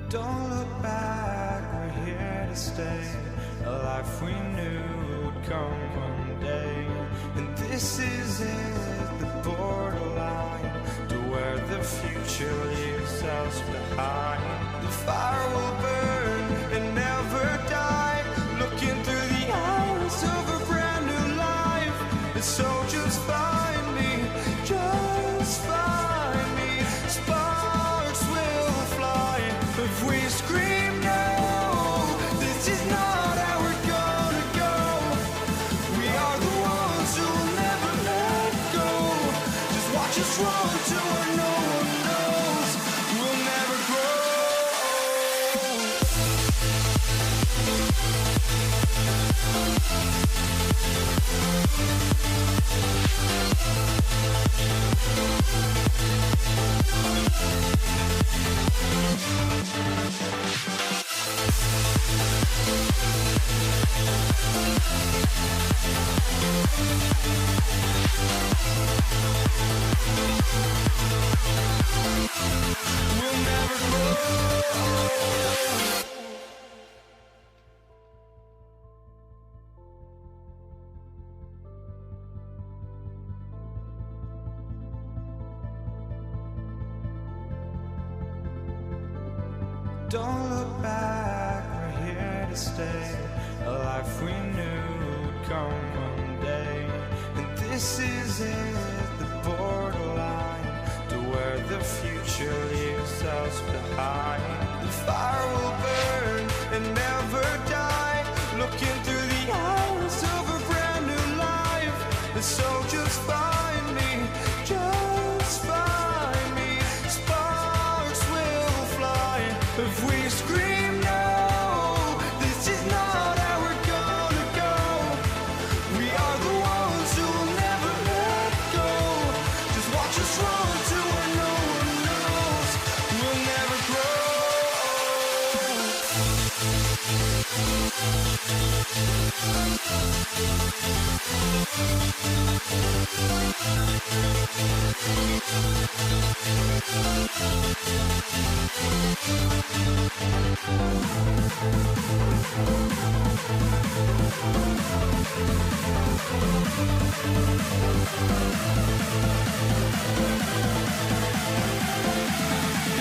Don't look back, we're here to stay. A life we knew would come one day. And this is it, the borderline to where the future leaves us behind. The fire will burn and never die, looking through the eyes of a brand new life. And so just find me, just find me. Sparks will fly if we scream no. This is not how we're gonna go. We are the ones who will never let go. Just watch us run to where no one knows. We'll never grow. We'll never grow. Don't look back, we're here to stay. A life we knew would come one day. And this is it, the borderline to where the future leaves us behind. The fire will burn and never die, looking through the eyes of a brand new life. And so just find me, just find me. Sparks will fly if we scream no. This is not how we're gonna go. We are the ones who will never let go. Just watch us run to where no one knows. We'll never grow.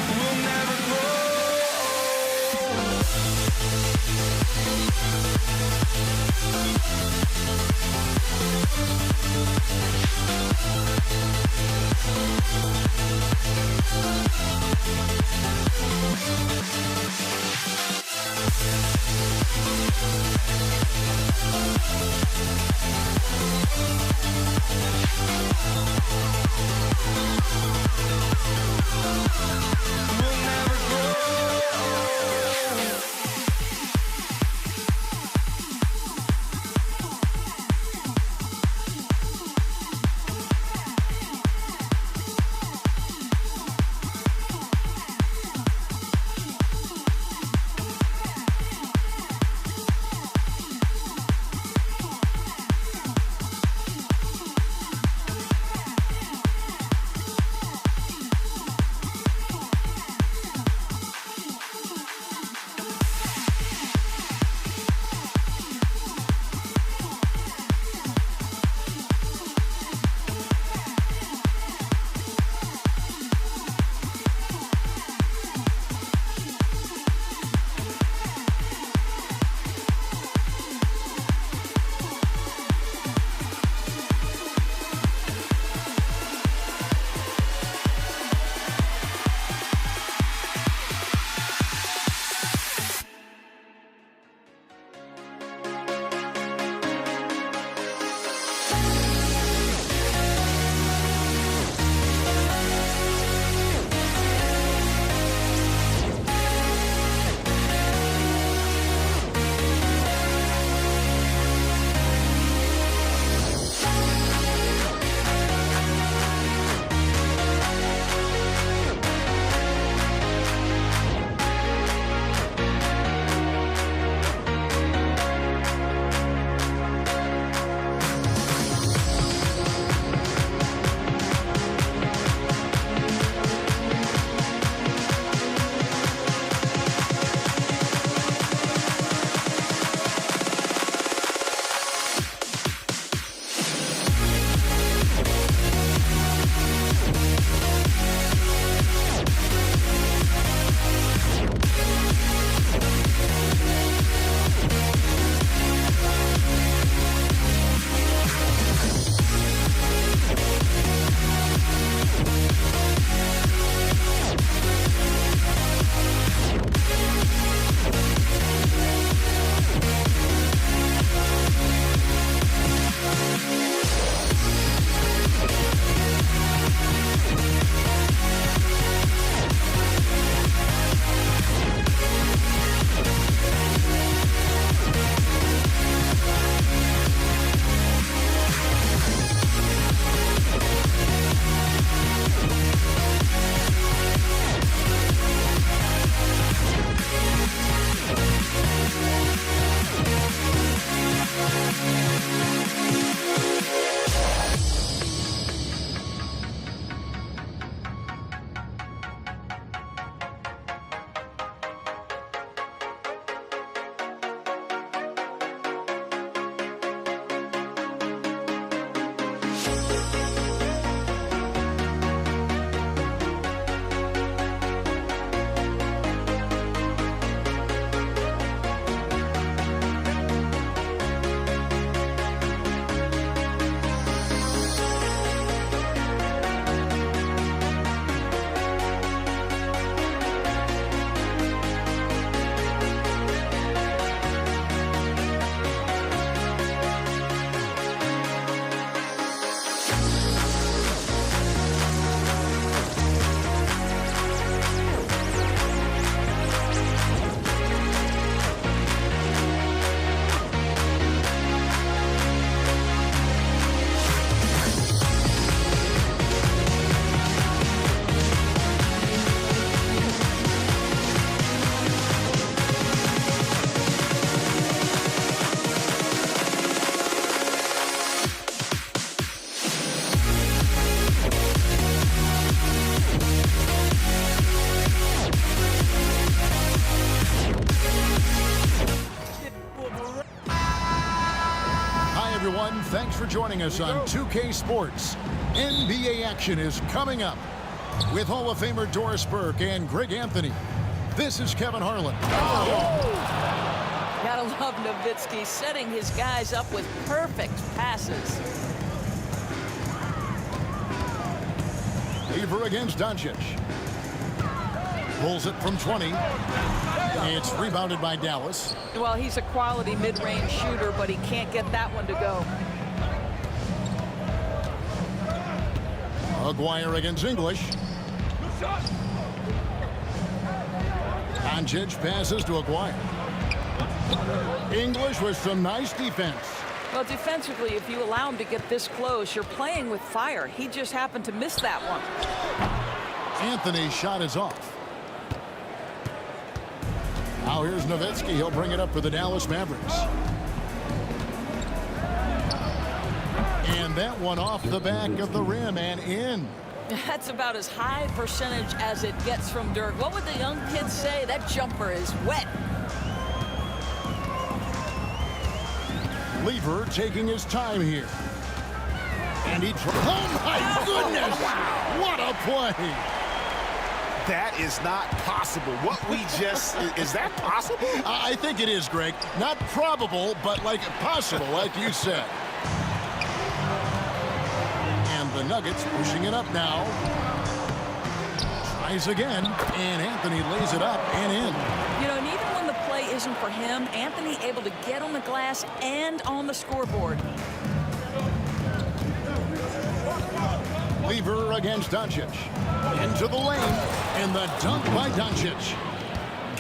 We'll never grow. We'll never grow. Thanks for joining us on 2K Sports. NBA action is coming up with Hall of Famer Doris Burke and Greg Anthony. This is Kevin Harlan. Gotta love Nowitzki setting his guys up with perfect passes. Lever against Doncic. Pulls it from 20. It's rebounded by Dallas. Well, he's a quality mid-range shooter, but he can't get that one to go. Aguirre against English. Doncic passes to Aguirre. English with some nice defense. Well, defensively, if you allow him to get this close, you're playing with fire. He just happened to miss that one. Anthony's shot is off. Now here's Nowitzki. He'll bring it up for the Dallas Mavericks. And that one off the back of the rim and in. That's about as high percentage as it gets from Dirk. What would the young kids say? That jumper is wet. Lever taking his time here. And he... Oh, my goodness! What a play! That is not possible. What we just... Is that possible? I think it is, Greg. Not probable, but like possible, like you said. And the Nuggets pushing it up now. Tries again, and Anthony lays it up and in. You know, and even when the play isn't for him, Anthony able to get on the glass and on the scoreboard. Lever against Doncic. Into the lane, and the dunk by Doncic.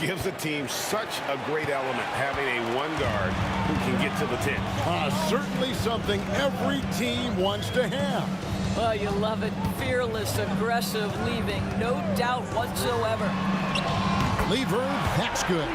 Gives the team such a great element, having a one guard who can get to the 10. Certainly something every team wants to have. Well, you love it. Fearless, aggressive, leaving. No doubt whatsoever. Lever, that's good.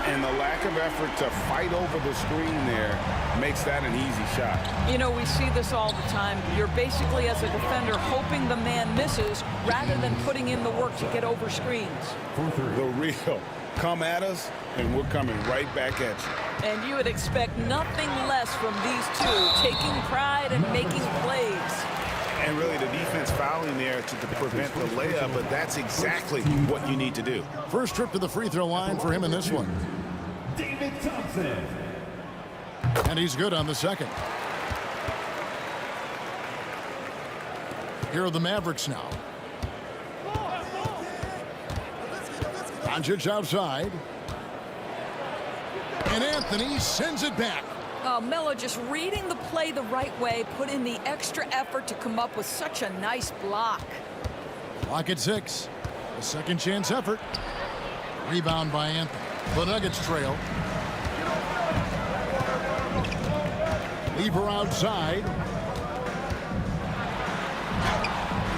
And the lack of effort to fight over the screen there makes that an easy shot. You know, we see this all the time. You're basically, as a defender, hoping the man misses rather than putting in the work to get over screens. The real. Come at us, and we're coming right back at you. And you would expect nothing less from these two, taking pride and making plays. And really, the defense fouling there to prevent the layup, but that's exactly what you need to do. First trip to the free throw line for him in this one. David Thompson. And he's good on the second. Here are the Mavericks now. Doncic outside. And Anthony sends it back. Melo just reading the play the right way, put in the extra effort to come up with such a nice block. Clock at 6. A second chance effort. Rebound by Anthony. The Nuggets trail. Lever outside.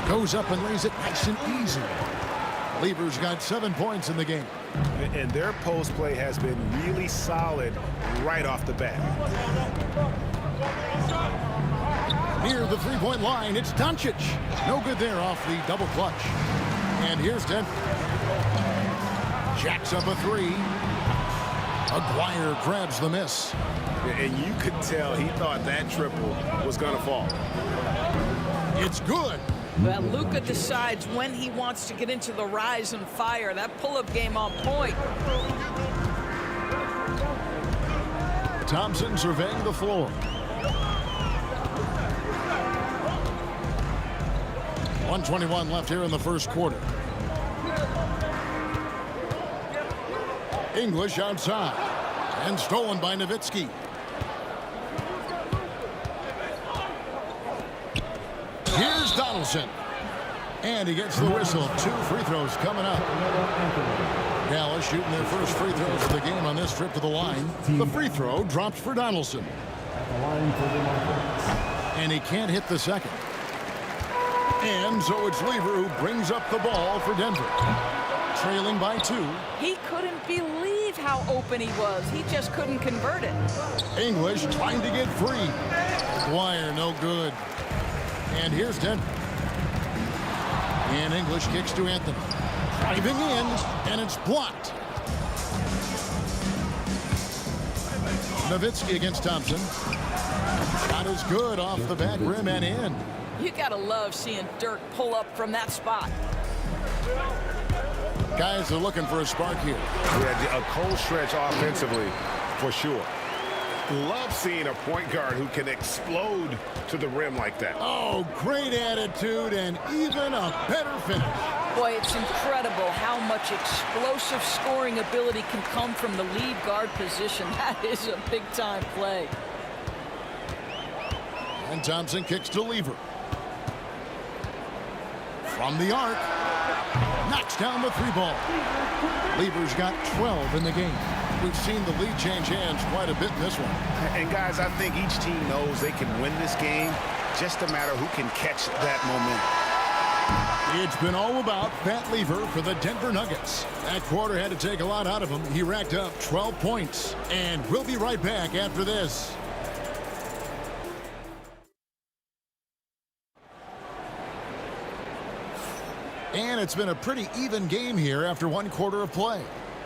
Goes up and lays it nice and easy. Lever's got 7 points in the game. And their post play has been really solid right off the bat. Near the three-point line, it's Doncic. No good there off the double clutch. And here's Denver. Jacks up a three. Aguirre grabs the miss. And you could tell he thought that triple was going to fall. It's good. Well, Luka decides when he wants to get into the rise and fire. That pull-up game on point. Thompson surveying the floor. .121 left here in the first quarter. English outside. And stolen by Nowitzki. Here's Donaldson. And he gets the whistle. 2 free throws coming up. Dallas shooting their first free throws of the game on this trip to the line. The free throw drops for Donaldson. And he can't hit the second. And so it's Lever who brings up the ball for Denver. Trailing by 2. He couldn't believe how open he was. He just couldn't convert it. English trying to get free. Aguirre no good. And here's Denver. And English kicks to Anthony. Driving in, and it's blocked. Nowitzki against Thompson. Shot is good off the back rim and in. You gotta love seeing Dirk pull up from that spot. Guys are looking for a spark here. Yeah, a cold stretch offensively, for sure. Love seeing a point guard who can explode to the rim like that. Oh, great attitude and even a better finish. Boy, it's incredible how much explosive scoring ability can come from the lead guard position. That is a big-time play. And Thompson kicks to Lever. From the arc. Knocks down the three ball. Lever's got 12 in the game. We've seen the lead change hands quite a bit in this one. And guys, I think each team knows they can win this game. Just a matter who can catch that momentum. It's been all about Pat Lever for the Denver Nuggets. That quarter had to take a lot out of him. He racked up 12 points. And we'll be right back after this. And it's been a pretty even game here after one quarter of play.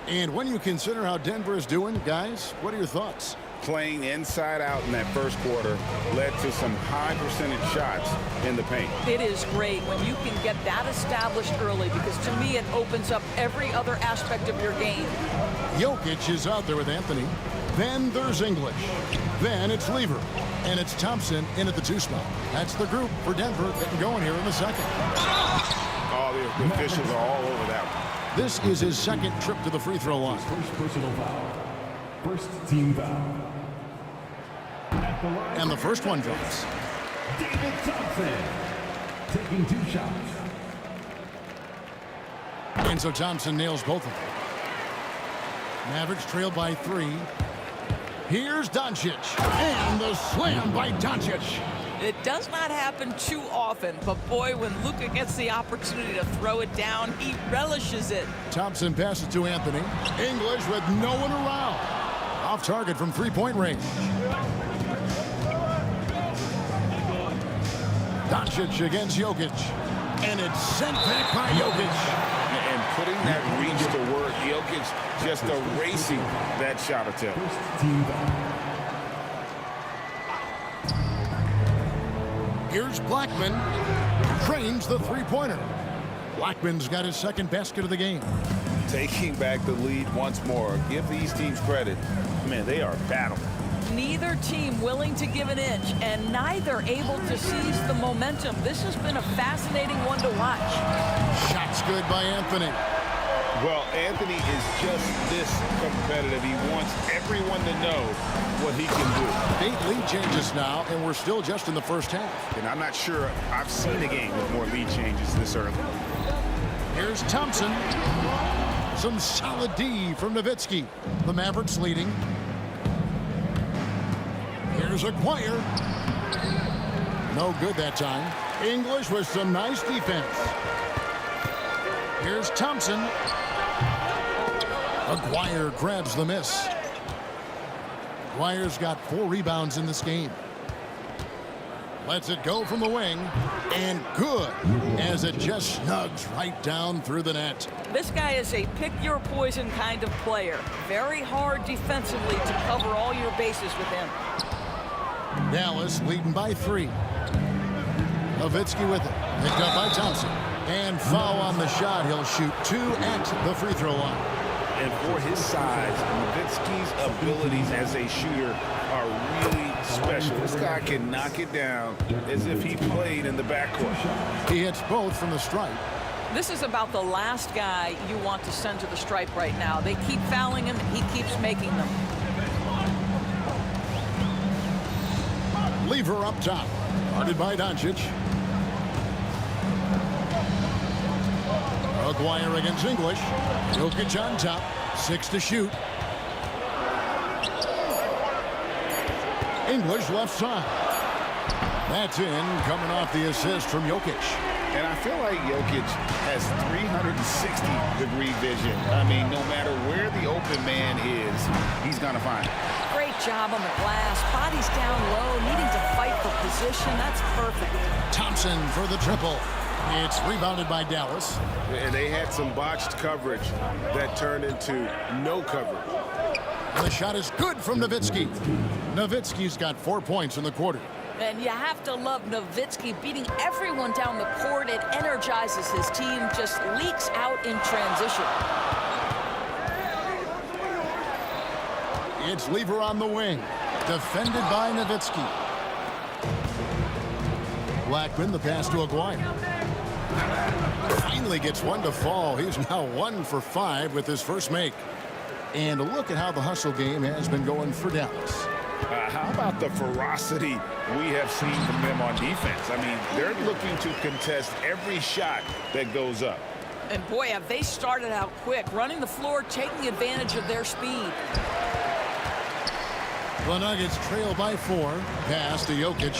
And when you consider how Denver is doing, guys, what are your thoughts? Playing inside out in that first quarter led to some high percentage shots in the paint. It is great when you can get that established early because to me it opens up every other aspect of your game. Jokic is out there with Anthony. Then there's English. Then it's Lever. And it's Thompson in at the 2 spot. That's the group for Denver getting going here in the second. All the officials are all over that one. This is his second trip to the free throw line. First personal foul. First team foul. At the line. And the first one drops. David Thompson taking 2 shots. And so Thompson nails both of them. Mavericks trail by 3. Here's Doncic. And the slam by Doncic. It does not happen too often, but boy, when Luka gets the opportunity to throw it down, he relishes it. Thompson passes to Anthony. English with no one around. Off target from three-point range. Doncic against Jokic. And it's sent back by Jokic. And putting that reach to work, Jokic just erasing that shot attempt. First team foul. Here's Blackman. Trains the three-pointer. Blackman's got his second basket of the game. Taking back the lead once more. Give these teams credit. Man, they are battling. Neither team willing to give an inch, and neither able to seize the momentum. This has been a fascinating one to watch. Shots good by Anthony. Well, Anthony is just this competitive. He wants everyone to know what he can do. 8 lead changes now, and we're still just in the first half. And I'm not sure I've seen a game with more lead changes this early. Here's Thompson. Some solid D from Nowitzki. The Mavericks leading. Here's Aguirre. No good that time. English with some nice defense. Here's Thompson. Aguirre grabs the miss. Aguirre's got 4 rebounds in this game. Lets it go from the wing. And good as it just snugs right down through the net. This guy is a pick-your-poison kind of player. Very hard defensively to cover all your bases with him. Dallas leading by 3. Nowitzki with it. Picked up by Thompson. And foul on the shot. He'll shoot 2 at the free throw line. And for his size, Nowitzki's abilities as a shooter are really special. This guy can knock it down as if he played in the backcourt. He hits both from the stripe. This is about the last guy you want to send to the stripe right now. They keep fouling him, and he keeps making them. Lever up top. Guarded by Doncic. Aguirre against English. Jokic on top. 6 to shoot. English left side. That's in, coming off the assist from Jokic. And I feel like Jokic has 360-degree vision. I mean, no matter where the open man is, he's going to find it. Great job on the glass. Body's down low, needing to fight for position. That's perfect. Thompson for the triple. It's rebounded by And the shot is good from Nowitzki. Nowitzki's got 4 points in the quarter. And you have to love Nowitzki beating everyone down the court. It energizes his team, just leaks out in transition. It's Lever on the wing, defended by Nowitzki. Blackman, the pass to Aguirre. Finally gets one to fall. He's now 1 for 5 with his first make. And look at how the hustle game has been going for Dallas. How about the ferocity we have seen from them on defense? I mean, they're looking to contest every shot that goes up. And boy, have they started out quick, running the floor, taking advantage of their speed. The Nuggets trail by 4. Pass to Jokic.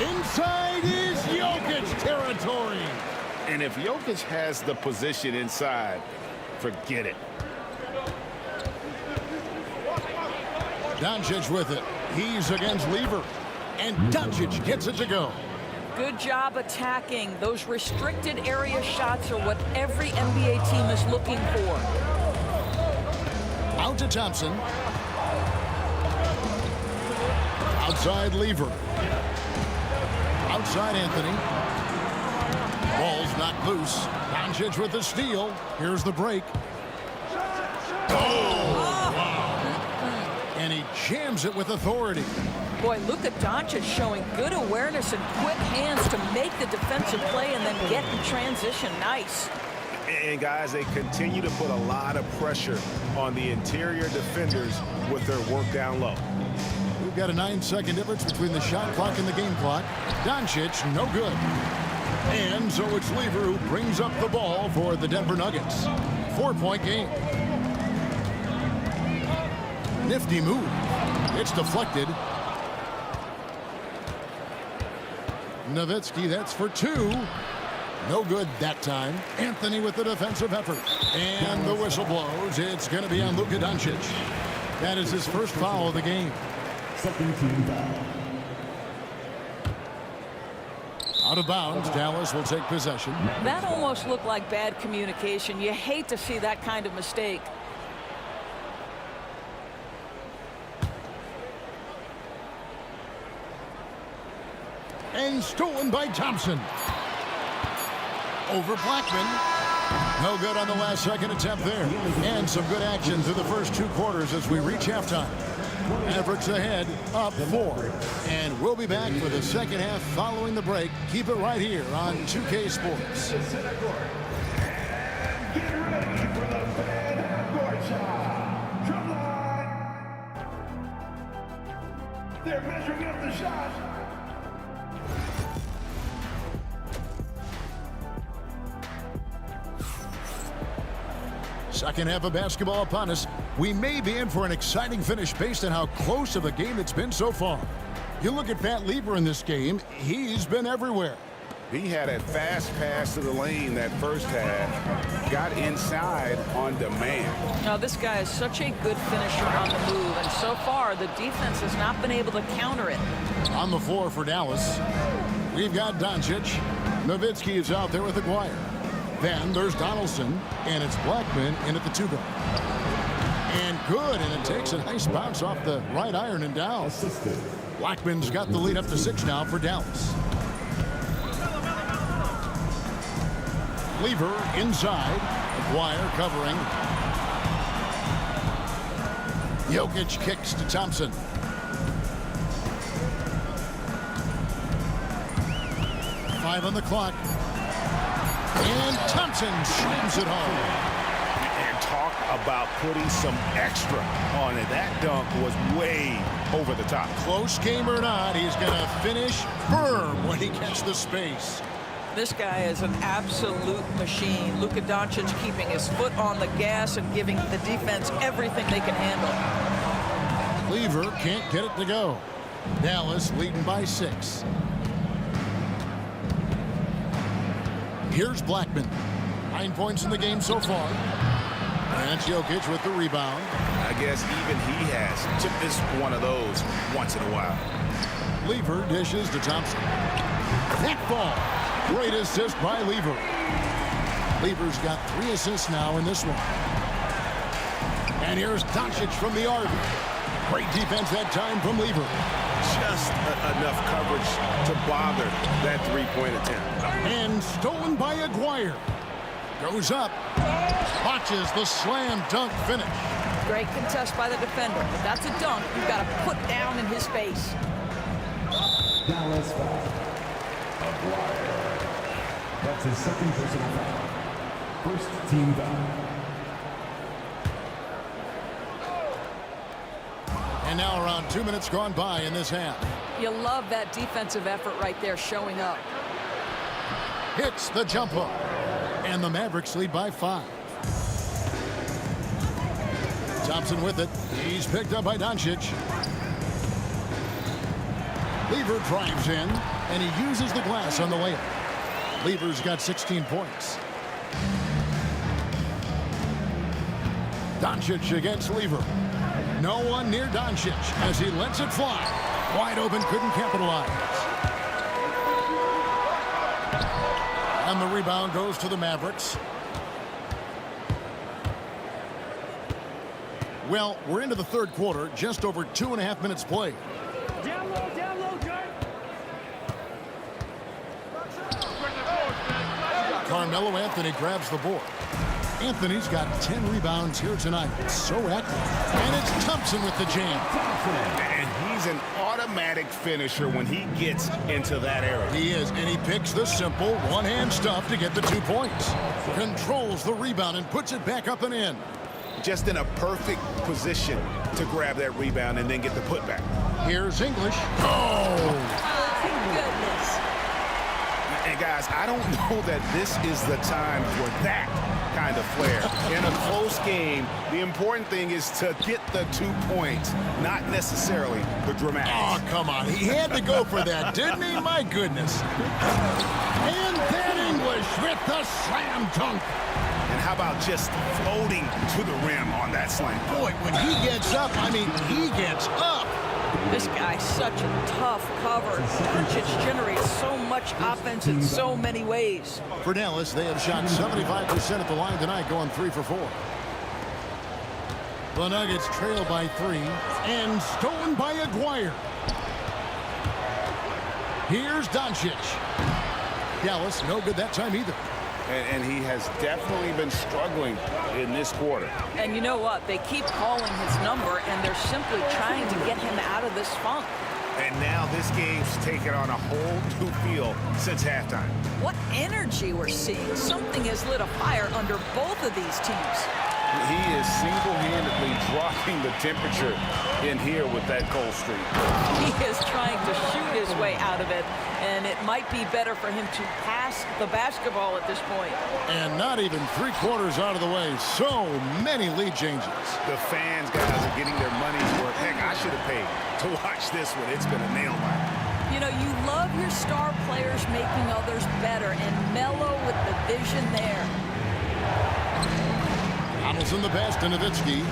Inside is Jokic territory. And if Jokic has the position inside, forget it. Doncic with it. He's against Lever. And Doncic gets it to go. Good job attacking. Those restricted area shots are what every NBA team is looking for. Out to Thompson. Outside Lever. Outside Anthony. Ball's knocked loose. Doncic with the steal. Here's the break. And he jams it with authority. Boy, Luka Doncic showing good awareness and quick hands to make the defensive play and then get in transition. Nice. And guys, they continue to put a lot of pressure on the interior defenders with their work down low. We've got a 9-second difference between the shot clock and the game clock. Doncic, no good. And so it's Lever who brings up the ball for the Denver Nuggets. 4-point game. Nifty move. It's deflected. Nowitzki, that's for 2. No good that time. Anthony with the defensive effort. And the whistle blows. It's going to be on Luka Doncic. That is his first foul of the game. Second team foul. Out of bounds, Dallas will take possession. That almost looked like bad communication. You hate to see that kind of mistake. And stolen by Thompson. Over Blackman. No good on the last second attempt there. And some good action through the first 2 quarters as we reach halftime. Mavericks ahead, up 4. And we'll be back for the second half following the break. Keep it right here on 2K Sports. Get ready for the Van Court shot. Drum line. They're measuring up the shot. Second half of basketball upon us. We may be in for an exciting finish based on how close of a game it's been so far. You look at Pat Lever in this game, he's been everywhere. He had a fast pass to the lane that first half, got inside on demand. Now, this guy is such a good finisher on the move, and so far the defense has not been able to counter it. On the floor for Dallas, we've got Doncic. Nowitzki is out there with Aguirre. Then there's Donaldson, and it's Blackman in at the 2 guard. And good, and it takes a nice bounce off the right iron and down. Blackman's got the lead up to 6 now for Dallas. Lever inside. Aguirre covering. Jokic kicks to Thompson. Five on the clock. And Thompson shoots it home. And talk about putting some extra on it. That dunk was way over the top. Close game or not, he's going to finish firm when he gets the space. This guy is an absolute machine. Luka Doncic keeping his foot on the gas and giving the defense everything they can handle. Lever can't get it to go. Dallas leading by 6. Here's Blackman. 9 points in the game so far. And Jokic with the rebound. I guess even he has to miss one of those once in a while. Lever dishes to Thompson. That ball. Great assist by Lever. Lever's got 3 assists now in this one. And here's Doncic from the arc. Great defense that time from Lever. Just enough coverage to bother that three-point attempt. And stolen by Aguirre. Goes up. Watches the slam dunk finish. Great contest by the defender. If that's a dunk, you've got to put down in his face. Dallas foul. Aguirre. That's his second personal foul. First team foul. And now around 2 minutes gone by in this half. You love that defensive effort right there showing up. Hits the jump hook. And the Mavericks lead by 5. Thompson with it. He's picked up by Doncic. Lever drives in, and he uses the glass on the layup. Lever's got 16 points. Doncic against Lever. No one near Doncic as he lets it fly. Wide open, couldn't capitalize. And the rebound goes to the Mavericks. Well, we're into the third quarter, just over 2.5 minutes played. Down low, Kurt. Carmelo Anthony grabs the board. Anthony's got 10 rebounds here tonight. So active. And it's Thompson with the jam. And he's an automatic finisher when he gets into that area. He is, and he picks the simple one-hand stuff to get the 2 points. Controls the rebound and puts it back up and in. Just in a perfect position to grab that rebound and then get the putback. Here's English. Oh! My goodness. And guys, I don't know that this is the time for that kind of flair. In a close game, the important thing is to get the 2 points, not necessarily the dramatics. Oh, come on. He had to go for that, didn't he? My goodness. And then English with the slam dunk. And how about just floating to the rim on that slam? Boy, when he gets up, I mean, he gets up. This guy's such a tough cover. Doncic generates so much offense in so many ways. For Dallas, they have shot 75% at the line tonight, going 3 for 4. The Nuggets trail by 3 and stolen by Aguirre. Here's Doncic. Dallas, no good that time either. And he has definitely been struggling in this quarter. And you know what? They keep calling his number, and they're simply trying to get him out of this funk. And now this game's taken on a whole new feel since halftime. What energy we're seeing. Something has lit a fire under both of these teams. He is single-handedly dropping the temperature in here with that cold streak. He is trying to shoot his way out of it, and it might be better for him to pass the basketball at this point. And not even 3/4 out of the way. So many lead changes. The fans, guys, are getting their money's worth. Heck, I should have paid to watch this one. It's been a nail-biter. You know, you love your star players making others better, and Melo with the vision there. Donaldson the pass to Nowitzki.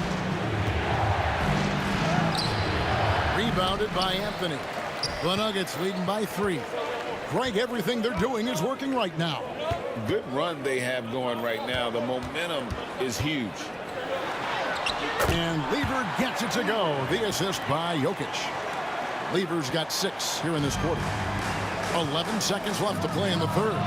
Rebounded by Anthony. The Nuggets leading by 3. Greg, everything they're doing is working right now. Good run they have going right now. The momentum is huge. And Lever gets it to go. The assist by Jokic. Lever's got 6 here in this quarter. 11 seconds left to play in the third.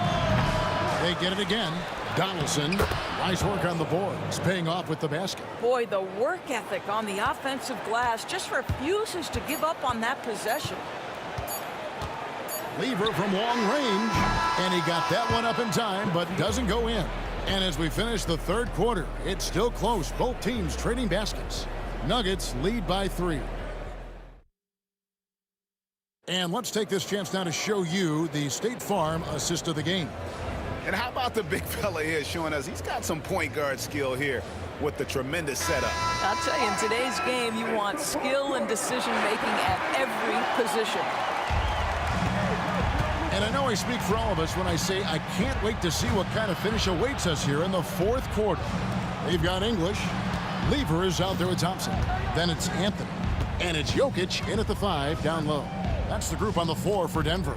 They get it again. Donaldson, nice work on the boards, paying off with the basket. Boy, the work ethic on the offensive glass just refuses to give up on that possession. Lever from long range, and he got that one up in time, but doesn't go in. And as we finish the third quarter, it's still close. Both teams trading baskets. Nuggets lead by 3. And let's take this chance now to show you the State Farm assist of the game. And how about the big fella here showing us he's got some point guard skill here with the tremendous setup. I'll tell you, in today's game, you want skill and decision-making at every position. And I know I speak for all of us when I say I can't wait to see what kind of finish awaits us here in the fourth quarter. They've got English. Lever is out there with Thompson. Then it's Anthony. And it's Jokic in at the 5 down low. That's the group on the floor for Denver.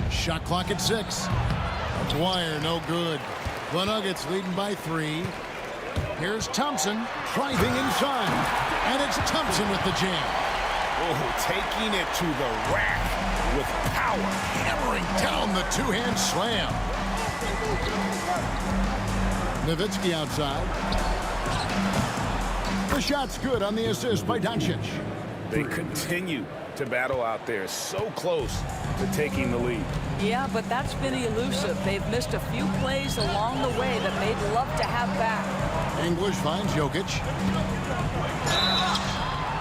Shot clock at 6. Aguirre, no good. The Nuggets leading by 3. Here's Thompson driving inside. And it's Thompson with the jam. Oh, taking it to the rack with power. Hammering down the two-hand slam. Nowitzki outside. The shot's good on the assist by Doncic. They continue to battle out there, so close to taking the lead. Yeah, but that's been elusive. They've missed a few plays along the way that they'd love to have back. English finds Jokic.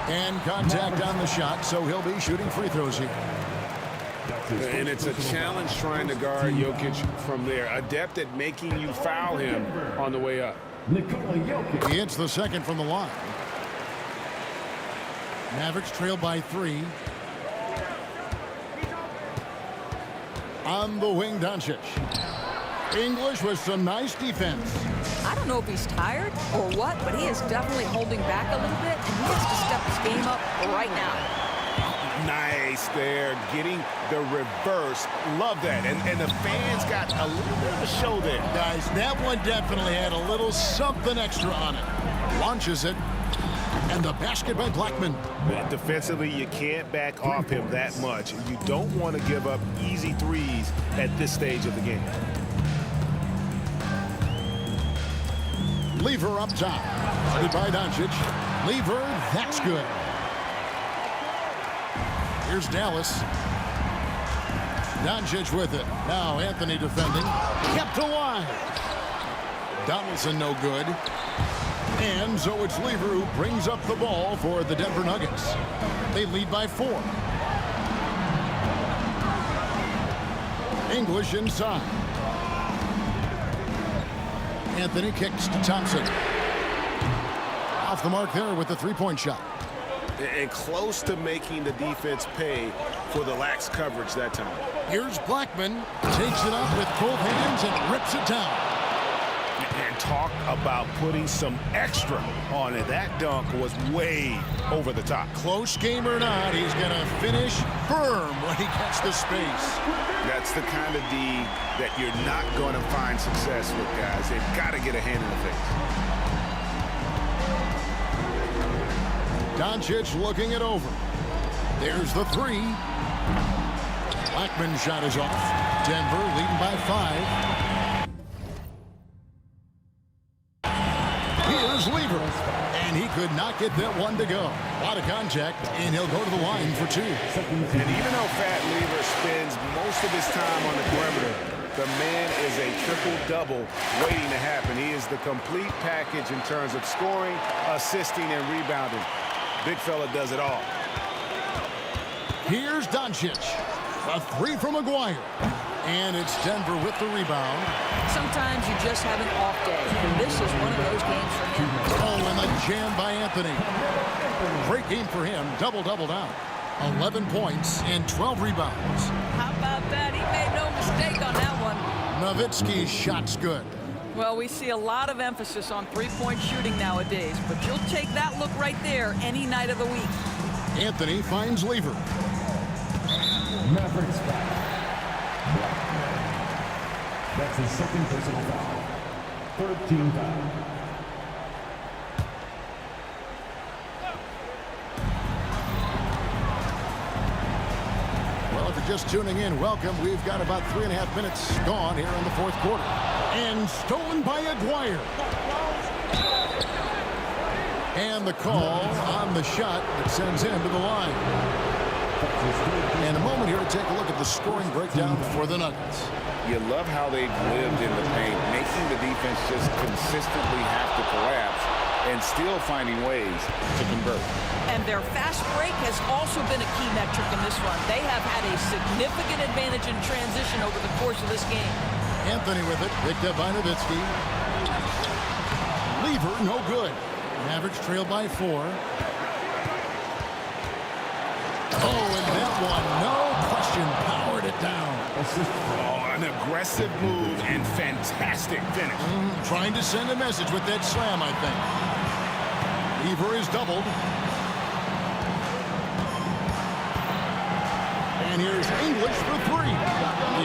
And contact on the shot, so he'll be shooting free throws here. And it's a challenge trying to guard Jokic from there. Adept at making you foul him on the way up. He hits the second from the line. Mavericks trail by 3. On the wing, Doncic. English with some nice defense. I don't know if he's tired or what, but he is definitely holding back a little bit, and he has to step his game up right now. Nice there, getting the reverse. Love that. And the fans got a little bit of a show there. Guys, that one definitely had a little something extra on it. Launches it. And the basket by Blackman. Defensively, you can't back off him that much. You don't want to give up easy threes at this stage of the game. Lever up top. Started by Doncic. Lever, that's good. Here's Dallas. Doncic with it. Now Anthony defending. Kept alive. Donaldson no good. And so it's Lever who brings up the ball for the Denver Nuggets. They lead by 4. English inside. Anthony kicks to Thompson. Off the mark there with the three-point shot. And close to making the defense pay for the lax coverage that time. Here's Blackman. Takes it up with both hands and rips it down. And talk about putting some extra on it. That dunk was way over the top. Close game or not, he's going to finish firm when he gets the space. That's the kind of D that you're not going to find success with, guys. They've got to get a hand in the face. Doncic looking it over. There's the 3. Blackman's shot is off. Denver leading by 5. Here's Lever. And he could not get that one to go. A lot of contact, and he'll go to the line for 2. And even though Fat Lever spends most of his time on the perimeter, the man is a triple-double waiting to happen. He is the complete package in terms of scoring, assisting, and rebounding. Big fella does it all. Here's Doncic. A 3 from McGuire. And it's Denver with the rebound. Sometimes you just have an off day, and this is one of those games for him. Oh, and the jam by Anthony. Great game for him. Double-double down. 11 points and 12 rebounds. How about that? He made no mistake on that one. Nowitzki's shot's good. Well, we see a lot of emphasis on three-point shooting nowadays, but you'll take that look right there any night of the week. Anthony finds Lever. Mavericks foul. That's his second personal foul. Third team foul. Well, if you're just tuning in, welcome. We've got about 3.5 minutes gone here in the fourth quarter. And stolen by Aguirre. And the call on the shot that sends him to the line. And a moment here to take a look at the scoring breakdown for the Nuggets. You love how they've lived in the paint, making the defense just consistently have to collapse and still finding ways to convert. And their fast break has also been a key metric in this run. They have had a significant advantage in transition over the course of this game. Anthony with it, picked up by Nowitzki. Lever, no good. Mavericks trail by 4. Oh, and that one, no question, powered it down. Oh, an aggressive move and fantastic finish. Trying to send a message with that slam, I think. Lever is doubled. And here's English for 3.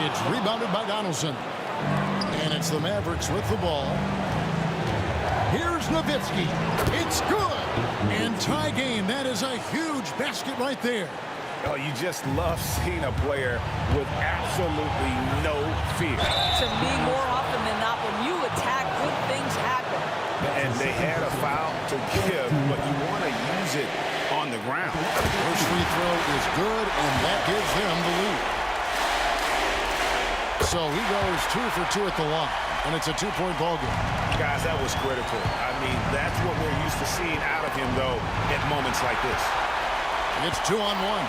It's rebounded by Donaldson. And it's the Mavericks with the ball. Here's Nowitzki. It's good. And tie game. That is a huge basket right there. Oh, you just love seeing a player with absolutely no fear. To me, more often than not, when you attack, good things happen. And they had a foul to give, but you want to use it on the ground. First free throw is good, and that gives them the lead. So he goes 2 for 2 at the line, and it's a 2-point ball game. Guys, that was critical. I mean, that's what we're used to seeing out of him, though, at moments like this. It's 2-on-1.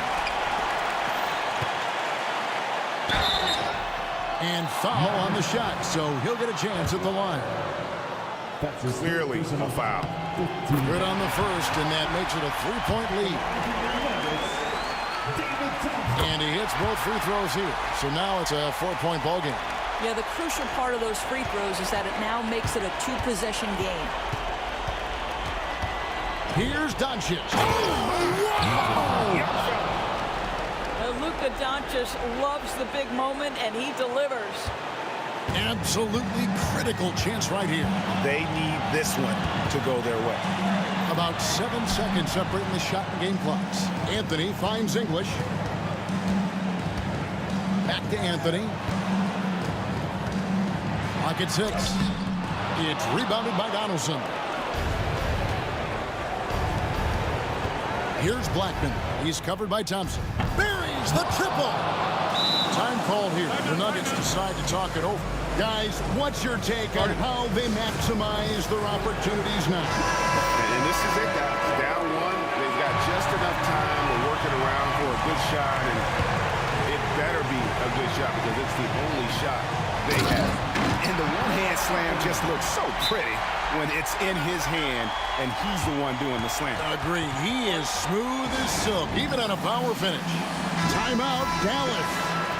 And foul on the shot, so he'll get a chance at the line. Clearly a foul. Good on the first, and that makes it a 3-point lead. And he hits both free throws here. So now it's a 4-point ball game. Yeah, the crucial part of those free throws is that it now makes it a 2-possession game. Here's Doncic. Oh, Luka Doncic loves the big moment, and he delivers. absolutely critical chance right here. They need this one to go their way. About 7 seconds separating the shot and game clocks. Anthony finds English. Back to Anthony. Clock at 6. It's rebounded by Donaldson. Here's Blackman. He's covered by Thompson. Buries the triple. Time called here. The Nuggets decide to talk it over. Guys, what's your take on how they maximize their opportunities now? And this is it, guys. Down one. They've got just enough time to work it around for a good shot, and it better be a good shot because it's the only shot they have. And the one-hand slam just looks so pretty when it's in his hand and he's the one doing the slam. Agreed. He is smooth as silk, even on a power finish. Timeout, Dallas.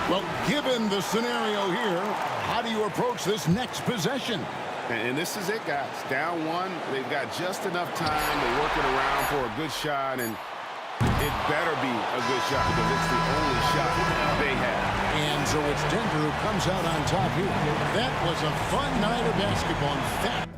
Well, given the scenario here, how do you approach this next possession? And this is it, guys. Down one, they've got just enough time to work it around for a good shot, and it better be a good shot because it's the only shot they have. And so it's Denver who comes out on top here. That was a fun night of basketball. In fact,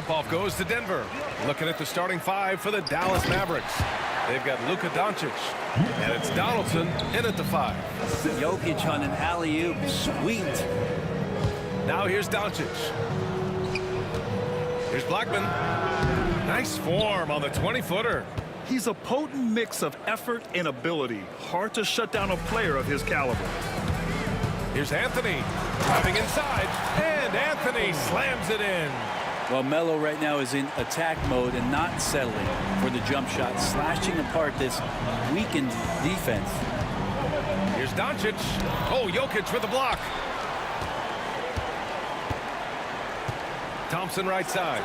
tip-off goes to Denver. Looking at the starting five for the Dallas Mavericks. They've got Luka Doncic, and it's Donaldson in at the 5. Jokic on an alley-oop. Sweet. Now here's Doncic. Here's Blackman. Nice form on the 20-footer. He's a potent mix of effort and ability. Hard to shut down a player of his caliber. Here's Anthony. Driving inside, and Anthony slams it in. Well, Melo right now is in attack mode and not settling for the jump shot, slashing apart this weakened defense. Here's Doncic. Oh, Jokic for the block. Thompson right side.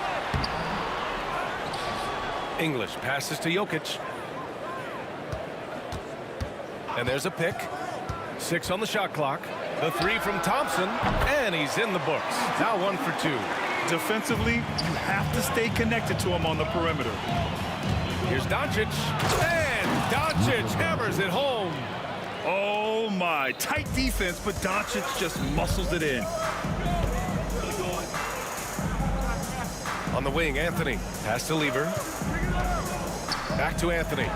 English passes to Jokic. And there's a pick. 6 on the shot clock. The 3 from Thompson, and he's in the books. Now 1 for 2. Defensively, you have to stay connected to him on the perimeter. Here's Doncic, and Doncic hammers it home. Oh my, tight defense, but Doncic just muscles it in. On the wing, Anthony. Pass to Lever. Back to Anthony.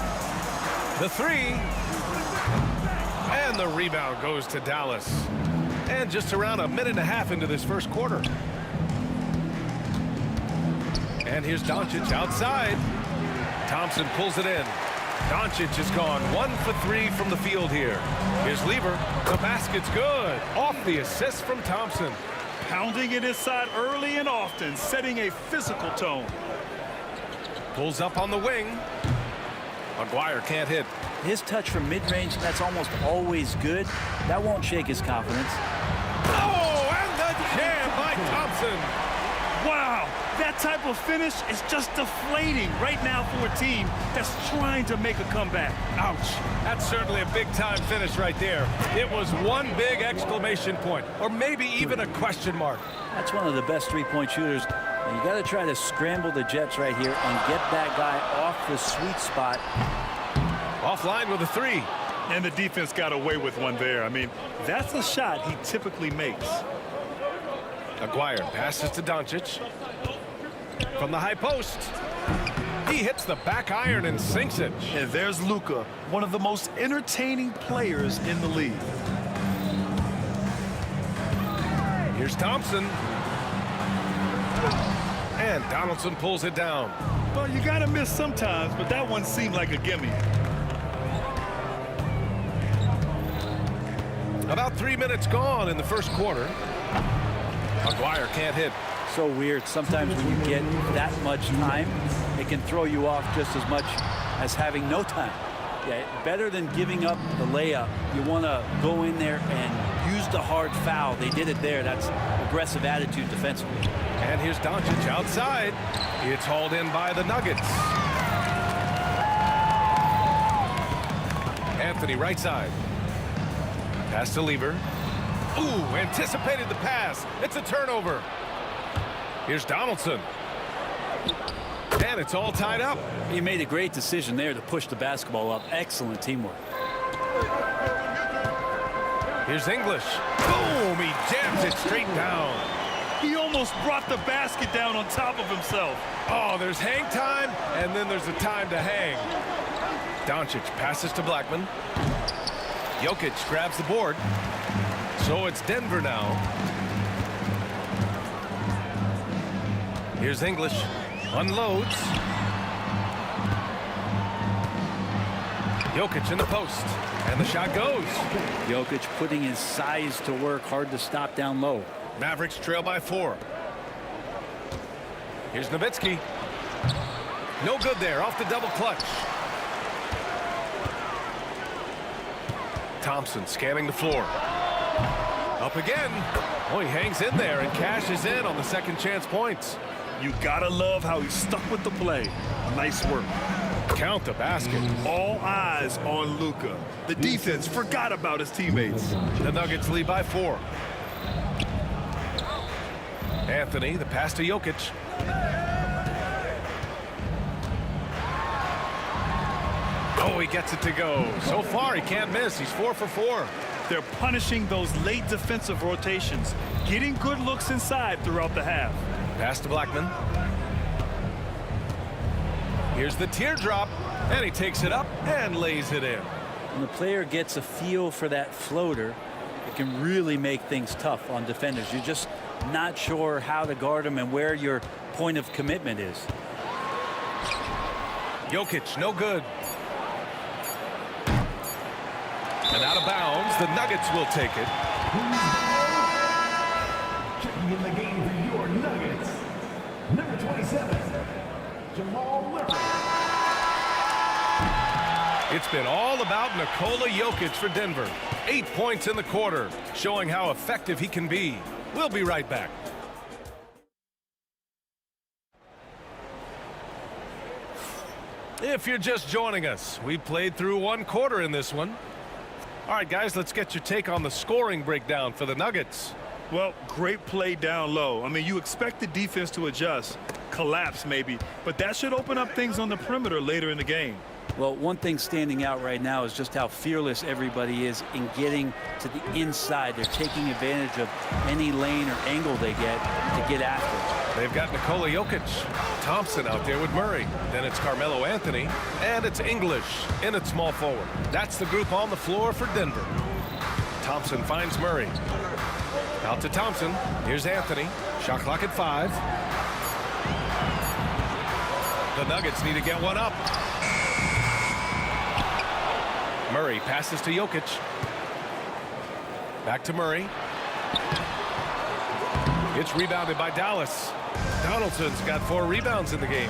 The 3. And the rebound goes to Dallas. And just around a minute and a half into this first quarter. And here's Doncic outside. Thompson pulls it in. Doncic is gone 1 for 3 from the field here. Here's Lever. The basket's good. Off the assist from Thompson. Pounding it inside early and often, setting a physical tone. Pulls up on the wing. McGuire can't hit. His touch from mid-range, that's almost always good. That won't shake his confidence. Oh, and the jam by Thompson. Wow, that type of finish is just deflating right now for a team that's trying to make a comeback. Ouch. That's certainly a big-time finish right there. It was one big exclamation point, or maybe even a question mark. That's one of the best three-point shooters. And you got to try to scramble the Jets right here and get that guy off the sweet spot. Offline with a 3. And the defense got away with one there. I mean, that's a shot he typically makes. McGuire passes to Doncic. From the high post. He hits the back iron and sinks it. And there's Luka, one of the most entertaining players in the league. Here's Thompson. And Donaldson pulls it down. Well, you got to miss sometimes, but that one seemed like a gimme. About 3 minutes gone in the first quarter. McGuire can't hit. So weird. Sometimes when you get that much time, it can throw you off just as much as having no time. Yeah, better than giving up the layup. You want to go in there and use the hard foul. They did it there. That's aggressive attitude defensively. And here's Doncic outside. It's hauled in by the Nuggets. Anthony right side. Pass to Lever. Ooh, anticipated the pass. It's a turnover. Here's Donaldson. And it's all tied up. He made a great decision there to push the basketball up. Excellent teamwork. Here's English. Boom, he jams it straight down. He almost brought the basket down on top of himself. Oh, there's hang time, and then there's a time to hang. Doncic passes to Blackman. Jokic grabs the board. So it's Denver now. Here's English. Unloads. Jokic in the post. And the shot goes. Jokic putting his size to work. Hard to stop down low. Mavericks trail by 4. Here's Nowitzki. No good there. Off the double clutch. Thompson scanning the floor. Up again. Oh, he hangs in there and cashes in on the second chance points. You gotta love how he stuck with the play. Nice work. Count the basket. All eyes on Luka. The defense forgot about his teammates. The Nuggets lead by 4. Anthony, the pass to Jokic. Oh, he gets it to go. So far, he can't miss. He's 4 for 4. They're punishing those late defensive rotations, getting good looks inside throughout the half. Pass to Blackman. Here's the teardrop, and he takes it up and lays it in. When the player gets a feel for that floater, it can really make things tough on defenders. You're just not sure how to guard them and where your point of commitment is. Jokic, no good. And out of bounds, the Nuggets will take it. Checking in the game for your Nuggets, number 27, Jamal Murray. It's been all about Nikola Jokic for Denver. 8 points in the quarter, showing how effective he can be. We'll be right back. If you're just joining us, we played through 1 quarter in this one. All right, guys, let's get your take on the scoring breakdown for the Nuggets. Well, great play down low. I mean, you expect the defense to adjust, collapse maybe, but that should open up things on the perimeter later in the game. Well, one thing standing out right now is just how fearless everybody is in getting to the inside. They're taking advantage of any lane or angle they get after. They've got Nikola Jokic, Thompson out there with Murray. Then it's Carmelo Anthony, and it's English in at small forward. That's the group on the floor for Denver. Thompson finds Murray. Out to Thompson. Here's Anthony. Shot clock at 5. The Nuggets need to get one up. Murray passes to Jokic. Back to Murray. It's rebounded by Dallas. Donaldson's got 4 rebounds in the game.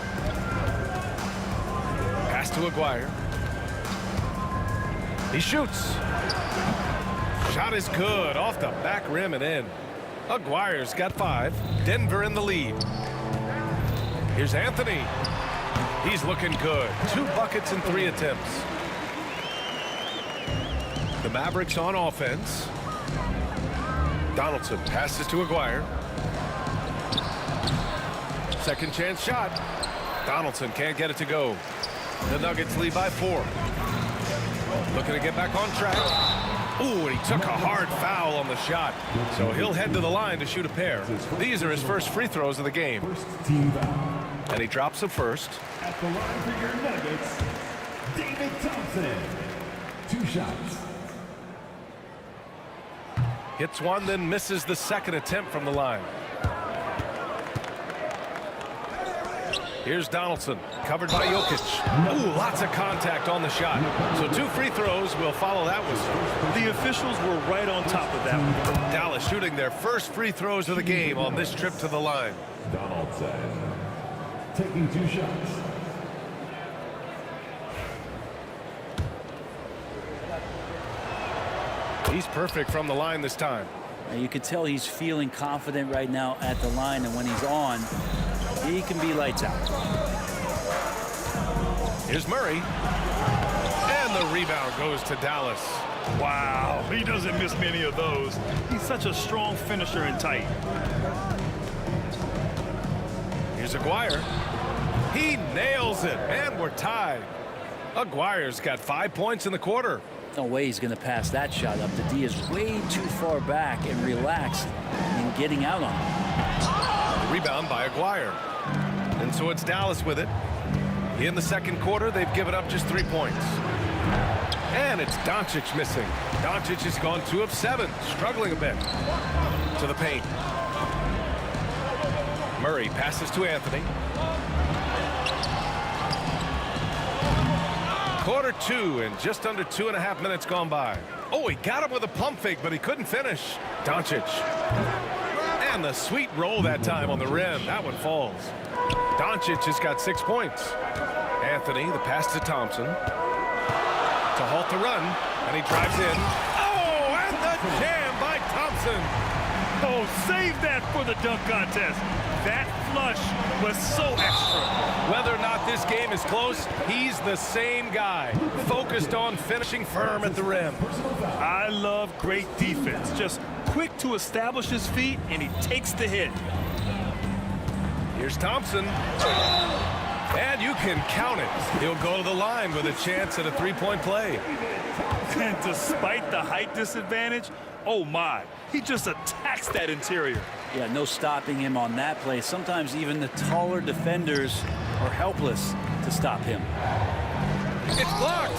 Pass to Aguirre. He shoots. Shot is good. Off the back rim and in. Aguirre's got 5. Denver in the lead. Here's Anthony. He's looking good. 2 buckets in 3 attempts. The Mavericks on offense. Donaldson passes to Aguirre. Second chance shot. Donaldson can't get it to go. The Nuggets lead by 4. Looking to get back on track. Ooh, and he took a hard foul on the shot. So he'll head to the line to shoot a pair. These are his first free throws of the game. First team foul. And he drops the first. At the line for your Nuggets, David Thompson. 2 shots. Hits one, then misses the second attempt from the line. Here's Donaldson, covered by Jokic. Ooh, lots of contact on the shot. So 2 free throws will follow that one. The officials were right on top of that one. Dallas shooting their first free throws of the game on this trip to the line. Donaldson taking 2 shots. He's perfect from the line this time. You can tell he's feeling confident right now at the line, and when he's on, he can be lights out. Here's Murray. And the rebound goes to Dallas. Wow, he doesn't miss many of those. He's such a strong finisher and tight. Here's Aguirre. He nails it, and we're tied. Aguirre's got 5 points in the quarter. No way he's going to pass that shot up. The D is way too far back and relaxed in getting out on it. Rebound by Aguirre. And so it's Dallas with it. In the second quarter, they've given up just 3 points. And it's Doncic missing. Doncic has gone 2 of 7, struggling a bit. To the paint. Murray passes to Anthony. Quarter 2 and just under 2.5 minutes gone by. Oh, he got him with a pump fake, but he couldn't finish. Doncic. And the sweet roll that time on the rim. That one falls. Doncic has got 6 points. Anthony, the pass to Thompson. To halt the run, and he drives in. Oh, and the jam by Thompson. Oh, save that for the dunk contest. That flush was so extra. Whether or not this game is close, he's the same guy, focused on finishing firm at the rim. I love great defense. Just quick to establish his feet, and he takes the hit. Here's Thompson. And you can count it. He'll go to the line with a chance at a 3-point play. And despite the height disadvantage, oh my, he just attacks that interior. Yeah, no stopping him on that play. Sometimes even the taller defenders are helpless to to stop him. It's blocked.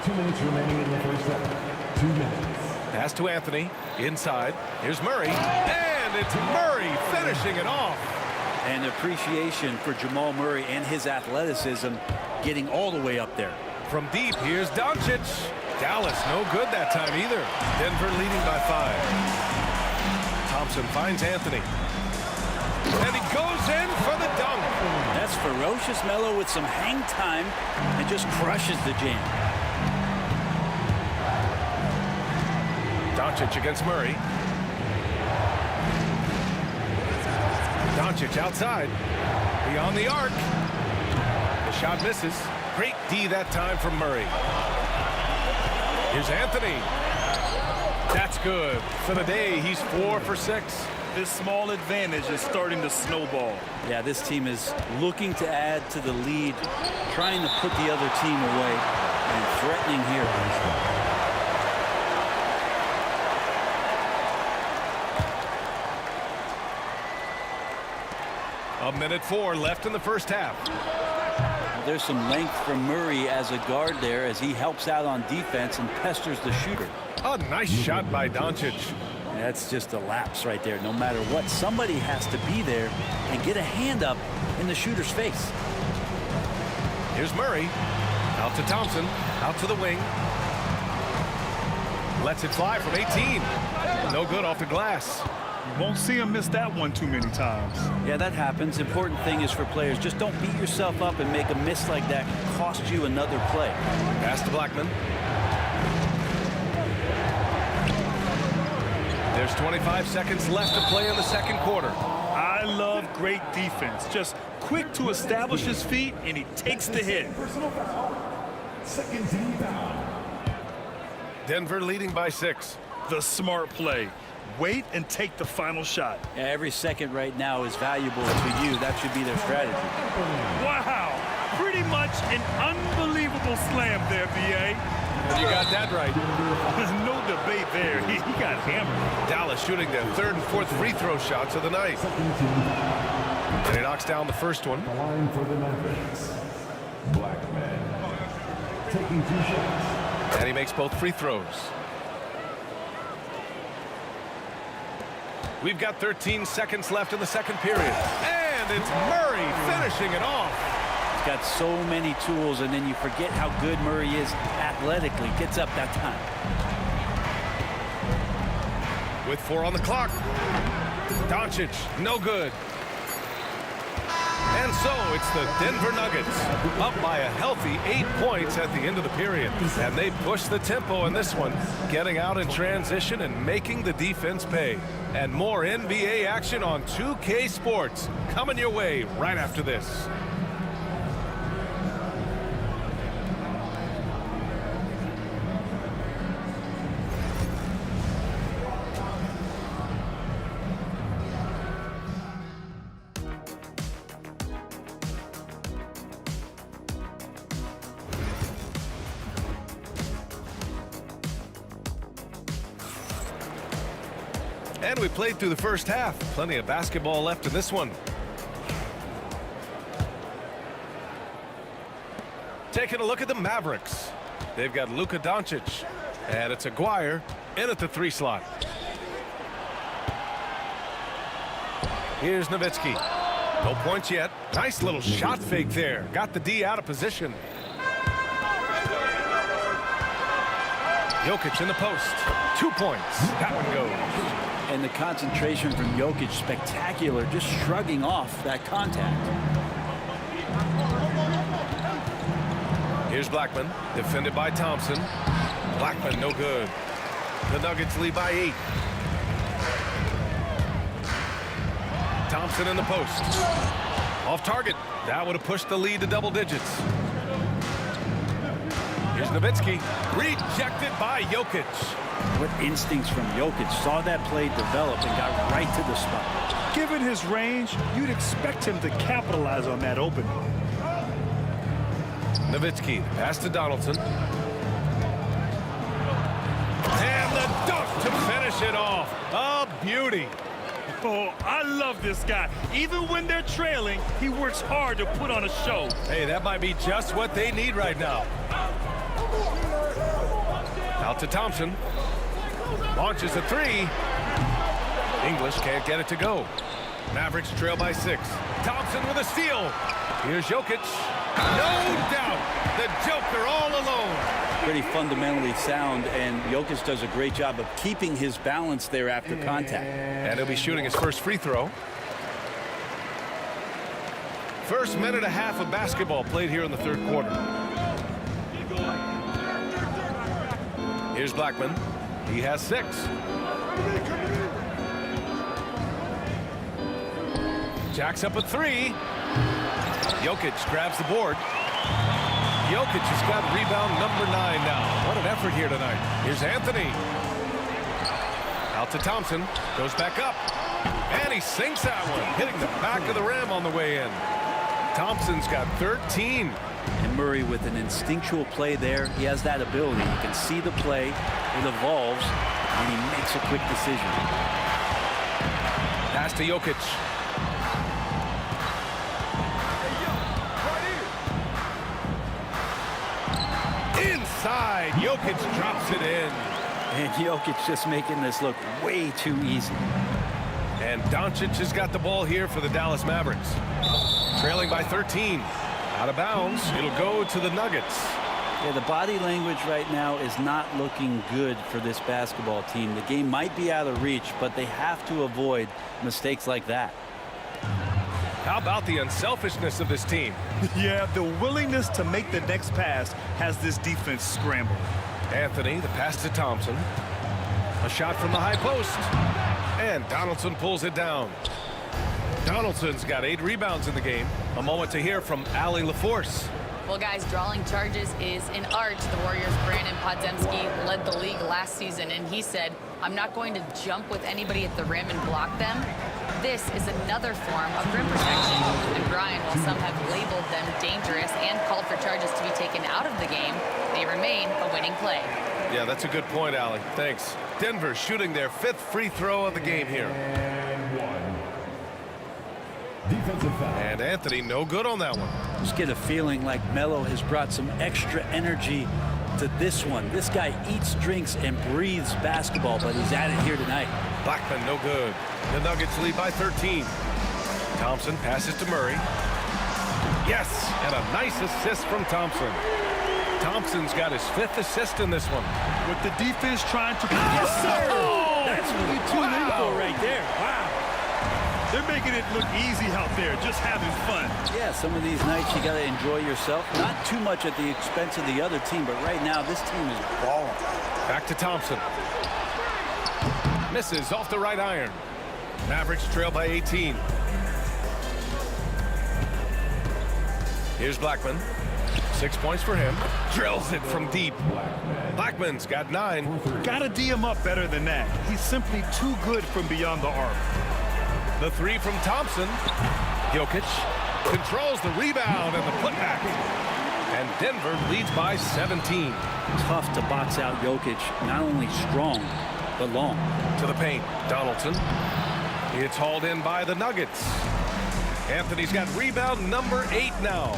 2 minutes remaining in the first half. 2 minutes. Pass to Anthony. Inside. Here's Murray. And it's Murray finishing it off. And appreciation for Jamal Murray and his athleticism getting all the way up there. From deep, here's Doncic. Dallas no good that time either. Denver leading by 5. Thompson finds Anthony. And he goes in for the dunk. That's ferocious Melo with some hang time and just crushes the jam. Doncic against Murray. Doncic outside. Beyond the arc. The shot misses. Great D that time from Murray. Here's Anthony. That's good. For the day, he's 4 for 6. This small advantage is starting to snowball. Yeah, this team is looking to add to the lead, trying to put the other team away, and threatening here. A minute 4 left in the first half. There's some length from Murray as a guard there as he helps out on defense and pesters the shooter. A nice shot by Doncic. That's just a lapse right there. No matter what, somebody has to be there and get a hand up in the shooter's face. Here's Murray. Out to Thompson. Out to the wing. Lets it fly from 18. No good off the glass. You won't see him miss that one too many times. Yeah, that happens. Important thing is for players, just don't beat yourself up and make a miss like that cost you another play. Pass to Blackman. There's 25 seconds left to play in the second quarter. I love great defense. Just quick to establish his feet, and he takes the hit. Personal foul. Second team foul. Denver leading by 6. The smart play. Wait and take the final shot. Yeah, every second right now is valuable to you. That should be their strategy. Wow. Pretty much an unbelievable slam there, B.A. You got that right. No debate there. He got hammered. Dallas shooting their 3rd and 4th free throw shots of the night. And he knocks down the first one. The line for the Mavericks. Blackman. Taking 2 shots. And he makes both free throws. We've got 13 seconds left in the second period. And it's Murray finishing it off. He's got so many tools, and then you forget how good Murray is athletically. Gets up that time. With 4 on the clock. Doncic, no good. And so it's the Denver Nuggets up by a healthy 8 points at the end of the period. And they push the tempo in this one, getting out in transition and making the defense pay. And more NBA action on 2K Sports coming your way right after this. And we played through the first half. Plenty of basketball left in this one. Taking a look at the Mavericks. They've got Luka Doncic. And it's Aguirre in at the 3 slot. Here's Nowitzki. No points yet. Nice little shot fake there. Got the D out of position. Jokic in the post. 2 points. That one goes. And the concentration from Jokic, spectacular, just shrugging off that contact. Here's Blackman, defended by Thompson. Blackman, no good. The Nuggets lead by 8. Thompson in the post. Off target. That would have pushed the lead to double digits. Here's Nowitzki. Rejected by Jokic. What instincts from Jokic. Saw that play develop and got right to the spot. Given his range, you'd expect him to capitalize on that opening. Nowitzki, pass to Donaldson. And the dunk to finish it off. A beauty. Oh, I love this guy. Even when they're trailing, he works hard to put on a show. Hey, that might be just what they need right now. Out to Thompson. Launches a three. English can't get it to go. Mavericks trail by 6. Thompson with a steal. Here's Jokic. No doubt, the Joker all alone. Pretty fundamentally sound, and Jokic does a great job of keeping his balance there after contact. And he'll be shooting his first free throw. First minute and a half of basketball played here in the third quarter. Here's Blackman. He has 6. Jacks up a 3. Jokic grabs the board. Jokic has got rebound number 9 now. What an effort here tonight. Here's Anthony. Out to Thompson. Goes back up. And he sinks that one, hitting the back of the rim on the way in. Thompson's got 13. And Murray with an instinctual play there. He has that ability. You can see the play. It evolves, and he makes a quick decision. Pass to Jokic. Inside, Jokic drops it in. And Jokic just making this look way too easy. And Doncic has got the ball here for the Dallas Mavericks. Trailing by 13. Out of bounds. It'll go to the Nuggets. Yeah, the body language right now is not looking good for this basketball team. The game might be out of reach, but they have to avoid mistakes like that. How about the unselfishness of this team? Yeah, the willingness to make the next pass has this defense scrambled. Anthony, the pass to Thompson. A shot from the high post. And Donaldson pulls it down. Donaldson's got 8 rebounds in the game. A moment to hear from Allie LaForce. Well, guys, drawing charges is an art. The Warriors' Brandon Podziemski led the league last season, and he said, I'm not going to jump with anybody at the rim and block them. This is another form of rim protection. And Brian, while some have labeled them dangerous and called for charges to be taken out of the game, they remain a winning play. Yeah, that's a good point, Allie. Thanks. Denver shooting their 5th free throw of the game here. Defensive foul. And Anthony, no good on that one. Just get a feeling like Melo has brought some extra energy to this one. This guy eats, drinks, and breathes basketball, but he's at it here tonight. Blackman, no good. The Nuggets lead by 13. Thompson passes to Murray. Yes, and a nice assist from Thompson. Thompson's got his 5th assist in this one. With the defense trying to... Yes, sir! Oh! That's what you tune in for right there. Wow. They're making it look easy out there, just having fun. Yeah, some of these nights you got to enjoy yourself. Not too much at the expense of the other team, but right now this team is balling. Back to Thompson. Misses off the right iron. Mavericks trail by 18. Here's Blackman. 6 points for him. Drills it from deep. Blackman's got 9. Gotta D him up better than that. He's simply too good from beyond the arc. The 3 from Thompson. Jokic controls the rebound and the putback. And Denver leads by 17. Tough to box out Jokic. Not only strong, but long. To the paint. Donaldson. It's hauled in by the Nuggets. Anthony's got rebound number 8 now.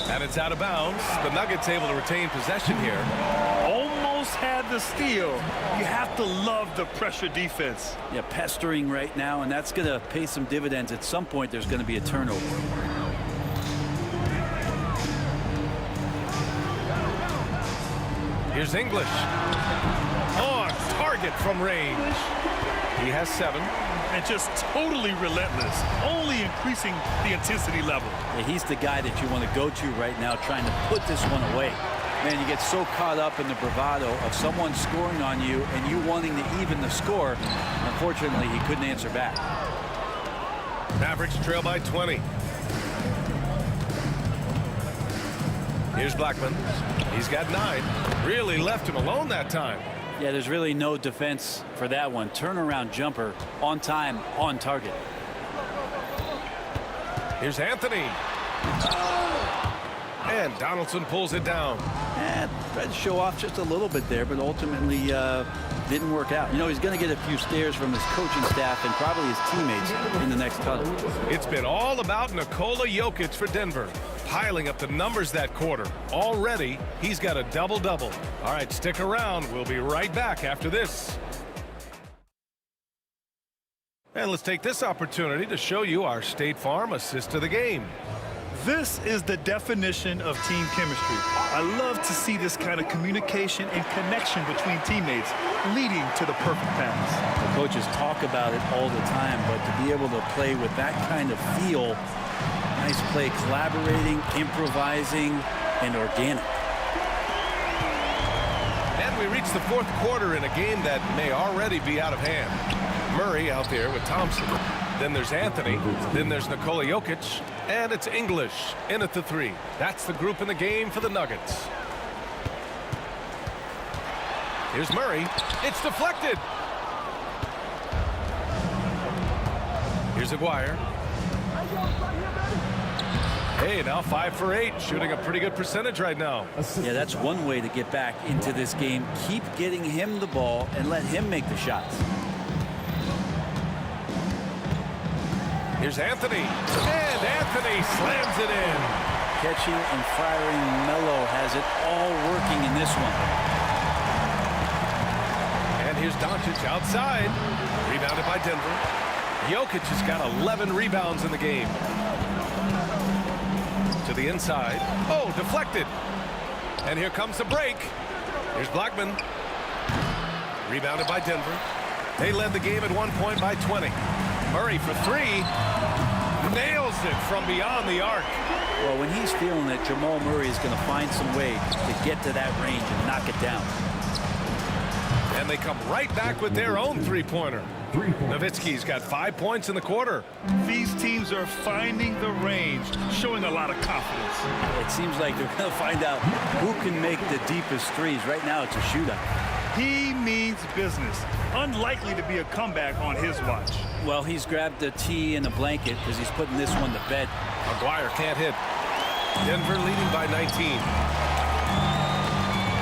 And it's out of bounds. The Nuggets able to retain possession here. Almost had the steal. You have to love the pressure defense. Yeah, pestering right now, and that's going to pay some dividends. At some point, there's going to be a turnover. Here's English. On target from range. He has 7. And just totally relentless, only increasing the intensity level. Yeah, he's the guy that you want to go to right now, trying to put this one away. Man, you get so caught up in the bravado of someone scoring on you and you wanting to even the score. Unfortunately, he couldn't answer back. Mavericks trail by 20. Here's Blackman. He's got 9. Really left him alone that time. Yeah, there's really no defense for that one. Turnaround jumper, on time, on target. Here's Anthony. And Donaldson pulls it down. And tried to show off just a little bit there, but ultimately didn't work out. You know, he's going to get a few stares from his coaching staff and probably his teammates in the next tunnel. It's been all about Nikola Jokic for Denver, piling up the numbers that quarter. Already, he's got a double-double. All right, stick around. We'll be right back after this. And let's take this opportunity to show you our State Farm assist of the game. This is the definition of team chemistry. I love to see this kind of communication and connection between teammates leading to the perfect pass. The coaches talk about it all the time, but to be able to play with that kind of feel, nice play, collaborating, improvising, and organic. And we reach the fourth quarter in a game that may already be out of hand. Murray out there with Thompson. Then there's Anthony. Then there's Nikola Jokic. And it's English in at the 3. That's the group in the game for the Nuggets. Here's Murray. It's deflected. Here's Aguirre. Hey, now 5 for 8, shooting a pretty good percentage right now. Yeah, that's one way to get back into this game. Keep getting him the ball and let him make the shots. Here's Anthony, and Anthony slams it in. Catching and firing, Melo has it all working in this one. And here's Doncic outside, rebounded by Denver. Jokic has got 11 rebounds in the game. To the inside, oh, deflected. And here comes the break. Here's Blackman, rebounded by Denver. They led the game at one point by 20. Murray for 3, nails it from beyond the arc. Well, when he's feeling it, Jamal Murray is going to find some way to get to that range and knock it down. And they come right back with their own three-pointer. Nowitzki's got 5 points in the quarter. These teams are finding the range, showing a lot of confidence. It seems like they're going to find out who can make the deepest threes. Right now, it's a shootout. He means business. Unlikely to be a comeback on his watch. Well, he's grabbed a tee and a blanket because he's putting this one to bed. Aguirre can't hit. Denver leading by 19.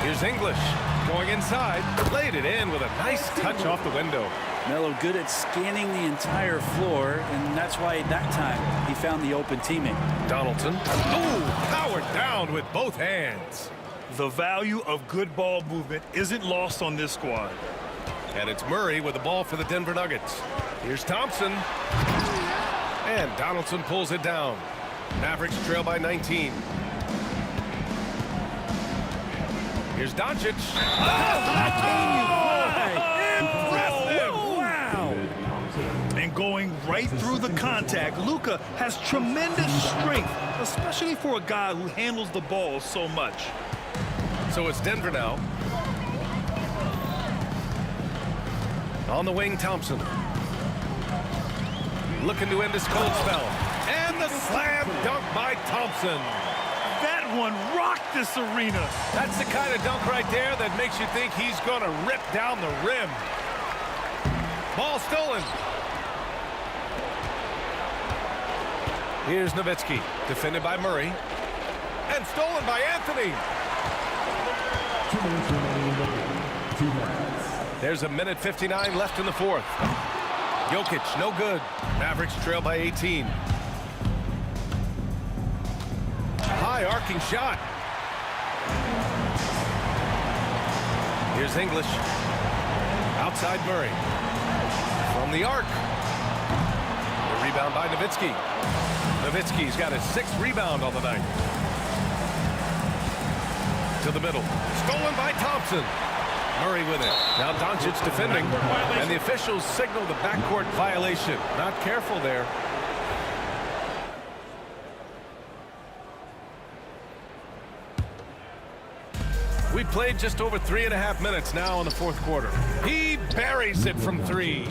Here's English going inside. Laid it in with a nice touch off the window. Melo good at scanning the entire floor, and that's why that time he found the open teammate. Donaldson. Oh, powered down with both hands. The value of good ball movement isn't lost on this squad. And it's Murray with the ball for the Denver Nuggets. Here's Thompson. And Donaldson pulls it down. Mavericks trail by 19. Here's Doncic. Impressive! Wow! And going right through the contact, Luka has tremendous strength, especially for a guy who handles the ball so much. So it's Denver now. On the wing, Thompson. Looking to end his cold spell. And the slam dunk by Thompson. That one rocked this arena. That's the kind of dunk right there that makes you think he's going to rip down the rim. Ball stolen. Here's Nowitzki, defended by Murray. And stolen by Anthony. 2 minutes remaining. 2 minutes. There's a minute 59 left in the fourth. Jokic, no good. Mavericks trail by 18. High arcing shot. Here's English. Outside Murray. From the arc. The rebound by Nowitzki. Nowitzki's got his 6th rebound on the night. To the middle. Stolen by Thompson. Murray with it. Now Doncic defending. And the officials signal the backcourt violation. Not careful there. We played just over 3.5 minutes now in the fourth quarter. He buries it from 3.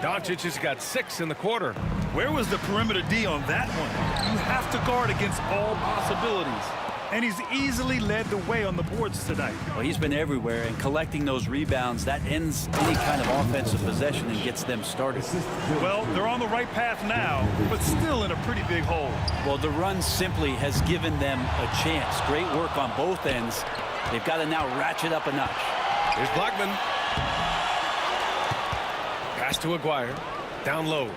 Doncic has got 6 in the quarter. Where was the perimeter D on that one? You have to guard against all possibilities. And he's easily led the way on the boards tonight. Well, he's been everywhere, and collecting those rebounds, that ends any kind of offensive possession and gets them started. Well, they're on the right path now, but still in a pretty big hole. Well, the run simply has given them a chance. Great work on both ends. They've got to now ratchet up a notch. Here's Blackman. Pass to Aguirre. Down low.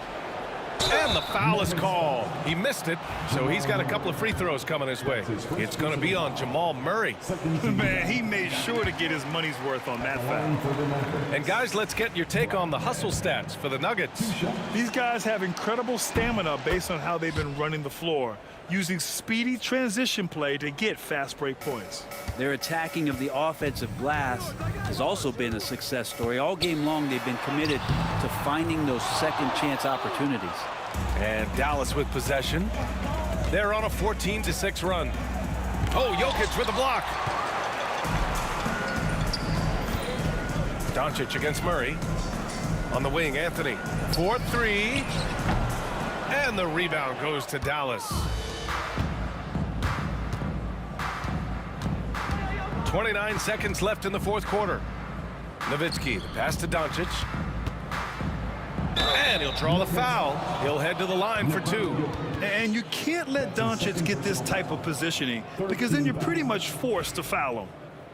And the foul is called. He missed it, so he's got a couple of free throws coming his way. It's going to be on Jamal Murray. Man, he made sure to get his money's worth on that foul. And guys, let's get your take on the hustle stats for the Nuggets. These guys have incredible stamina based on how they've been running the floor, using speedy transition play to get fast break points. Their attacking of the offensive glass has also been a success story. All game long, they've been committed to finding those second chance opportunities. And Dallas with possession. They're on a 14-6 run. Oh, Jokic with a block. Doncic against Murray. On the wing, Anthony. 4-3. And the rebound goes to Dallas. 29 seconds left in the fourth quarter. Nowitzki, the pass to Doncic. And he'll draw the foul. He'll head to the line for two. And you can't let Doncic get this type of positioning, because then you're pretty much forced to foul him.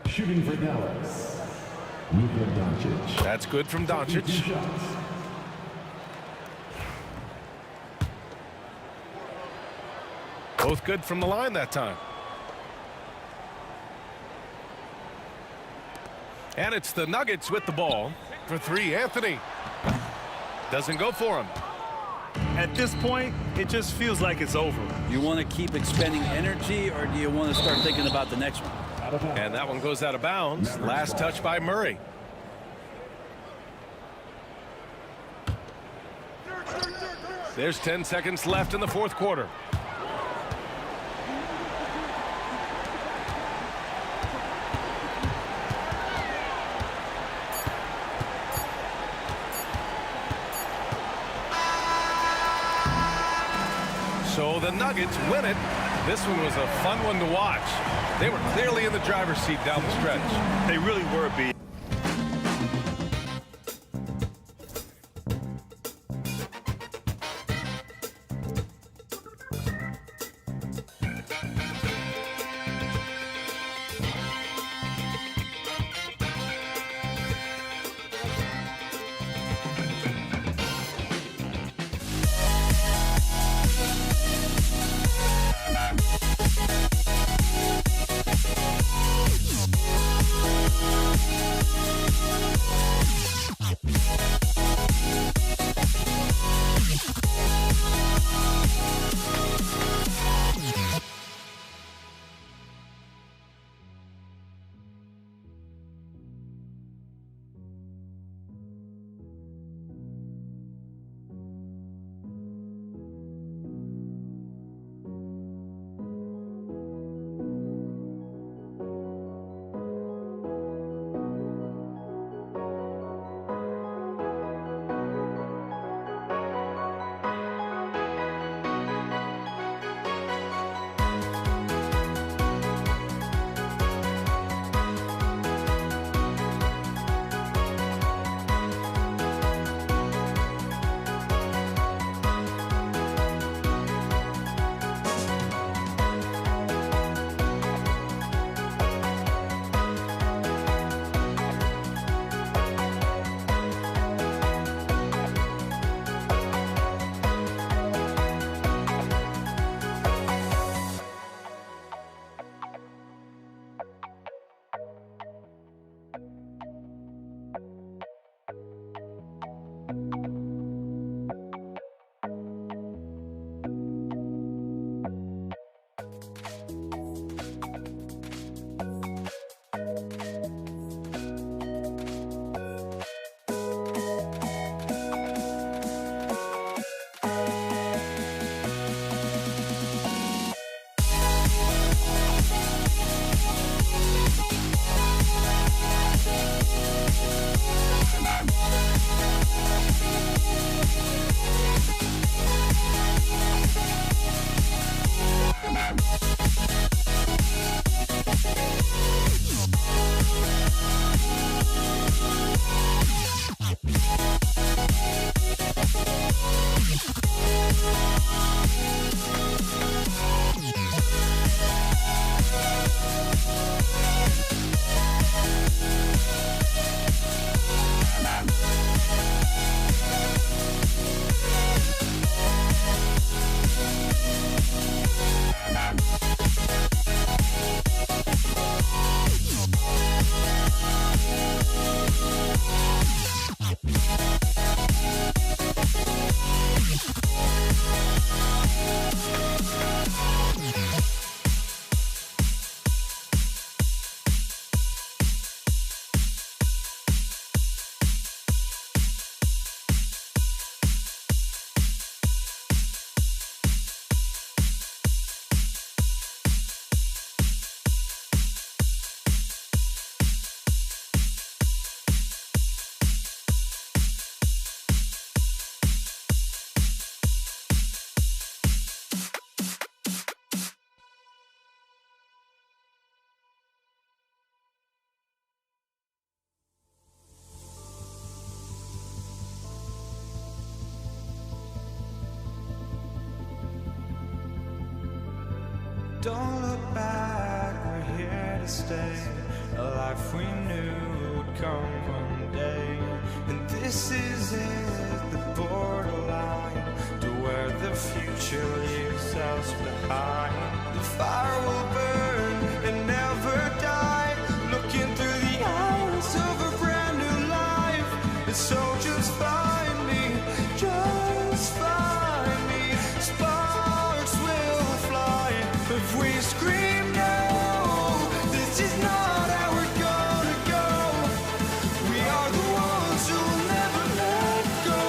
Shooting for Dallas, Luka Doncic. That's good from Doncic. Both good from the line that time. And it's the Nuggets with the ball. For three, Anthony. Doesn't go for him. At this point, it just feels like it's over. You want to keep expending energy, or do you want to start thinking about the next one? And that one goes out of bounds. Last touch by Murray. There's 10 seconds left in the fourth quarter. So the Nuggets win it. This one was a fun one to watch. They were clearly in the driver's seat down the stretch. They really were, B. Don't look back, we're here to stay. A life we knew would come one day. And this is it, the borderline to where the future leaves us behind. The fire will burn and never die, looking through the eyes of a brand new life. And so just find me, just find me. Sparks will fly if we scream no. This is not how we're gonna go. We are the ones who will never let go.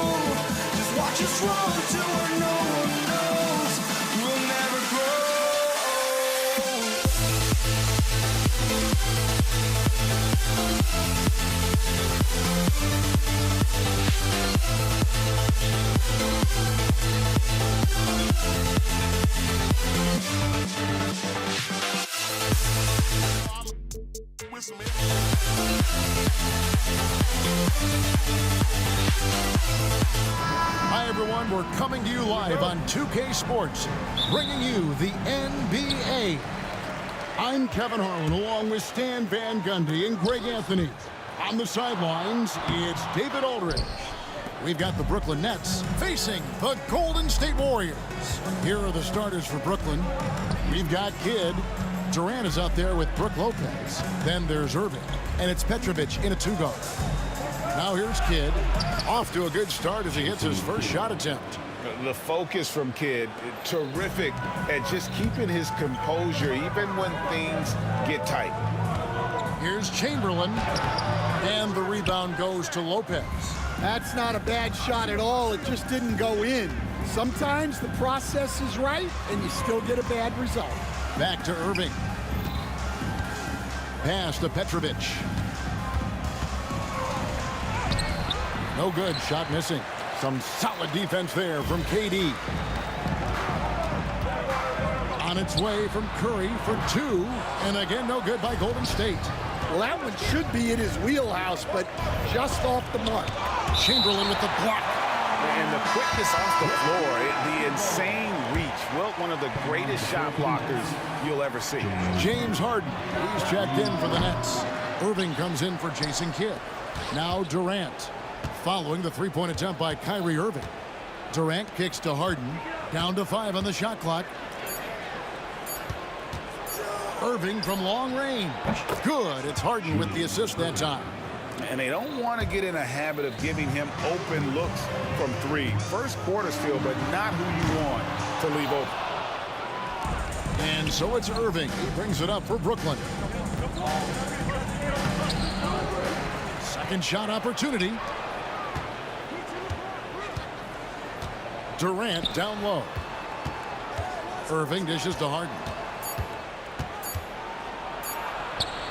Just watch us run to where no one knows. We'll never grow. Hi, everyone. We're coming to you live on 2K Sports, bringing you the NBA. I'm Kevin Harlan, along with Stan Van Gundy and Greg Anthony. On the sidelines, it's David Aldridge. We've got the Brooklyn Nets facing the Golden State Warriors. Here are the starters for Brooklyn. We've got Kidd. Durant is out there with Brook Lopez. Then there's Irving, and it's Petrovic in a two-guard. Now here's Kidd, off to a good start as he hits his first shot attempt. The focus from Kidd, terrific at just keeping his composure even when things get tight. Here's Chamberlain, and the rebound goes to Lopez. That's not a bad shot at all. It just didn't go in. Sometimes the process is right, and you still get a bad result. Back to Irving. Pass to Petrovic. No good. Shot missing. Some solid defense there from KD. On its way from Curry for two. And again, no good by Golden State. Well, that one should be in his wheelhouse, but just off the mark. Chamberlain with the block. And the quickness off the floor, the insane reach. Well, one of the greatest shot blockers you'll ever see. James Harden. He's checked in for the Nets. Irving comes in for Jason Kidd. Now Durant. Following the three-point attempt by Kyrie Irving. Durant kicks to Harden. Down to 5 on the shot clock. Irving from long range. Good. It's Harden with the assist that time. And they don't want to get in a habit of giving him open looks from three. First quarter still, but not who you want to leave open. And so it's Irving. He brings it up for Brooklyn. Second shot opportunity. Durant down low. Irving dishes to Harden.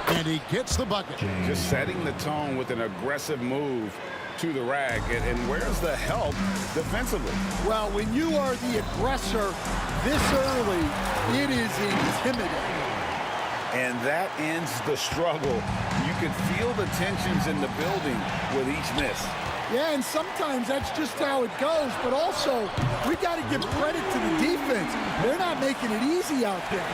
And he gets the bucket. Just setting the tone with an aggressive move to the rack. And where's the help defensively? Well, when you are the aggressor this early, it is intimidating. And that ends the struggle. You can feel the tensions in the building with each miss. Yeah, and sometimes that's just how it goes. But also, we got to give credit to the defense. They're not making it easy out there.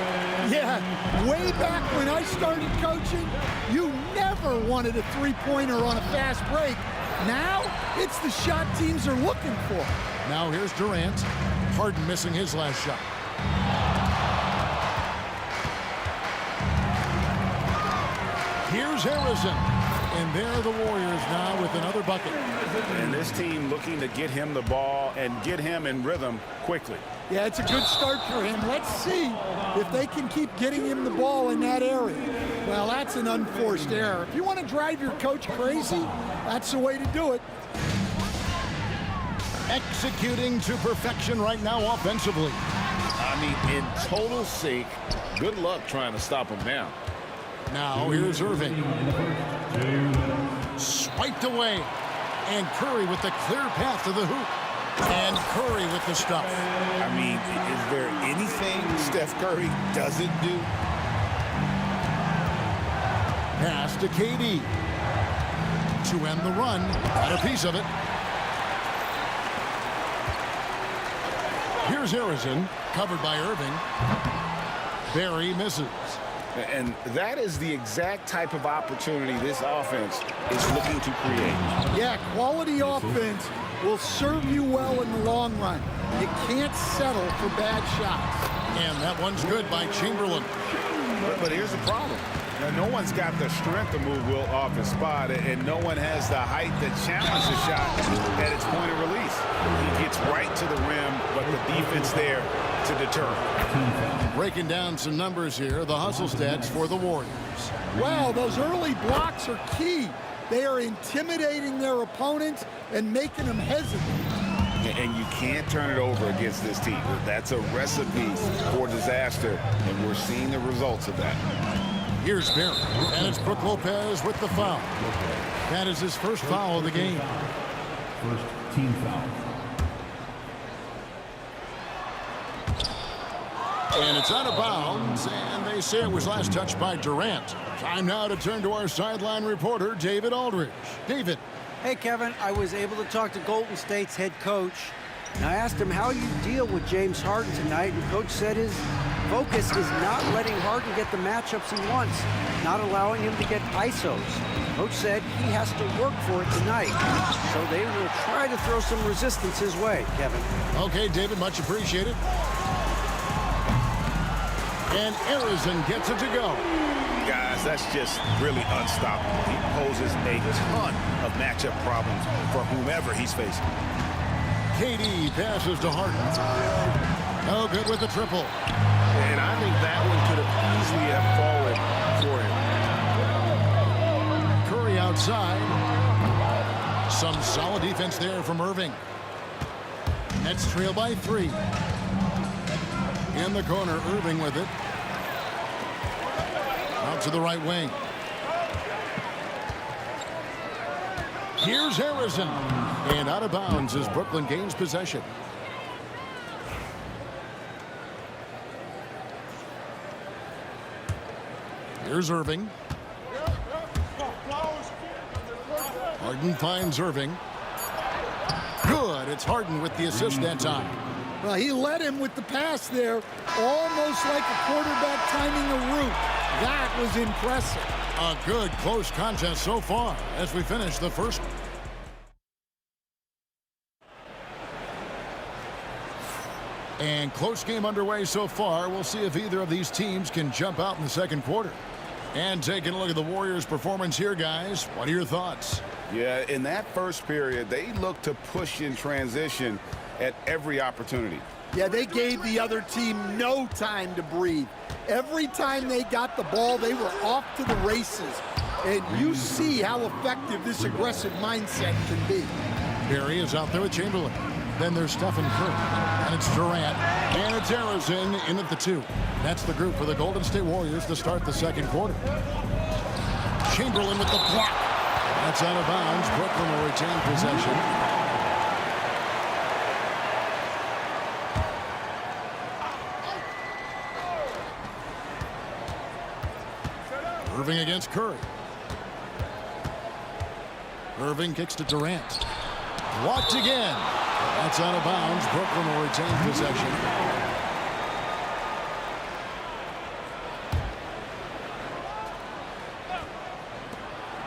Yeah, way back when I started coaching, you never wanted a three-pointer on a fast break. Now, it's the shot teams are looking for. Now here's Durant. Harden missing his last shot. Here's Harrison. And there are the Warriors now with another bucket. And this team looking to get him the ball and get him in rhythm quickly. Yeah, it's a good start for him. Let's see if they can keep getting him the ball in that area. Well, that's an unforced error. If you want to drive your coach crazy, that's the way to do it. Executing to perfection right now offensively. I mean, in total sync. Good luck trying to stop him now. Now here's Irving. Swiped away. And Curry with the clear path to the hoop. And Curry with the stuff. I mean, is there anything Steph Curry doesn't do? Pass to KD. To end the run. Got a piece of it. Here's Harrison. Covered by Irving. Barry misses. And that is the exact type of opportunity this offense is looking to create. Yeah, quality offense will serve you well in the long run. You can't settle for bad shots. And that one's good by Chamberlain. But here's the problem. Now, no one's got the strength to move Will off his spot, and no one has the height to challenge the shot at its point of release. He gets right to the rim, but the defense there to deter. Breaking down some numbers here, the hustle stats for the Warriors. Wow, those early blocks are key. They are intimidating their opponents and making them hesitate. And you can't turn it over against this team. That's a recipe for disaster, and we're seeing the results of that. Here's Barry, and it's Brook Lopez with the foul. That is his first foul of the game. First team foul. And it's out of bounds, and they say it was last touched by Durant. Time now to turn to our sideline reporter, David Aldridge. David. Hey, Kevin, I was able to talk to Golden State's head coach, and I asked him how you deal with James Harden tonight, and Coach said his focus is not letting Harden get the matchups he wants, not allowing him to get ISOs. Coach said he has to work for it tonight, so they will try to throw some resistance his way, Kevin. Okay, David, much appreciated. And Arizon gets it to go. Guys, that's just really unstoppable. He poses a ton of matchup problems for whomever he's facing. KD passes to Harden. No good with the triple. And I think that one could have easily have fallen for him. Curry outside. Some solid defense there from Irving. Nets trail by 3. In the corner, Irving with it. Out to the right wing. Here's Harrison. And out of bounds as Brooklyn gains possession. Here's Irving. Harden finds Irving. Good. It's Harden with the assist that time. Well, he led him with the pass there, almost like a quarterback timing a route. That was impressive. A good close contest so far as we finish the first. And close game underway so far. We'll see if either of these teams can jump out in the second quarter. And taking a look at the Warriors' performance here, guys. What are your thoughts? Yeah, in that first period, they looked to push in transition at every opportunity. Yeah, they gave the other team no time to breathe. Every time they got the ball, they were off to the races. And you see how effective this aggressive mindset can be. Barry is out there with Chamberlain. Then there's Stephen Curry. And it's Durant. And it's Arizon in at the 2. That's the group for the Golden State Warriors to start the second quarter. Chamberlain with the block. That's out of bounds. Brooklyn will retain possession. Irving against Curry. Irving kicks to Durant. Blocked again. That's out of bounds. Brooklyn will retain possession.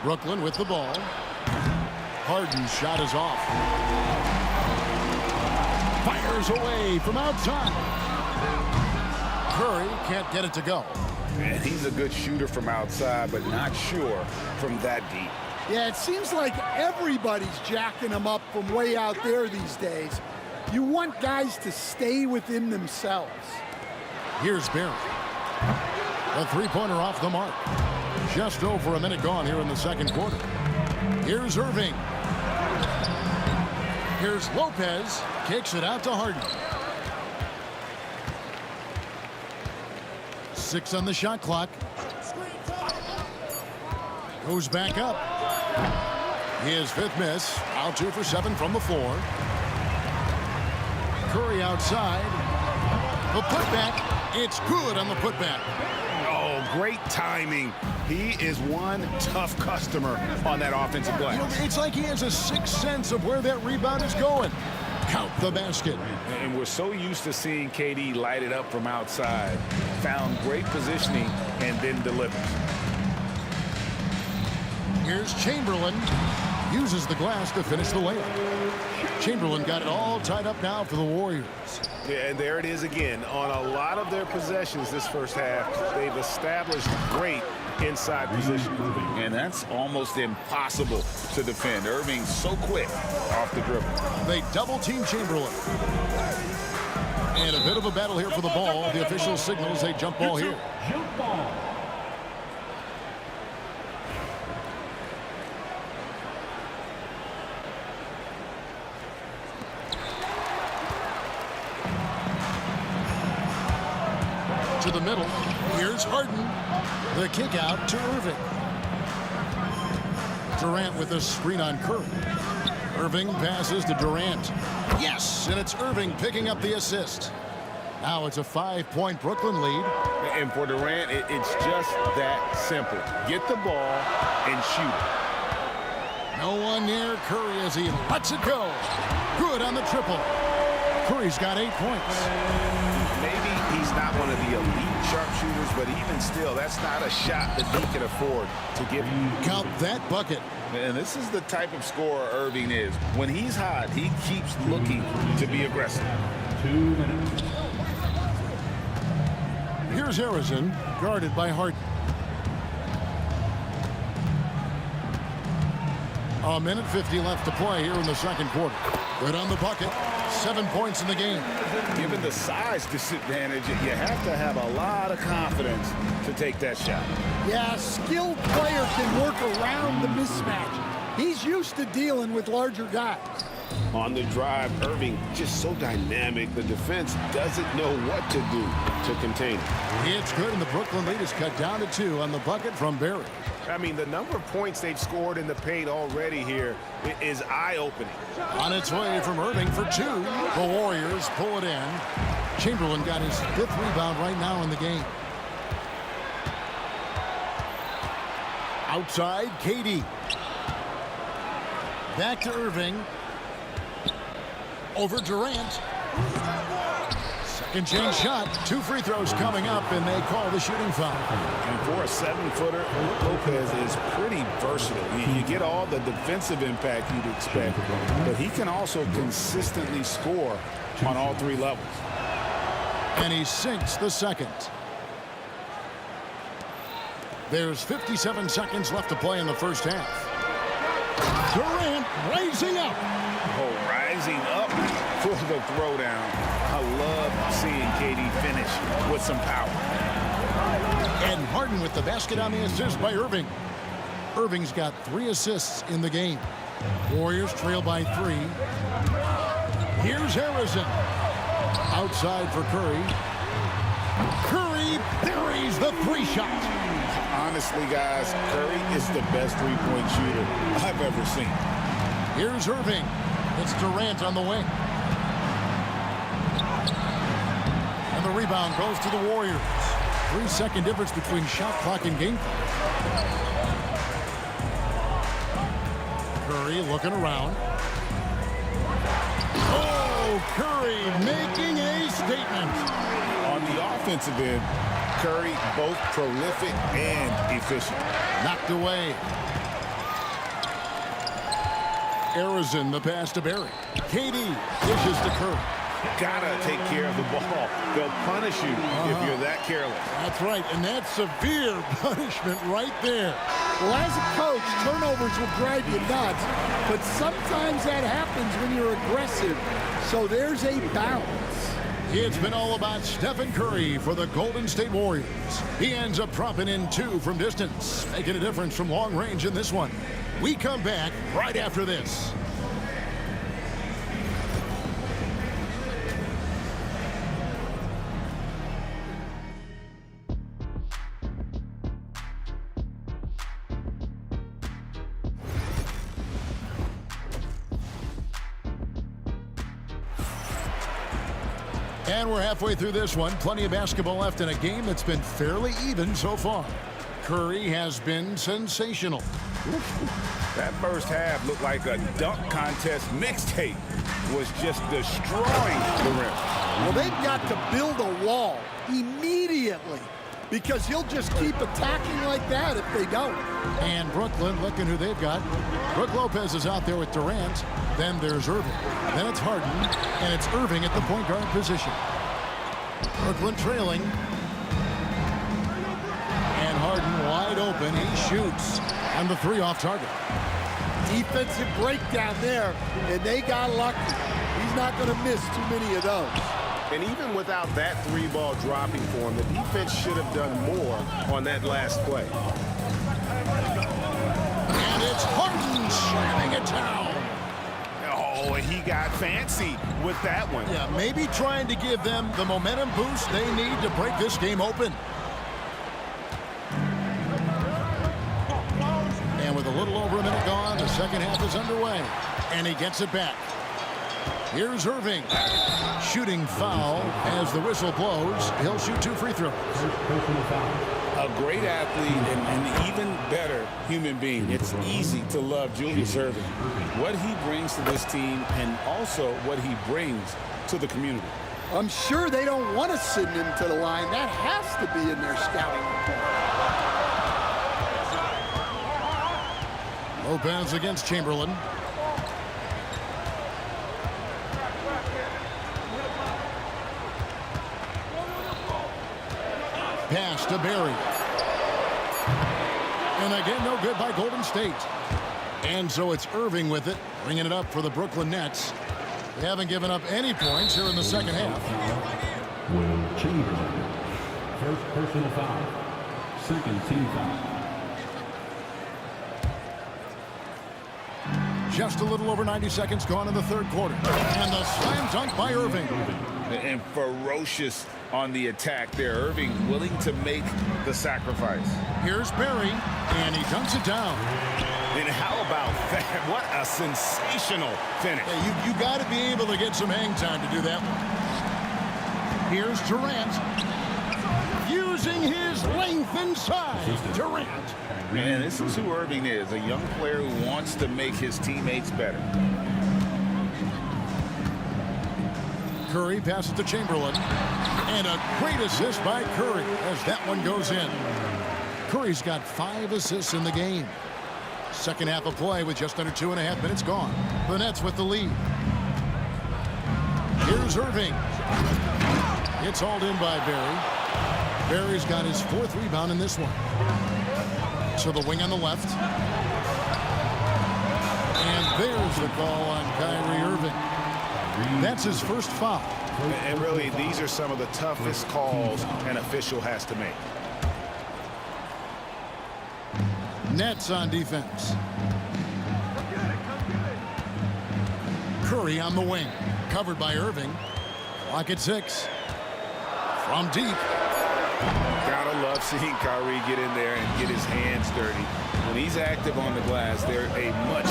Brooklyn with the ball. Harden's shot is off. Fires away from outside. Curry can't get it to go. And he's a good shooter from outside, but not sure from that deep. Yeah, it seems like everybody's jacking them up from way out there these days. You want guys to stay within themselves. Here's Barry. A three-pointer off the mark. Just over a minute gone here in the second quarter. Here's Irving. Here's Lopez. Kicks it out to Harden. 6 on the shot clock. Goes back up. His 5th miss. Out 2 for 7 from the floor. Curry outside. The putback. It's good on the putback. Oh, great timing. He is one tough customer on that offensive glass. You know, it's like he has a sixth sense of where that rebound is going. count the basket. And we're so used to seeing KD light it up from outside. Found great positioning and then delivers. Here's Chamberlain. Uses the glass to finish the layup. Chamberlain got it all tied up now for the Warriors. Yeah, and there it is again. On a lot of their possessions this first half, they've established great inside position. And that's almost impossible to defend. Irving's so quick off the dribble. They double-team Chamberlain. And a bit of a battle here for the ball. The official signals a jump ball here. Jump ball. To the middle. Here's Harden. The kick out to Irving. Durant with a screen on Curry. Irving passes to Durant. Yes, and it's Irving picking up the assist. Now it's a 5-point Brooklyn lead. And for Durant, it's just that simple. Get the ball and shoot it. No one near Curry as he lets it go. Good on the triple. Curry's got 8 points. Maybe he's not one of the elite sharpshooters, but even still, that's not a shot that he can afford to give you. Count that bucket. And this is the type of scorer Irving is. When he's hot, he keeps looking to be aggressive. 2 minutes. Here's Harrison, guarded by Harden. A minute 50 left to play here in the second quarter. Good on the bucket. 7 points in the game. Given the size disadvantage, you have to have a lot of confidence to take that shot. Yeah, a skilled player can work around the mismatch. He's used to dealing with larger guys. On the drive, Irving just so dynamic. The defense doesn't know what to do to contain it. It's good, and the Brooklyn lead is cut down to 2 on the bucket from Barry. I mean, the number of points they've scored in the paint already here is eye-opening. On its way from Irving for 2. The Warriors pull it in. Chamberlain got his 5th rebound right now in the game. Outside, KD. Back to Irving. Over Durant. Second chance shot. 2 free throws coming up, and they call the shooting foul. And for a 7-footer, Lopez is pretty versatile. You get all the defensive impact you'd expect, but he can also consistently score on all 3 levels. And he sinks the second. There's 57 seconds left to play in the first half. Durant rising up. Oh, rising up for the throwdown. I love seeing KD finish with some power. And Harden with the basket on the assist by Irving. Irving's got 3 assists in the game. Warriors trail by 3. Here's Harrison. Outside for Curry. Curry buries the 3-shot. Honestly, guys, Curry is the best three-point shooter I've ever seen. Here's Irving. It's Durant on the wing. And the rebound goes to the Warriors. 3-second difference between shot clock and game clock. Curry looking around. Oh, Curry making a statement. On the offensive end, Curry both prolific and efficient. Knocked away. Harrison, the pass to Barry. KD dishes to Curry. Gotta take care of the ball. They'll punish you if you're that careless. That's right, and that's severe punishment right there. Well, as a coach, turnovers will drive you nuts, but sometimes that happens when you're aggressive. So there's a balance. It's been all about Stephen Curry for the Golden State Warriors. He ends up dropping in 2 from distance, making a difference from long range in this one. We come back right after this. And we're halfway through this one. Plenty of basketball left in a game that's been fairly even so far. Curry has been sensational. That first half looked like a dunk contest mixtape. Was just destroying the rim. Well, they've got to build a wall immediately because he'll just keep attacking like that if they don't. And Brooklyn, looking who they've got. Brook Lopez is out there with Durant. Then there's Irving. Then it's Harden. And it's Irving at the point guard position. Brooklyn trailing. And Harden wide open. He shoots. And the three off target. Defensive breakdown there, and they got lucky. He's not going to miss too many of those. And even without that three ball dropping for him, the defense should have done more on that last play. And it's Harden slamming it down. Oh, he got fancy with that one. Yeah, maybe trying to give them the momentum boost they need to break this game open. And with a little over a minute gone, the second half is underway. And he gets it back. Here's Irving. Shooting foul as the whistle blows. He'll shoot 2 free throws. A great athlete and an even better human being. It's easy to love Julius Irving. What he brings to this team and also what he brings to the community. I'm sure they don't want to send him to the line. That has to be in their scouting report. Lopez against Chamberlain. Pass to Barry. And again, no good by Golden State. And so it's Irving with it, bringing it up for the Brooklyn Nets. They haven't given up any points here in the second half. Will Chamberlain. First personal foul. Second team foul. Just a little over 90 seconds gone in the third quarter. And the slam dunk by Irving. And ferocious on the attack there. Irving willing to make the sacrifice. Here's Barry, and he dunks it down. And how about that? What a sensational finish. Hey, you got to be able to get some hang time to do that one. Here's Durant. Using his length inside. Durant. Man, this is who Irving is, a young player who wants to make his teammates better. Curry passes to Chamberlain. And a great assist by Curry as that one goes in. Curry's got 5 assists in the game. Second half of play with just under 2.5 minutes gone. The Nets with the lead. Here's Irving. It's hauled in by Barry. Barry's got his 4th rebound in this one. To the wing on the left. And there's the call on Kyrie Irving. That's his first foul. And really, these are some of the toughest calls an official has to make. Nets on defense. Curry on the wing. Covered by Irving. Clock at 6. From deep. Gotta love seeing Kyrie get in there and get his hands dirty. When he's active on the glass, they're a much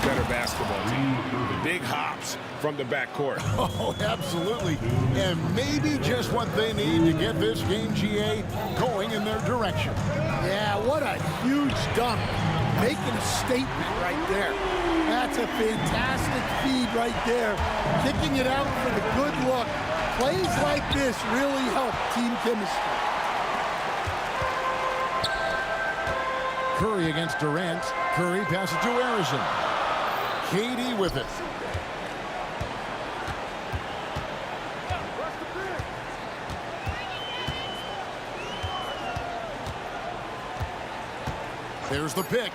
better basketball team. Big hops from the backcourt. Oh, absolutely. And maybe just what they need to get this game, GA, going in their direction. Yeah, what a huge dunk. Making a statement right there. That's a fantastic feed right there. Kicking it out for the good look. Plays like this really help team chemistry. Curry against Durant. Curry passes to Harrison. KD with it. There's the pick.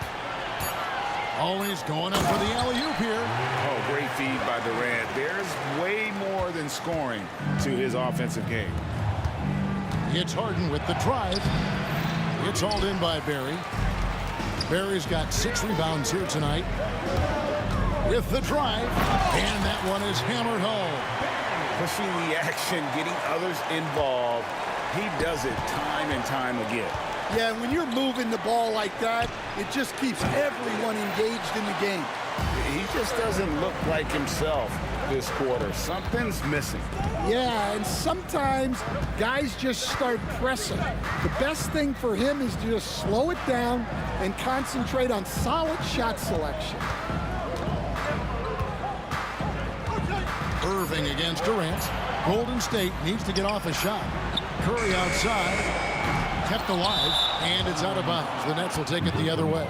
Always going up for the alley-oop here. Oh, great feed by Durant. There's way more than scoring to his offensive game. It's Harden with the drive. It's hauled in by Barry. Barry's got 6 rebounds here tonight. With the drive. And that one is hammered home. Pushing the action, getting others involved. He does it time and time again. Yeah, when you're moving the ball like that, it just keeps everyone engaged in the game. He just doesn't look like himself this quarter. Something's missing. Yeah, and sometimes guys just start pressing. The best thing for him is to just slow it down and concentrate on solid shot selection. Irving against Durant. Golden State needs to get off a shot. Curry outside, kept alive, and it's out of bounds. The Nets will take it the other way.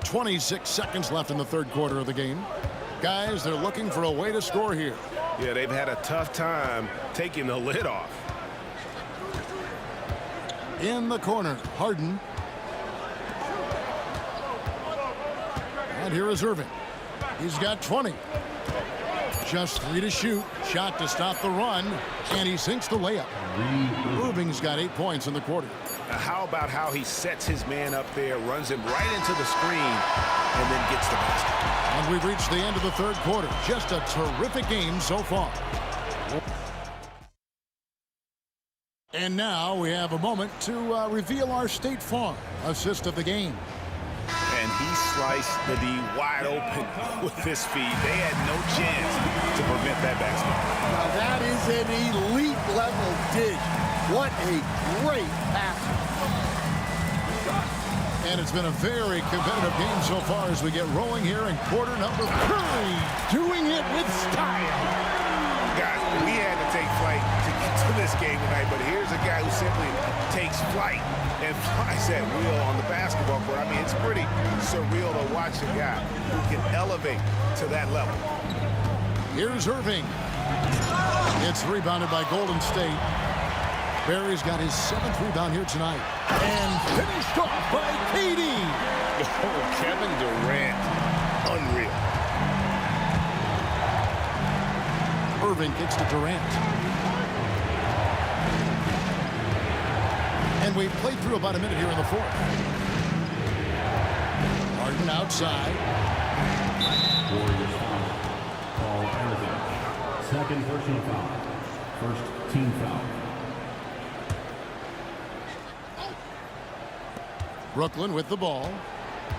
.26 seconds left in the third quarter of the game. Guys, they're looking for a way to score here. Yeah, they've had a tough time taking the lid off. In the corner, Harden. And here is Irving. He's got 20. Just 3 to shoot. Shot to stop the run. And he sinks the layup. Irving's got 8 points in the quarter. How about how he sets his man up there, runs him right into the screen, and then gets the basket. And we've reached the end of the third quarter. Just a terrific game so far. And now we have a moment to reveal our State Farm assist of the game. And he sliced the D wide open with his feet. They had no chance to prevent that basket. Now that is an elite level dig. What a great pass. And it's been a very competitive game so far as we get rolling here in quarter number. Curry doing it with style. Guys, we had to take flight to get to this game tonight, but here's a guy who simply takes flight and flies that wheel on the basketball court. I mean, it's pretty surreal to watch a guy who can elevate to that level. Here's Irving. It's rebounded by Golden State. Barry's got his 7th rebound here tonight. And finished off by KD. Oh, Kevin Durant. Unreal. Irving kicks to Durant. And we've played through about a minute here in the fourth. Harden outside. Warriors foul. Paul Irving. Second personal foul. First team foul. Brooklyn with the ball.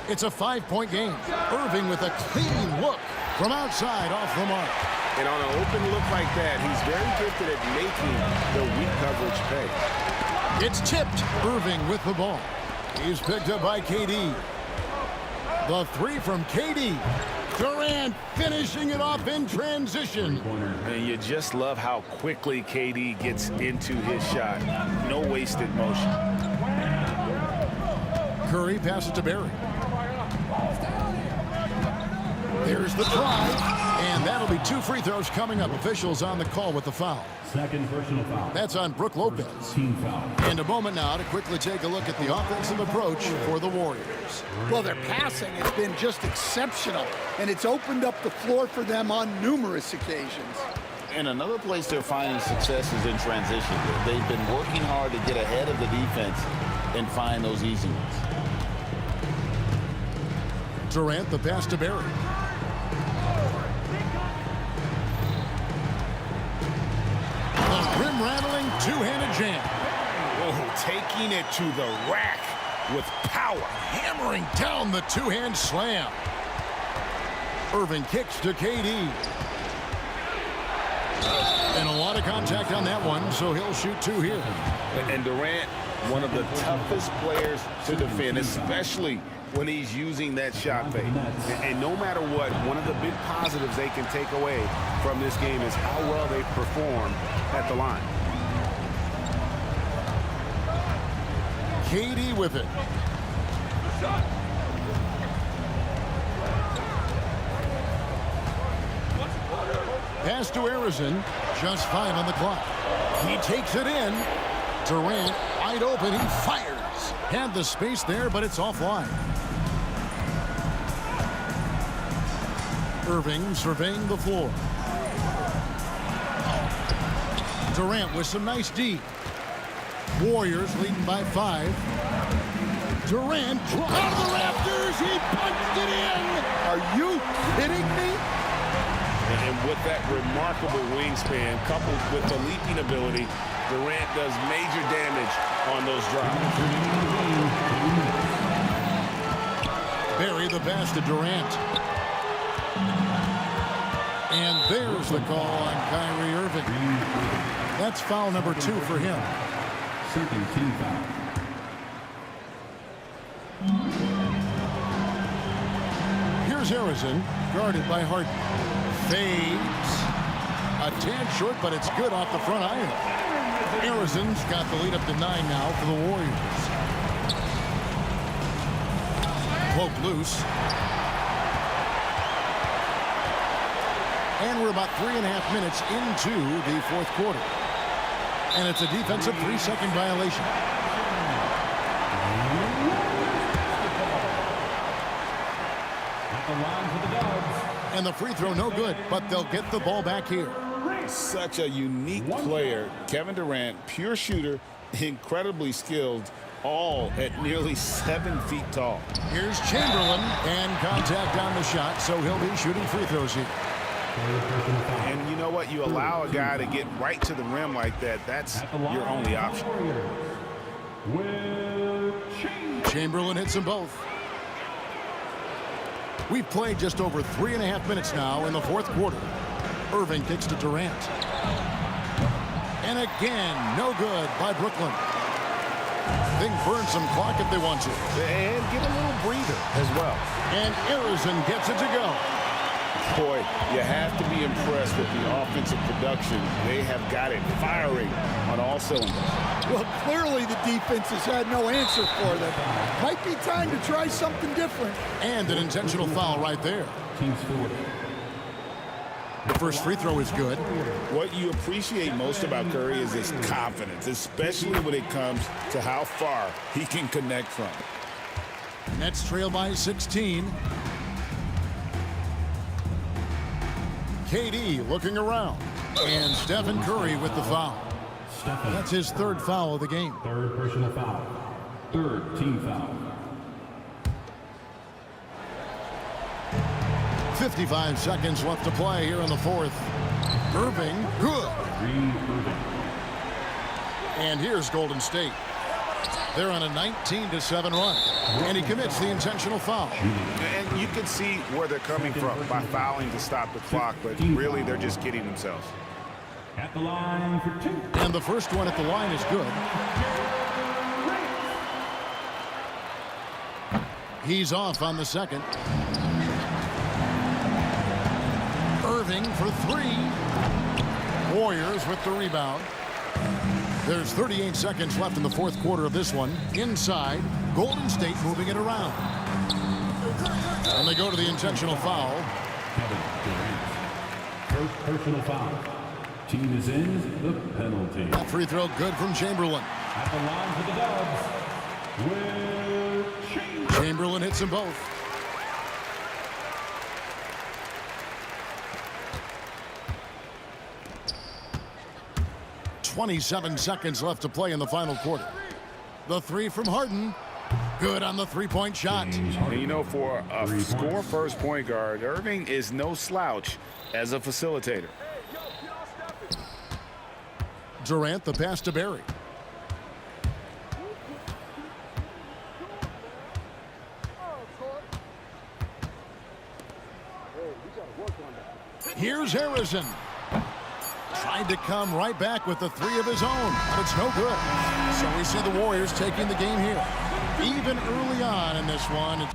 It's a 5-point game. Irving with a clean look from outside off the mark. And on an open look like that, he's very gifted at making the weak coverage pay. It's tipped. Irving with the ball. He's picked up by KD. The 3 from KD. Durant finishing it off in transition. And you just love how quickly KD gets into his shot. No wasted motion. Curry passes to Barry. There's the try, and that'll be 2 free throws coming up. Officials on the call with the foul. Second personal foul. That's on Brook Lopez. Team foul. And a moment now to quickly take a look at the offensive approach for the Warriors. Well, their passing has been just exceptional, and it's opened up the floor for them on numerous occasions. And another place they're finding success is in transition. They've been working hard to get ahead of the defense and find those easy ones. Durant, the pass to Barry. The rim-rattling two-handed jam. Oh, taking it to the rack with power. Hammering down the two-hand slam. Irving kicks to KD. And a lot of contact on that one, so he'll shoot 2 here. And Durant, one of the toughest players to defend, especially when he's using that shot fake. And no matter what, one of the big positives they can take away from this game is how well they perform at the line. KD with it. Pass to Arizon. Just 5 on the clock. He takes it in. Durant wide open. He fires. Had the space there, but it's offline. Irving surveying the floor. Durant with some nice D. Warriors leading by 5. Durant out of the rafters. He punched it in. Are you kidding me? And with that remarkable wingspan, coupled with the leaping ability, Durant does major damage on those drives. Barry the pass to Durant. And there's the call on Kyrie Irving. That's foul number 2 for him. Second team foul. Here's Harrison, guarded by Harden. Fades. A tad short, but it's good off the front iron. Harrison's got the lead up to 9 now for the Warriors. Poke loose. And we're about 3.5 minutes into the fourth quarter. And it's a defensive 3-second violation. At the line for the Dubs. And the free throw no good, but they'll get the ball back here. Such a unique player. Kevin Durant, pure shooter, incredibly skilled, all at nearly 7 feet tall. Here's Chamberlain, and contact on the shot, so he'll be shooting free throws here. And you know what? You allow a guy to get right to the rim like that, that's your only option. Chamberlain hits them both. We've played just over 3.5 minutes now in the fourth quarter. Irving kicks to Durant. And again, no good by Brooklyn. They can burn some clock if they want to. And get a little breather as well. And Harrison gets it to go. Boy, you have to be impressed with the offensive production. They have got it firing on all cylinders. Well, clearly the defense has had no answer for them. Might be time to try something different. And an intentional foul right there. Team score. The first free throw is good. What you appreciate most about Curry is his confidence, especially when it comes to how far he can connect from. Nets trail by 16. KD looking around. And Stephen Curry with the foul. That's his 3rd foul of the game. 3rd personal foul. 3rd team foul. 55 seconds left to play here in the fourth. Irving, good. And here's Golden State. They're on a 19-7 run. And he commits the intentional foul. And you can see where they're coming from by fouling to stop the clock, but really they're just kidding themselves. At the line for 2. And the first one at the line is good. He's off on the second. Irving for 3. Warriors with the rebound. There's 38 seconds left in the fourth quarter of this one. Inside, Golden State moving it around. And they go to the intentional foul. Kevin Durant. First personal foul. Team is in the penalty. That free throw good from Chamberlain. At the line for the Dubs. Chamberlain hits them both. .27 seconds left to play in the final quarter. The 3 from Harden. Good on the 3-point shot. And you know, for a score-first point guard, Irving is no slouch as a facilitator. Durant the pass to Barry. Here's Harrison. Tried to come right back with the 3 of his own, but it's no good. So we see the Warriors taking the game here. Even early on in this one.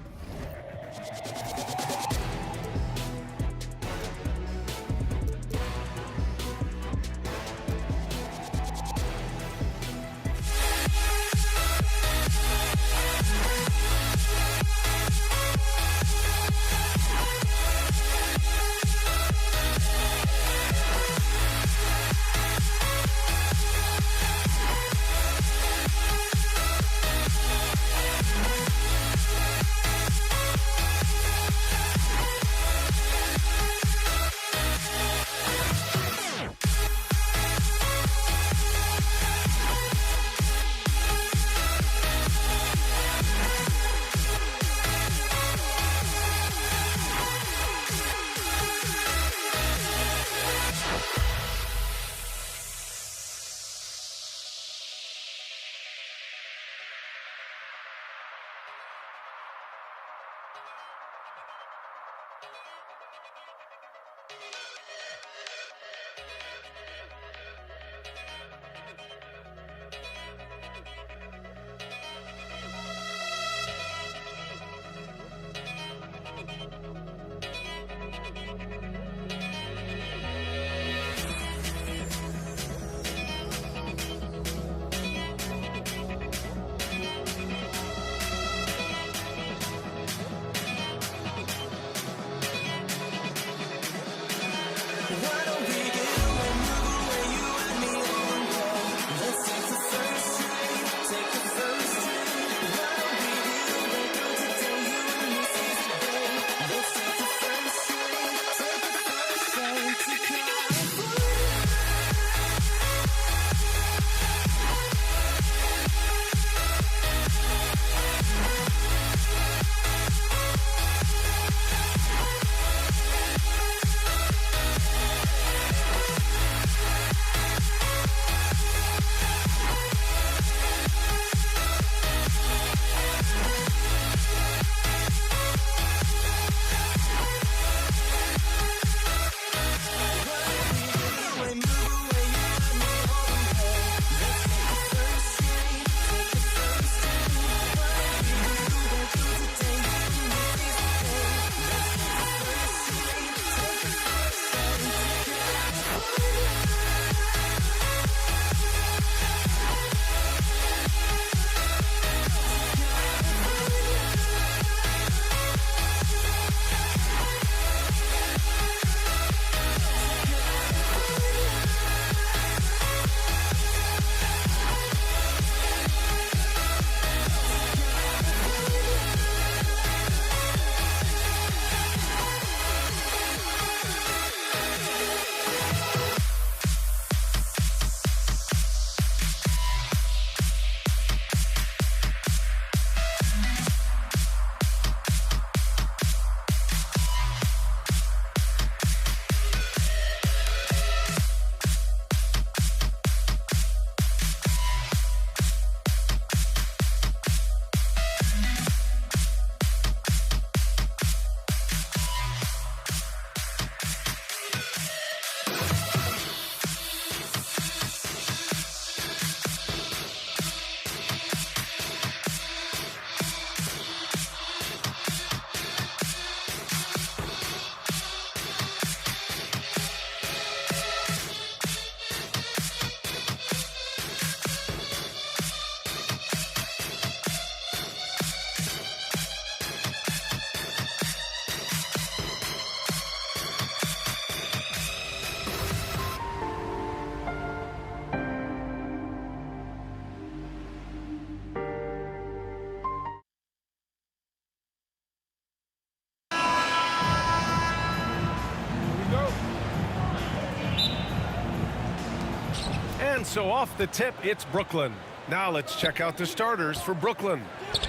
And so off the tip, it's Brooklyn. Now let's check out the starters for Brooklyn.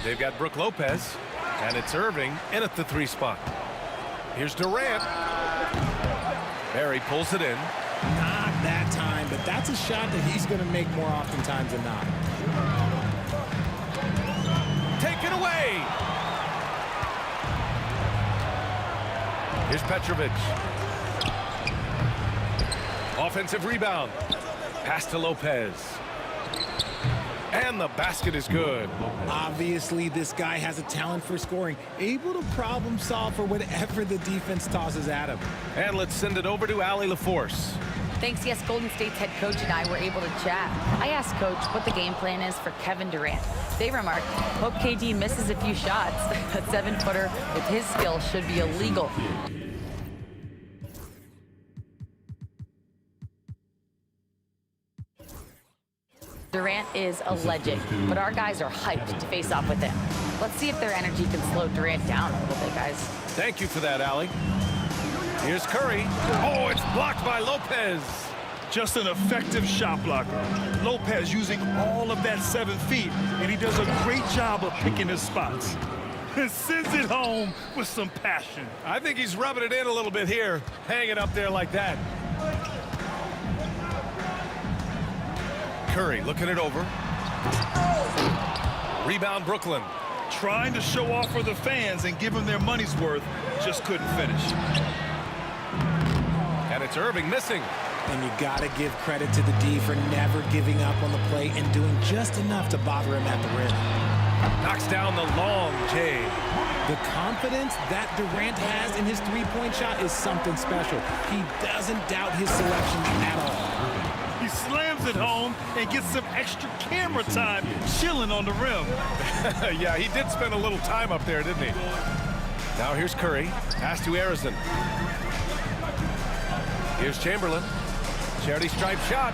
They've got Brook Lopez, and it's Irving in at the 3 spot. Here's Durant. Barry pulls it in. Not that time, but that's a shot that he's going to make more oftentimes than not. Take it away. Here's Petrovic. Offensive rebound. Pass to Lopez. And the basket is good. Obviously, this guy has a talent for scoring, able to problem solve for whatever the defense tosses at him. And let's send it over to Allie LaForce. Thanks, yes, Golden State's head coach and I were able to chat. I asked Coach what the game plan is for Kevin Durant. They remarked, hope KD misses a few shots. A 7-footer with his skill should be illegal. Durant is a legend, but our guys are hyped to face off with him. Let's see if their energy can slow Durant down a little bit, guys. Thank you for that, Allie. Here's Curry. Oh, it's blocked by Lopez. Just an effective shot blocker. Lopez using all of that 7 feet, and he does a great job of picking his spots. And sends it home with some passion. I think he's rubbing it in a little bit here, hanging up there like that. Curry looking it over. Rebound Brooklyn. Trying to show off for the fans and give them their money's worth, just couldn't finish. And it's Irving missing. And you got to give credit to the D for never giving up on the play and doing just enough to bother him at the rim. Knocks down the long J. The confidence that Durant has in his three-point shot is something special. He doesn't doubt his selection at all. He slams it home and gets some extra camera time chilling on the rim. Yeah, he did spend a little time up there, didn't he? Now here's Curry. Pass to Arizon. Here's Chamberlain. Charity stripe shot.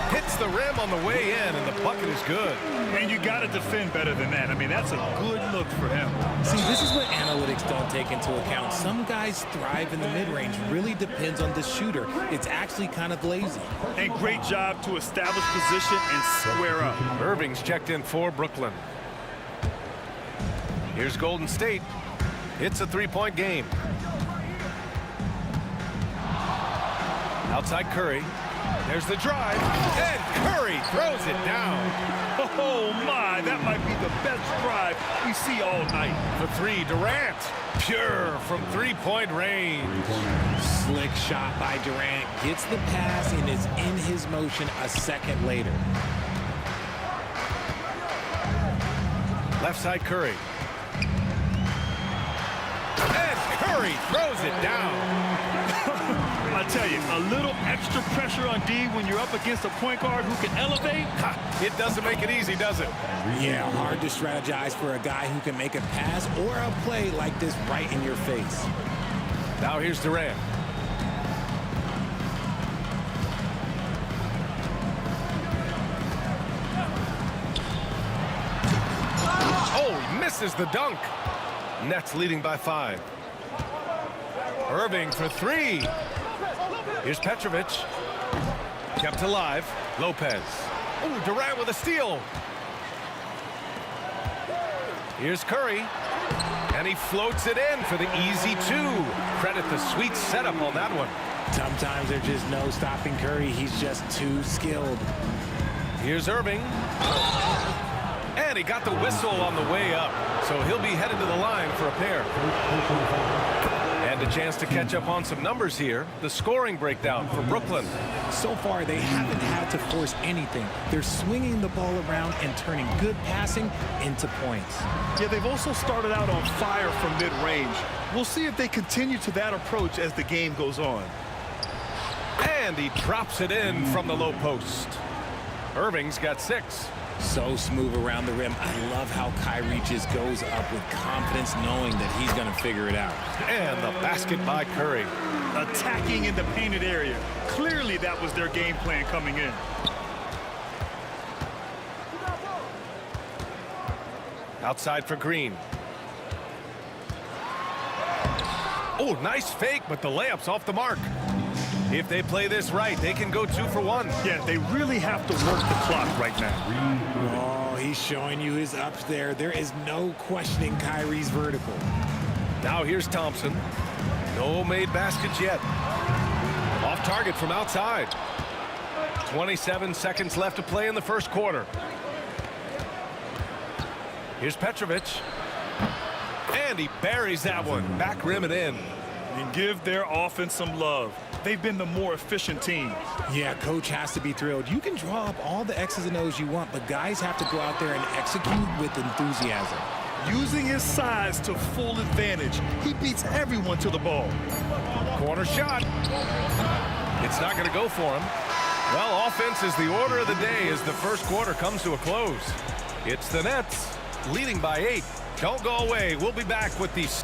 Hits the rim on the way in, and the bucket is good. And you got to defend better than that. I mean, that's a good look for him. See, this is what analytics don't take into account. Some guys thrive in the mid-range. Really depends on the shooter. It's actually kind of lazy. And great job to establish position and square up. Irving's checked in for Brooklyn. Here's Golden State. It's a three-point game. Outside Curry. There's the drive, and Curry throws it down. Oh, my, that might be the best drive we see all night. For three, Durant. Pure from three-point range. Slick shot by Durant. Gets the pass and is in his motion a second later. Left side Curry. And Curry throws it down. I tell you, a little extra pressure on D when you're up against a point guard who can elevate. It doesn't make it easy, does it? Yeah, hard to strategize for a guy who can make a pass or a play like this right in your face. Now here's Durant. Oh, he misses the dunk. Nets leading by 5. Irving for 3. Here's Petrovic. Kept alive. Lopez. Oh, Durant with a steal. Here's Curry. And he floats it in for the easy 2. Credit the sweet setup on that one. Sometimes there's just no stopping Curry. He's just too skilled. Here's Irving. And he got the whistle on the way up. So he'll be headed to the line for a pair. And a chance to catch up on some numbers here. The scoring breakdown for Brooklyn. So far, they haven't had to force anything. They're swinging the ball around and turning good passing into points. Yeah, they've also started out on fire from mid-range. We'll see if they continue to that approach as the game goes on. And he drops it in from the low post. Irving's got 6. So smooth around the rim. I love how Kyrie just goes up with confidence knowing that he's going to figure it out. And the basket by Curry. Attacking in the painted area. Clearly that was their game plan coming in. Outside for Green. Oh, nice fake, but the layup's off the mark. If they play this right, they can go 2 for 1. Yeah, they really have to work the clock right now. Oh, he's showing you his ups there. There is no questioning Kyrie's vertical. Now here's Thompson. No made baskets yet. Off target from outside. 27 seconds left to play in the first quarter. Here's Petrovic. And he buries that one. Back rim and in. And give their offense some love. They've been the more efficient team. Yeah, coach has to be thrilled. You can draw up all the X's and O's you want, but guys have to go out there and execute with enthusiasm. Using his size to full advantage. He beats everyone to the ball. Corner shot. It's not going to go for him. Well, offense is the order of the day as the first quarter comes to a close. It's the Nets leading by 8. Don't go away. We'll be back with these.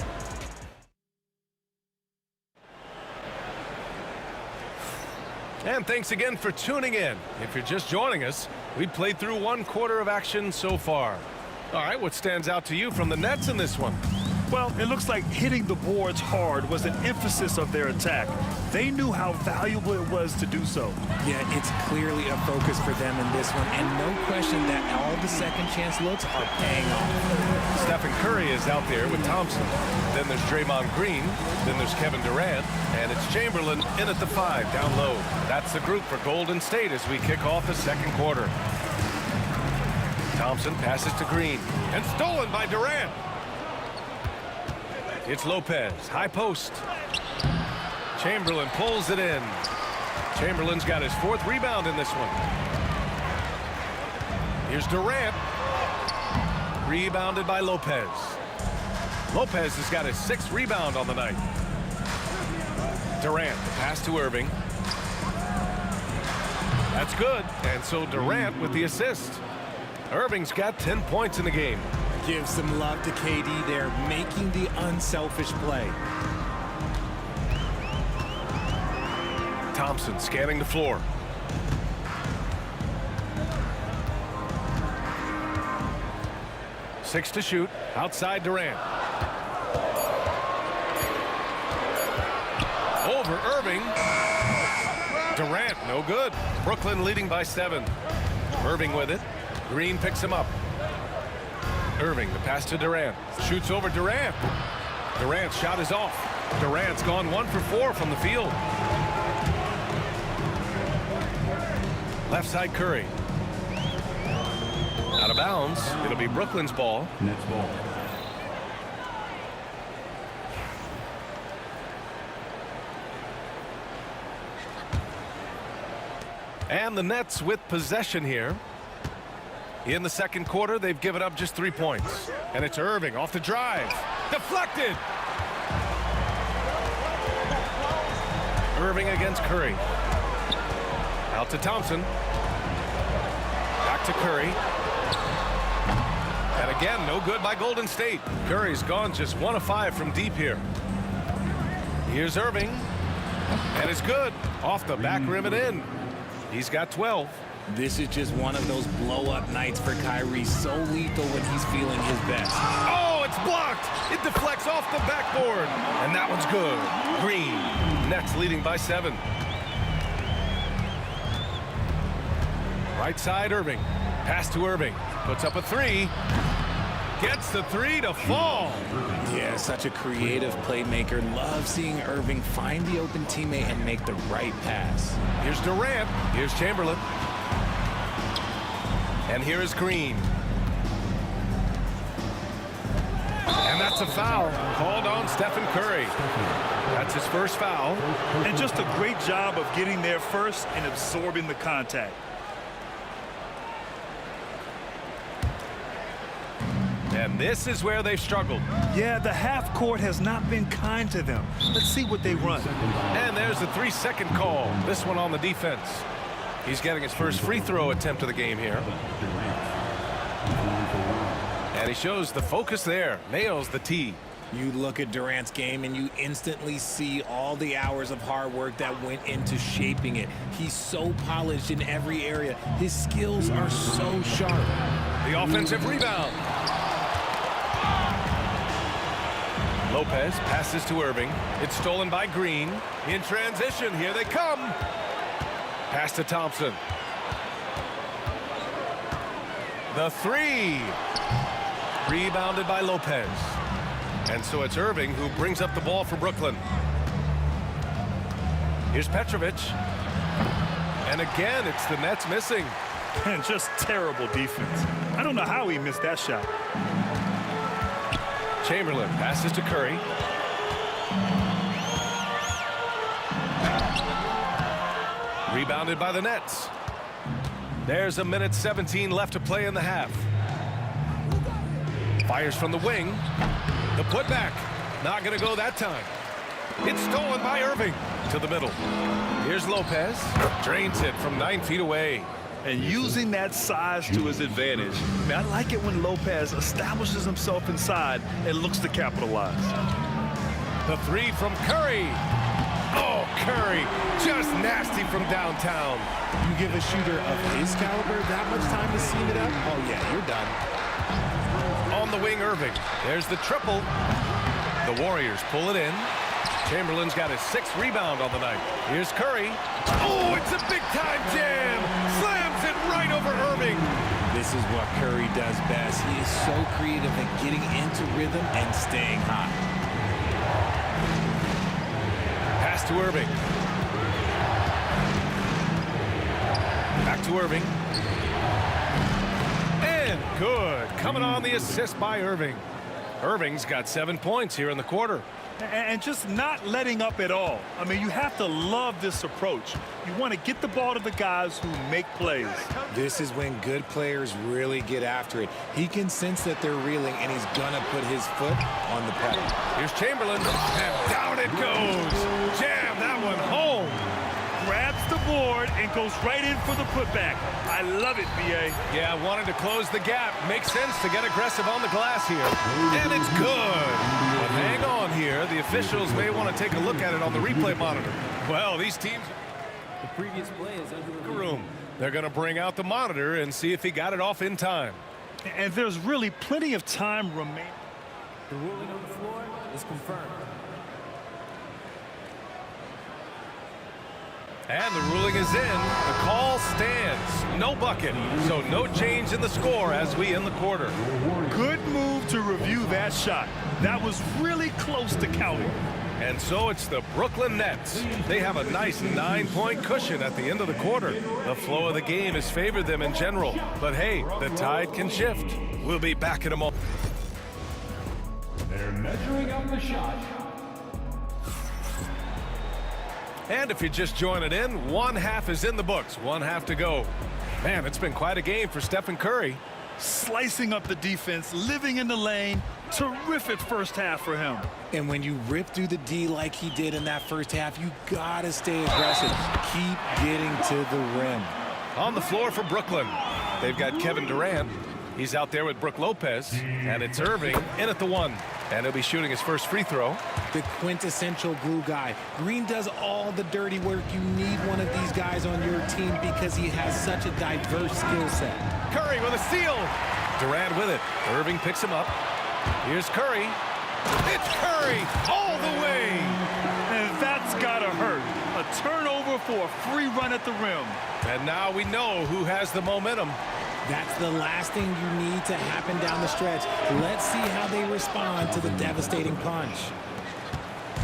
And thanks again for tuning in. If you're just joining us, we played through 1 quarter of action so far. All right, what stands out to you from the Nets in this one? Well, it looks like hitting the boards hard was an emphasis of their attack. They knew how valuable it was to do so. Yeah, it's clearly a focus for them in this one, and no question that all the second chance looks are paying off. Stephen Curry is out there with Thompson. Then there's Draymond Green. Then there's Kevin Durant. And it's Chamberlain in at the 5 down low. That's the group for Golden State as we kick off the second quarter. Thompson passes to Green. And stolen by Durant. It's Lopez. High post. Chamberlain pulls it in. Chamberlain's got his 4th rebound in this one. Here's Durant. Rebounded by Lopez. Lopez has got his 6th rebound on the night. Durant, pass to Irving. That's good. And so Durant with the assist. Irving's got 10 points in the game. Give some love to KD there, making the unselfish play. Thompson scanning the floor. Six to shoot. Outside Durant. Over Irving. Durant, no good. Brooklyn leading by 7. Irving with it. Green picks him up. Irving, the pass to Durant. Shoots over Durant. Durant's shot is off. Durant's gone 1 for 4 from the field. Left side Curry. Out of bounds. It'll be Brooklyn's ball. Nets ball. And the Nets with possession here. In the second quarter, they've given up just 3 points. And it's Irving off the drive. Deflected. Irving against Curry. Out to Thompson. Back to Curry. And again, no good by Golden State. Curry's gone just 1 of 5 from deep here. Here's Irving. And it's good. Off the back rim and in. He's got 12. This is just one of those blow-up nights for Kyrie. So lethal when he's feeling his best. Oh, it's blocked. It deflects off the backboard. And that one's good. Green. Nets leading by 7. Right side, Irving. Pass to Irving. Puts up a 3. Gets the 3 to fall. Yeah, such a creative playmaker. Love seeing Irving find the open teammate and make the right pass. Here's Durant. Here's Chamberlain. And here is Green. And that's a foul called on Stephen Curry. That's his first foul. And just a great job of getting there first and absorbing the contact. And this is where they've struggled. Yeah, the half court has not been kind to them. Let's see what they run. And there's a 3-second call. This one on the defense. He's getting his first free throw attempt of the game here. And he shows the focus there. Nails the tee. You look at Durant's game and you instantly see all the hours of hard work that went into shaping it. He's so polished in every area. His skills are so sharp. The offensive rebound. Lopez passes to Irving. It's stolen by Green. In transition, here they come. Pass to Thompson. The 3. Rebounded by Lopez. And so it's Irving who brings up the ball for Brooklyn. Here's Petrovic. And again, it's the Nets missing. And just terrible defense. I don't know how he missed that shot. Chamberlain passes to Curry. Rebounded by the Nets. There's a minute 17 left to play in the half. Fires from the wing. The putback. Not going to go that time. It's stolen by Irving. To the middle. Here's Lopez. Drains it from 9 feet away. And using that size to his advantage. I mean, I like it when Lopez establishes himself inside and looks to capitalize. The 3 from Curry. Oh, Curry, just nasty from downtown. You give a shooter of his caliber that much time to seam it up? Oh, yeah, you're done. On the wing, Irving. There's the triple. The Warriors pull it in. Chamberlain's got his 6th rebound on the night. Here's Curry. Oh, it's a big-time jam. Slams it right over Irving. This is what Curry does best. He is so creative at getting into rhythm and staying hot. Pass to Irving. Back to Irving. in. Good. Coming on the assist by Irving. Irving's got 7 points here in the quarter. And just not letting up at all. I mean, you have to love this approach. You want to get the ball to the guys who make plays. This is when good players really get after it. He can sense that they're reeling, and he's going to put his foot on the pedal. Here's Chamberlain, and down it goes. Jam that one home. Grabs the board and goes right in for the putback. I love it, B.A. Yeah, wanting to close the gap. Makes sense to get aggressive on the glass here. And it's good. But hang on here. The officials may want to take a look at it on the replay monitor. Well, these teams... The previous play is under the room. They're going to bring out the monitor and see if he got it off in time. And there's really plenty of time remaining. The ruling on the floor is confirmed. And the ruling is in. The call stands. No bucket. So no change in the score as we end the quarter. Good move to review that shot. That was really close to counting. And so it's the Brooklyn Nets. They have a nice 9-point cushion at the end of the quarter. The flow of the game has favored them in general. But hey, the tide can shift. We'll be back in a moment. They're measuring out the shot. And if you're just joining in, one half is in the books, one half to go. Man, it's been quite a game for Stephen Curry. Slicing up the defense, living in the lane. Terrific first half for him. And when you rip through the D like he did in that first half, you gotta stay aggressive. Keep getting to the rim. On the floor for Brooklyn, they've got Kevin Durant. He's out there with Brook Lopez, and it's Irving in at the 1. And he'll be shooting his first free throw. The quintessential glue guy. Green does all the dirty work. You need one of these guys on your team because he has such a diverse skill set. Curry with a steal. Durant with it. Irving picks him up. Here's Curry. It's Curry all the way. And that's gotta hurt. A turnover for a free run at the rim. And now we know who has the momentum. That's the last thing you need to happen down the stretch. Let's see how they respond to the devastating punch.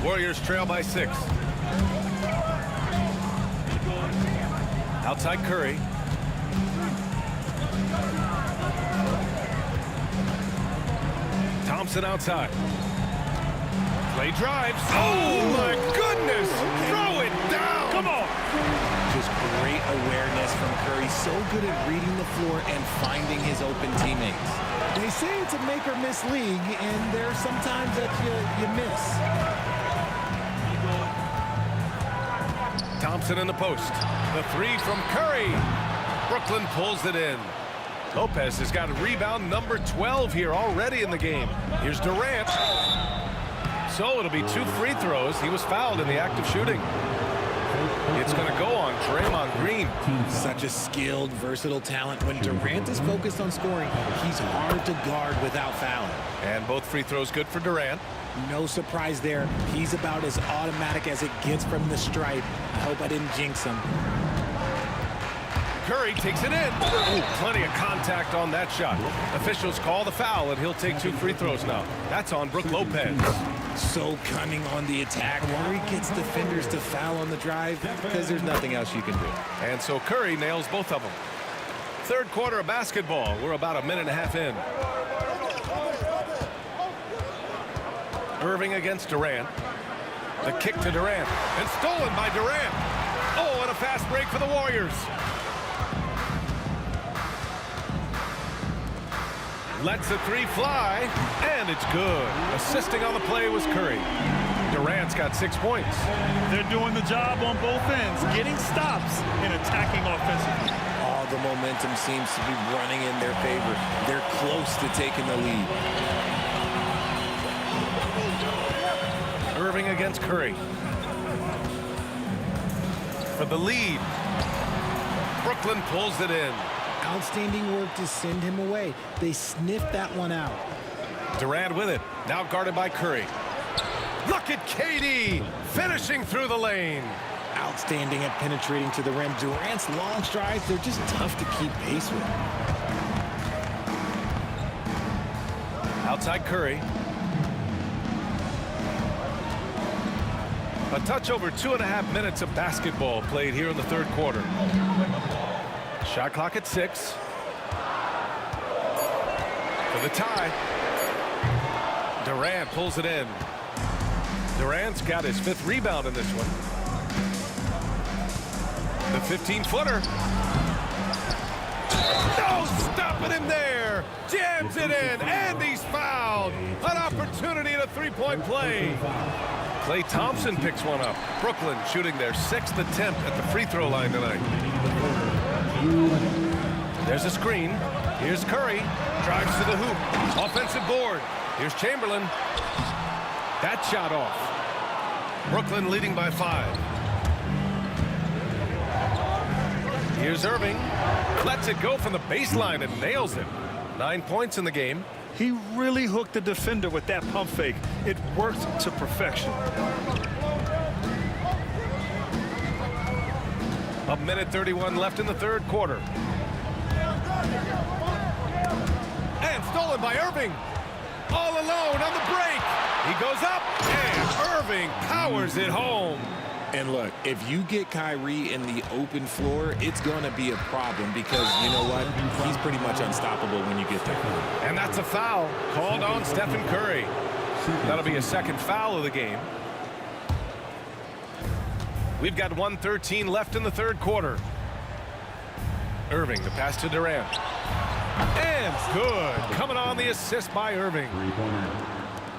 Warriors trail by 6. Outside Curry. Thompson outside. Play drives. Oh my goodness! Throw it down! Come on! Just great awareness from Curry. So good at reading the floor and finding his open teammates. They say it's a make or miss league, and there's sometimes that you miss. Thompson in the post. The 3 from Curry. Brooklyn pulls it in. Lopez has got rebound number 12 here already in the game. Here's Durant. So it'll be 2 free throws. He was fouled in the act of shooting. It's going to go on Draymond Green. Such a skilled, versatile talent. When Durant is focused on scoring, he's hard to guard without fouling. And both free throws good for Durant. No surprise there. He's about as automatic as it gets from the stripe. I hope I didn't jinx him. Curry takes it in. Oh, plenty of contact on that shot. Officials call the foul, and he'll take 2 free throws now. That's on Brook Lopez. So cunning on the attack. Curry gets defenders to foul on the drive because there's nothing else you can do. And so Curry nails both of them. Third quarter of basketball. We're about a minute and a half in. Irving against Durant. The kick to Durant. And stolen by Durant. Oh, and a fast break for the Warriors. Lets the 3 fly, and it's good. Assisting on the play was Curry. Durant's got 6 points. They're doing the job on both ends, getting stops and attacking offensively. All the momentum seems to be running in their favor. They're close to taking the lead. Irving against Curry. For the lead. Brooklyn pulls it in. Outstanding work to send him away. They sniffed that one out. Durant with it. Now guarded by Curry. Look at KD finishing through the lane. Outstanding at penetrating to the rim. Durant's long strides, they're just tough to keep pace with. Outside Curry. A touch over 2.5 minutes of basketball played here in the third quarter. Shot clock at 6. for the tie. Durant pulls it in. Durant's got his 5th rebound in this one. The 15-footer. No stopping him there. Jams it in, and he's fouled. An opportunity at a 3-point play. Klay Thompson picks one up. Brooklyn shooting their 6th attempt at the free throw line tonight. There's a screen. Here's Curry. Drives to the hoop. Offensive board. Here's Chamberlain. That shot off. Brooklyn leading by 5. Here's Irving. Lets it go from the baseline and nails it. 9 points in the game. He really hooked the defender with that pump fake. It worked to perfection. A minute 31 left in the 3rd quarter. And stolen by Irving. All alone on the break. He goes up, and Irving powers it home. And look, if you get Kyrie in the open floor, it's going to be a problem because, you know what, he's pretty much unstoppable when you get there. And that's a foul called on Stephen Curry. That'll be a 2nd foul of the game. We've got 1:13 left in the 3rd quarter. Irving, the pass to Durant. And good. Coming on the assist by Irving.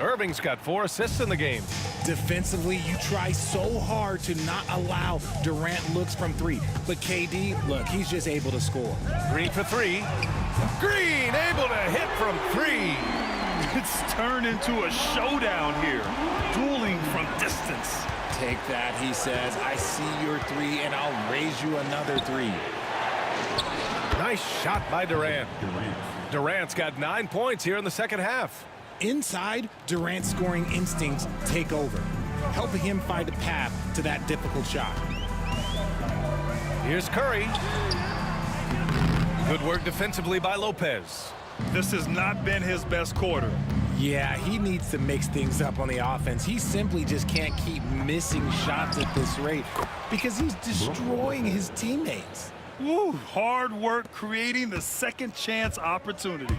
Irving's got 4 assists in the game. Defensively, you try so hard to not allow Durant looks from 3. But KD, look, he's just able to score. Green for 3. Green able to hit from 3. It's turned into a showdown here. Dueling from distance. Take that, he says. I see your 3, and I'll raise you another 3. Nice shot by Durant. Durant's got 9 points here in the 2nd half. Inside, Durant's scoring instincts take over, helping him find a path to that difficult shot. Here's Curry. Good work defensively by Lopez. This has not been his best quarter. Yeah, he needs to mix things up on the offense. He simply just can't keep missing shots at this rate because he's destroying his teammates. Woo, hard work creating the second chance opportunity.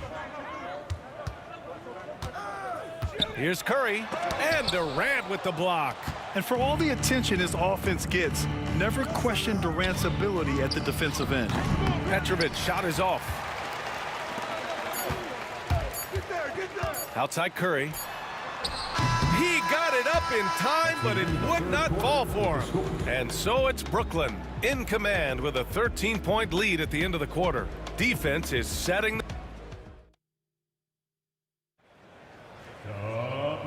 Here's Curry, and Durant with the block. And for all the attention his offense gets, never question Durant's ability at the defensive end. Petrovic's shot is off. Outside Curry. He got it up in time, but it would not fall for him. And so it's Brooklyn in command with a 13-point lead at the end of the quarter. Defense is setting.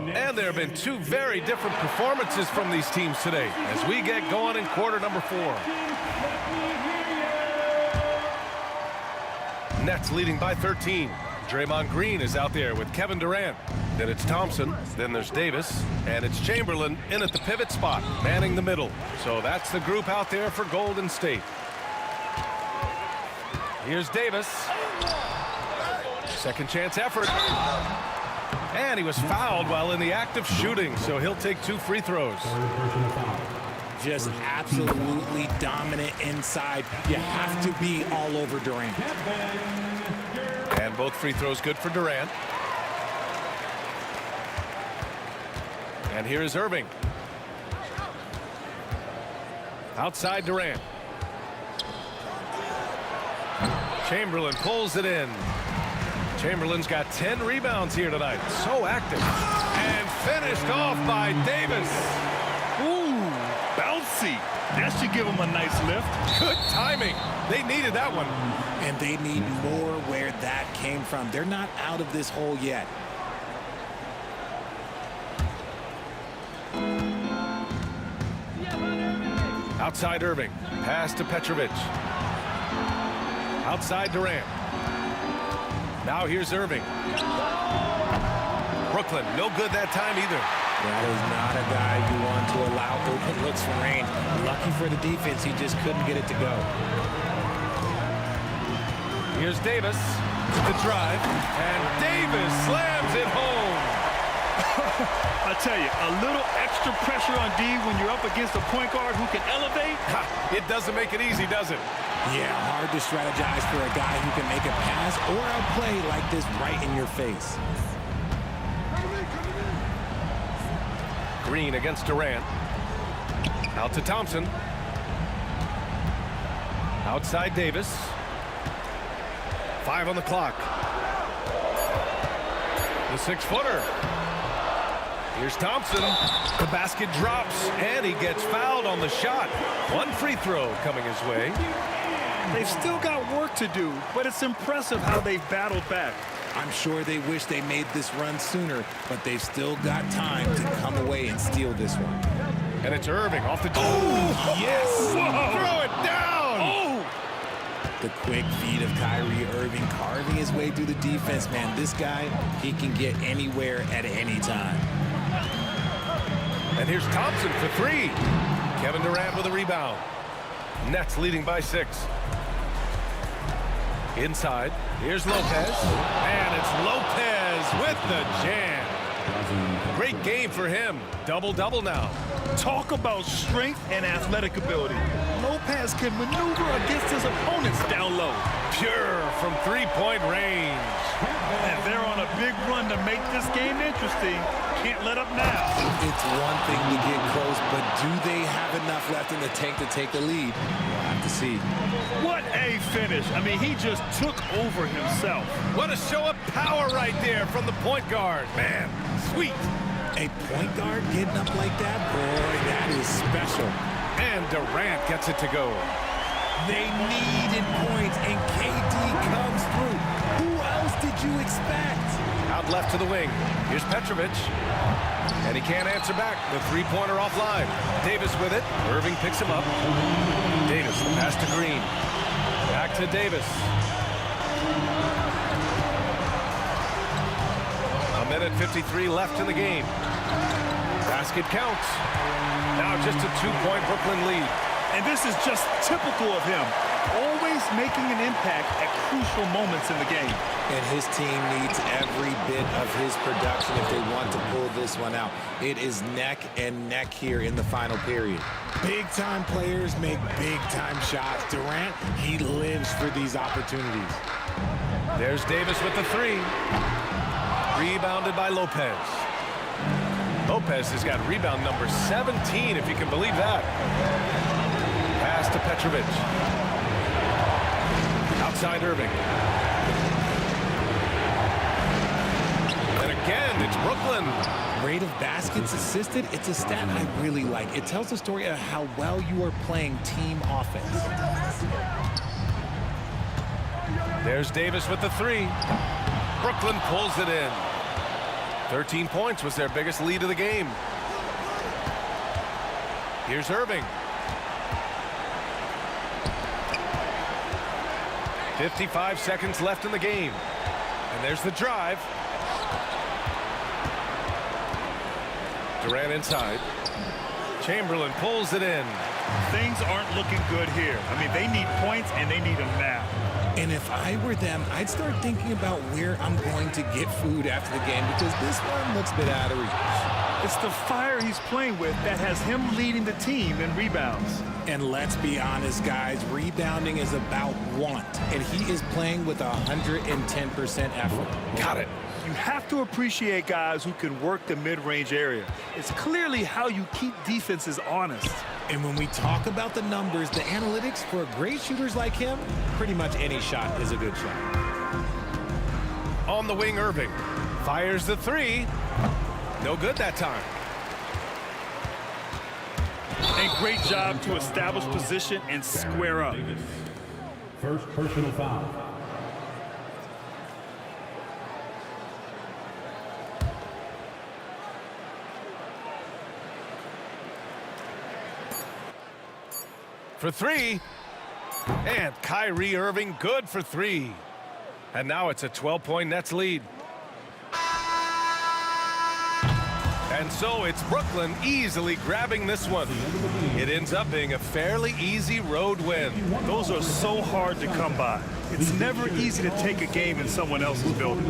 And there have been 2 very different performances from these teams today as we get going in quarter number 4. Nets leading by 13. Draymond Green is out there with Kevin Durant. Then it's Thompson. Then there's Davis. And it's Chamberlain in at the pivot spot, manning the middle. So that's the group out there for Golden State. Here's Davis. Second chance effort. And he was fouled while in the act of shooting, so he'll take 2 free throws. Just absolutely dominant inside. You have to be all over Durant. And both free throws good for Durant. And here is Irving. Outside Durant. Chamberlain pulls it in. Chamberlain's got 10 rebounds here tonight. So active. And finished off by Davis. Ooh, bouncy. That should give him a nice lift. Good timing. They needed that one. And they need more where that came from. They're not out of this hole yet. Outside Irving. Pass to Petrovic. Outside Durant. Now here's Irving. Brooklyn, no good that time either. That is not a guy you want to allow open looks from range. Lucky for the defense, he just couldn't get it to go. Here's Davis, the drive, and Davis slams it home. I tell you, a little extra pressure on D when you're up against a point guard who can elevate. It doesn't make it easy, does it? Yeah, hard to strategize for a guy who can make a pass or a play like this right in your face. Green against Durant. Out to Thompson. Outside Davis. 5 on the clock. The 6-footer. Here's Thompson. The basket drops, and he gets fouled on the shot. 1 free throw coming his way. They've still got work to do, but it's impressive how they've battled back. I'm sure they wish they made this run sooner, but they've still got time to come away and steal this one. And it's Irving off the... Oh, yes! Whoa. Throw it down! Oh! The quick feed of Kyrie Irving carving his way through the defense, man. This guy, he can get anywhere at any time. And here's Thompson for 3. Kevin Durant with a rebound. Nets leading by 6. Inside, here's Lopez. And it's Lopez with the jam. Great game for him. Double-double now. Talk about strength and athletic ability. Lopez can maneuver against his opponents down low. Pure from 3-point range. And they're on a big run to make this game interesting. Can't let up now. It's one thing to get close, but do they have enough left in the tank to take the lead? We'll have to see. What a finish. I mean, he just took over himself. What a show of power right there from the point guard. Man, sweet. A point guard getting up like that? Boy, that is special. And Durant gets it to go. They needed points, and KD comes through. Who else did you expect? Out left to the wing. Here's Petrovic. And he can't answer back. The 3-pointer offline. Davis with it. Irving picks him up. Davis, the pass to Green. Back to Davis. A minute 53 left in the game. Basket counts. Now just a 2-point Brooklyn lead. And this is just typical of him. Always making an impact at crucial moments in the game. And his team needs every bit of his production if they want to pull this one out. It is neck and neck here in the final period. Big-time players make big-time shots. Durant, he lives for these opportunities. There's Davis with the 3. Rebounded by Lopez. Lopez has got rebound number 17, if you can believe that. Pass to Petrovic. Outside Irving. And again, it's Brooklyn. Rate of baskets assisted, it's a stat I really like. It tells the story of how well you are playing team offense. There's Davis with the 3. Brooklyn pulls it in. 13 points was their biggest lead of the game. Here's Irving. 55 seconds left in the game. And there's the drive. Durant inside. Chamberlain pulls it in. Things aren't looking good here. I mean, they need points, and they need them now. And if I were them, I'd start thinking about where I'm going to get food after the game, because this one looks a bit out of reach. It's the fire he's playing with that has him leading the team in rebounds. And let's be honest, guys, rebounding is about want, and he is playing with 110% effort. Got it. You have to appreciate guys who can work the mid-range area. It's clearly how you keep defenses honest. And when we talk about the numbers, the analytics for great shooters like him, pretty much any shot is a good shot. On the wing, Irving fires the 3. No good that time. And great job to establish position and square up. First personal foul. For 3. And Kyrie Irving good for 3. And now it's a 12-point Nets lead. And so it's Brooklyn easily grabbing this one. It ends up being a fairly easy road win. Those are so hard to come by. It's never easy to take a game in someone else's building.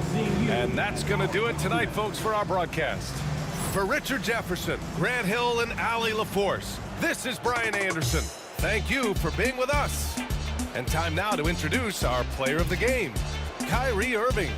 And that's going to do it tonight, folks, for our broadcast. For Richard Jefferson, Grant Hill, and Allie LaForce, this is Brian Anderson. Thank you for being with us. And time now to introduce our player of the game, Kyrie Irving.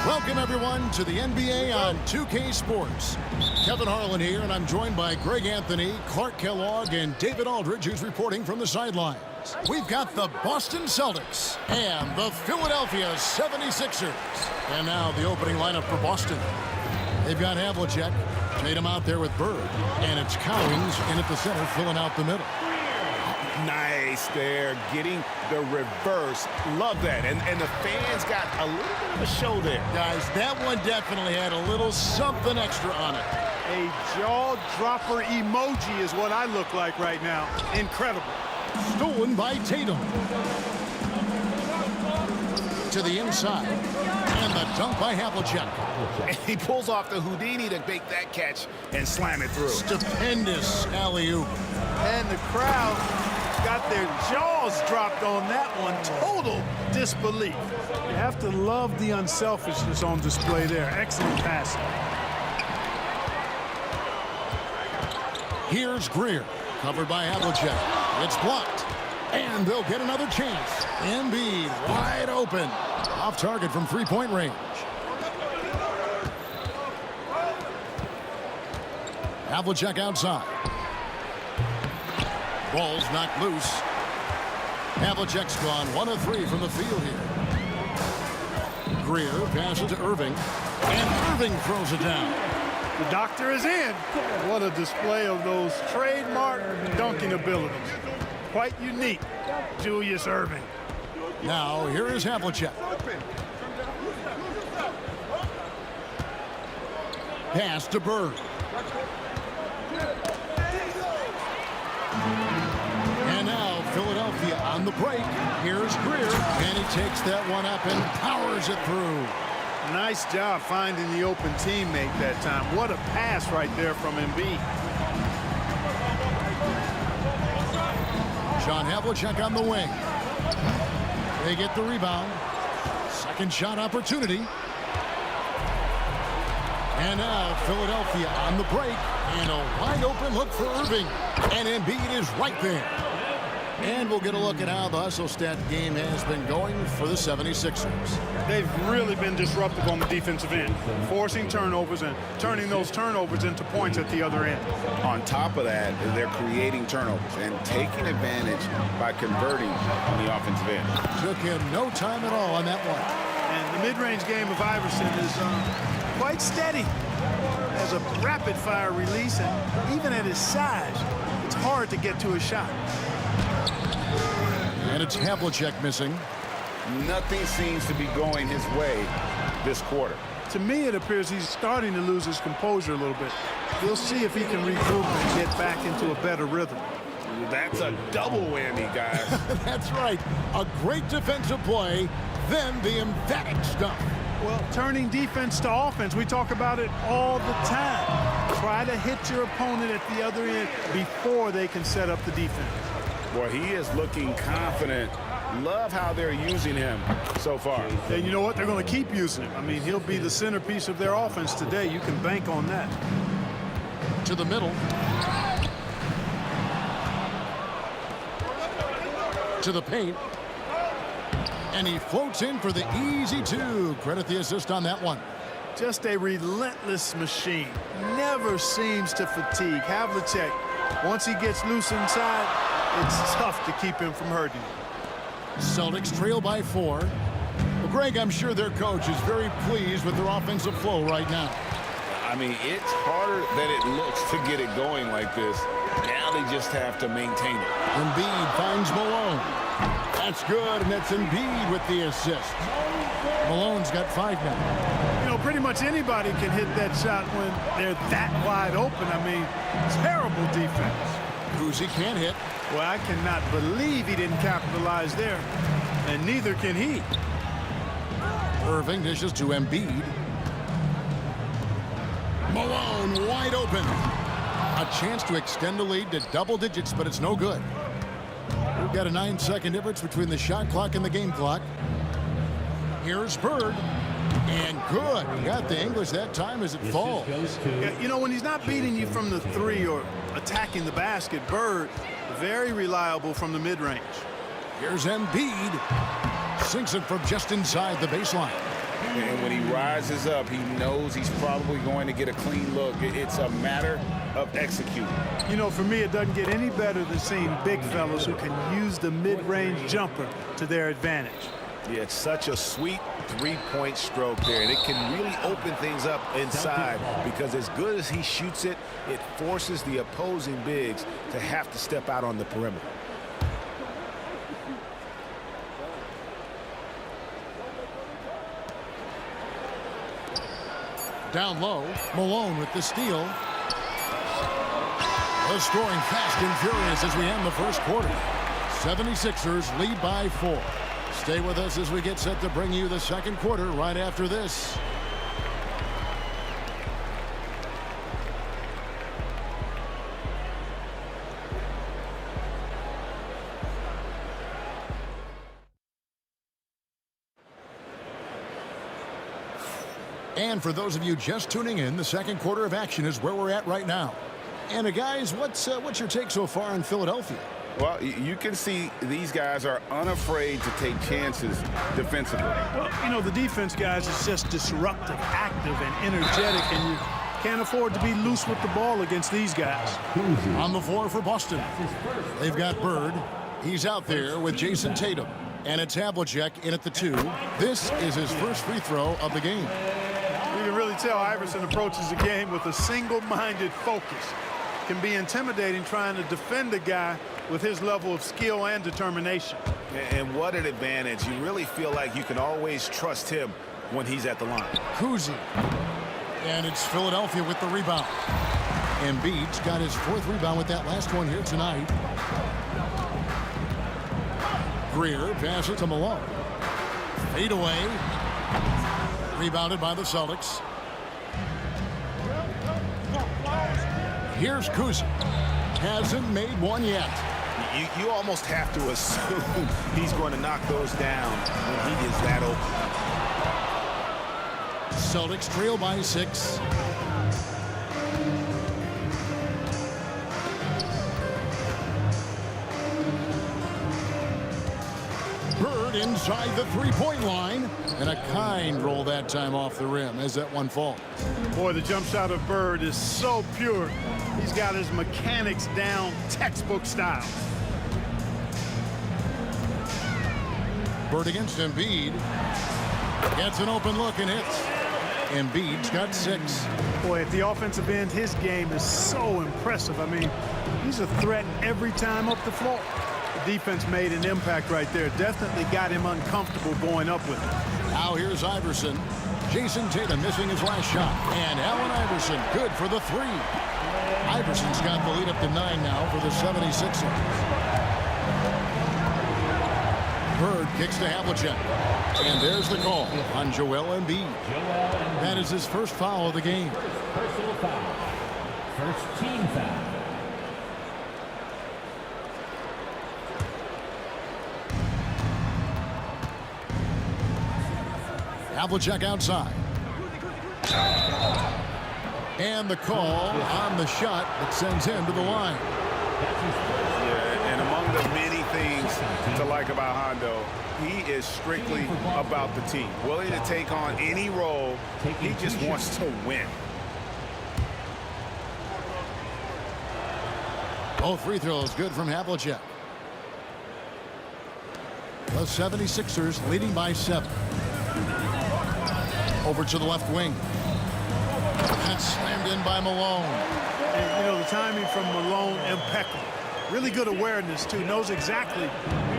Welcome, everyone, to the NBA on 2K Sports. Kevin Harlan here, and I'm joined by Greg Anthony, Clark Kellogg, and David Aldridge, who's reporting from the sidelines. We've got the Boston Celtics and the Philadelphia 76ers. And now the opening lineup for Boston. They've got Havlicek, Tatum out there with Bird, and it's Cowings in at the center, filling out the middle. Nice there, getting the reverse. Love that. And the fans got a little bit of a show there. Guys, that one definitely had a little something extra on it. A jaw-dropper emoji is what I look like right now. Incredible. Stolen by Tatum. To the inside. And the dunk by Havlicek. And he pulls off the Houdini to make that catch and slam it through. Stupendous alley-oop. And the crowd got their jaws dropped on that one. Total disbelief. You have to love the unselfishness on display there. Excellent passing. Here's Greer, covered by Havlicek. It's blocked, and they'll get another chance. Embiid wide open, off target from three-point range. Havlicek outside. Ball's knocked loose. Havlicek's gone 1 of 3 from the field here. Greer passes to Irving, and Irving throws it down. The doctor is in. What a display of those trademark dunking abilities. Quite unique, Julius Irving. Now, here is Havlicek. Pass to Bird. And now, Philadelphia on the break. Here's Greer, and he takes that one up and powers it through. Nice job finding the open teammate that time. What a pass right there from Embiid. John Havlicek on the wing. They get the rebound. Second shot opportunity. And now Philadelphia on the break. And a wide open look for Irving. And Embiid is right there. And we'll get a look at how the hustle stat game has been going for the 76ers. They've really been disruptive on the defensive end, forcing turnovers and turning those turnovers into points at the other end. On top of that, they're creating turnovers and taking advantage by converting on the offensive end. Took him no time at all on that one. And the mid-range game of Iverson is quite steady. Has a rapid-fire release, and even at his size, it's hard to get to a shot. And it's Havlicek missing. Nothing seems to be going his way this quarter. To me, it appears he's starting to lose his composure a little bit. We'll see if he can regroup and get back into a better rhythm. That's a double whammy, guys. That's right. A great defensive play, then the emphatic stuff. Well, turning defense to offense, we talk about it all the time. Try to hit your opponent at the other end before they can set up the defense. Boy, he is looking confident. Love how they're using him so far. And you know what? They're going to keep using him. I mean, he'll be the centerpiece of their offense today. You can bank on that. To the middle. To the paint. And he floats in for the easy two. Credit the assist on that one. Just a relentless machine. Never seems to fatigue. Havlicek, once he gets loose inside, it's tough to keep him from hurting. Celtics trail by 4. Well, Greg, I'm sure their coach is very pleased with their offensive flow right now. I mean, it's harder than it looks to get it going like this. Now they just have to maintain it. Embiid finds Malone. That's good, and that's Embiid with the assist. Malone's got 5 now. You know, pretty much anybody can hit that shot when they're that wide open. I mean, terrible defense. Kuzi can't hit. Well, I cannot believe he didn't capitalize there, and neither can he. Irving dishes to Embiid. Malone wide open. A chance to extend the lead to double digits, but it's no good. We've got a 9-second difference between the shot clock and the game clock. Here's Bird. And good. He got the English that time as it falls. Yeah, you know, when he's not beating you from the 3 or attacking the basket, Bird, very reliable from the mid-range. Here's Embiid. Sinks it from just inside the baseline. And when he rises up, he knows he's probably going to get a clean look. It's a matter of executing. You know, for me, it doesn't get any better than seeing big fellas who can use the mid-range jumper to their advantage. Yeah, it's such a sweet three-point stroke there. And it can really open things up inside because as good as he shoots it, it forces the opposing bigs to have to step out on the perimeter. Down low, Malone with the steal. They're scoring fast and furious as we end the first quarter. 76ers lead by 4. Stay with us as we get set to bring you the second quarter right after this. And for those of you just tuning in, the second quarter of action is where we're at right now. And guys, what's your take so far on Philadelphia? Well, you can see these guys are unafraid to take chances defensively. Well, you know, the defense, guys, is just disruptive, active, and energetic, and you can't afford to be loose with the ball against these guys. On the floor for Boston, they've got Bird. He's out there with Jason Tatum. And it's Havlicek in at the 2. This is his first free throw of the game. You can really tell Iverson approaches the game with a single-minded focus. Can be intimidating trying to defend a guy with his level of skill and determination. And what an advantage. You really feel like you can always trust him when he's at the line. Kuzi. And it's Philadelphia with the rebound. Embiid's got his 4th rebound with that last one here tonight. Greer passes to Malone. Fade away. Rebounded by the Celtics. Here's Kuzi. Hasn't made one yet. You almost have to assume he's going to knock those down when he is that open. Celtics trail by 6. Bird inside the three-point line. And a kind roll that time off the rim as that one falls. Boy, the jump shot of Bird is so pure. He's got his mechanics down textbook style. Bird against Embiid. Gets an open look and hits. Embiid's got 6. Boy, at the offensive end, his game is so impressive. I mean, he's a threat every time up the floor. The defense made an impact right there. Definitely got him uncomfortable going up with it. Now here's Iverson. Jason Tatum missing his last shot. And Allen Iverson good for the 3. Iverson's got the lead up to 9 now for the 76ers. Bird kicks to Havlicek. And there's the call on Joel Embiid. That is his first foul of the game. Personal foul. First team foul. Havlicek outside. And the call on the shot that sends him to the line. Yeah, and among the many things to like about Hondo, he is strictly about the team. Willing to take on any role. He just wants to win. Both free throws good from Havlicek. The 76ers leading by 7. Over to the left wing. That's slammed in by Malone. And, you know, the timing from Malone, impeccable. Really good awareness, too. Knows exactly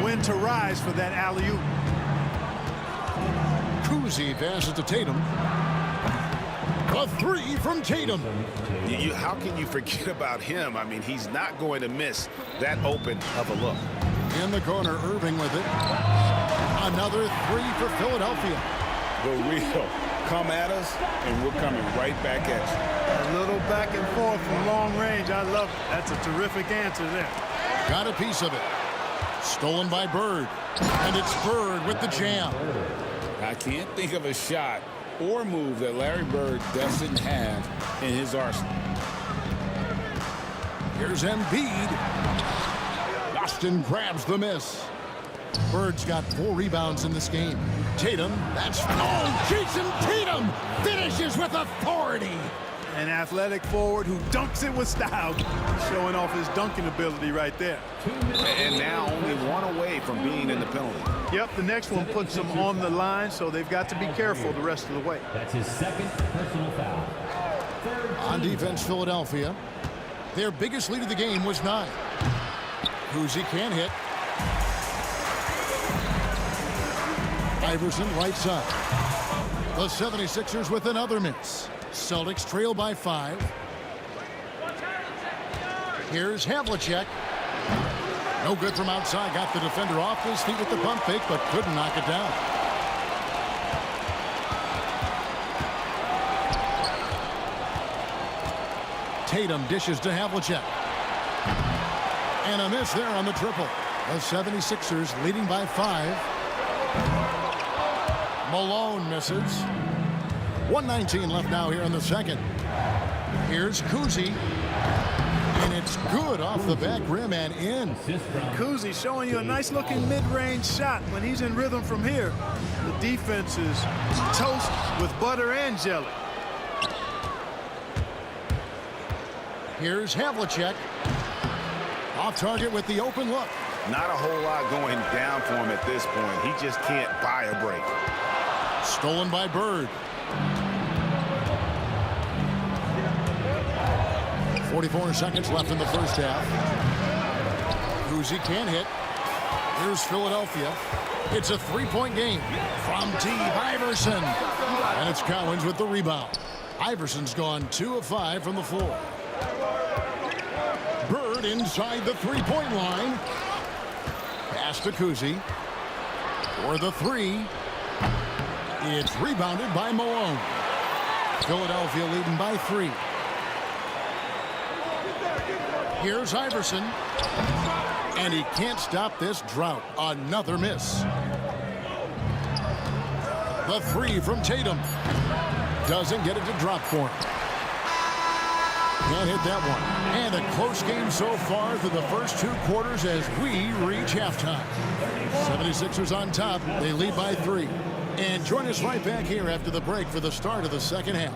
when to rise for that alley-oop. Kuzi passes to Tatum. A 3 from Tatum. How can you forget about him? I mean, he's not going to miss that open of a look. In the corner, Irving with it. Another 3 for Philadelphia. The real come at us, and we're coming right back at you. A little back and forth from long range. I love it. That's a terrific answer there. Got a piece of it. Stolen by Bird. And it's Bird with the jam. I can't think of a shot or move that Larry Bird doesn't have in his arsenal. Here's Embiid. Boston grabs the miss. Bird's got 4 rebounds in this game. Tatum, that's... Oh, Jason Tatum finishes with authority. An athletic forward who dunks it with style, showing off his dunking ability right there. And now only 1 away from being in the penalty. Yep, the next one puts them on the line, so they've got to be careful the rest of the way. That's his 2nd personal foul. On defense, Philadelphia. Their biggest lead of the game was 9. Kuzi can't hit. Iverson right side. The 76ers with another miss. Celtics trail by 5. Here's Havlicek. No good from outside. Got the defender off his feet with the pump fake, but couldn't knock it down. Tatum dishes to Havlicek. And a miss there on the triple. The 76ers leading by 5. Malone misses. 1:19 left now here in the second. Here's Kuzi. And it's good off the back rim and in. Kuzi showing you a nice looking mid-range shot when he's in rhythm from here. The defense is toast with butter and jelly. Here's Havlicek. Off target with the open look. Not a whole lot going down for him at this point. He just can't buy a break. Stolen by Bird. 44 seconds left in the first half. Kuzi can't hit. Here's Philadelphia. It's a 3-point game from Steve Iverson. And it's Cowens with the rebound. Iverson's gone 2 of 5 from the floor. Bird inside the 3-point line. Pass to Kuzi. For the 3. It's rebounded by Malone. Philadelphia leading by 3. Here's Iverson. And he can't stop this drought. Another miss. The 3 from Tatum. Doesn't get it to drop for him. Can't hit that one. And a close game so far through the first 2 quarters as we reach halftime. 76ers on top. They lead by 3. And join us right back here after the break for the start of the second half.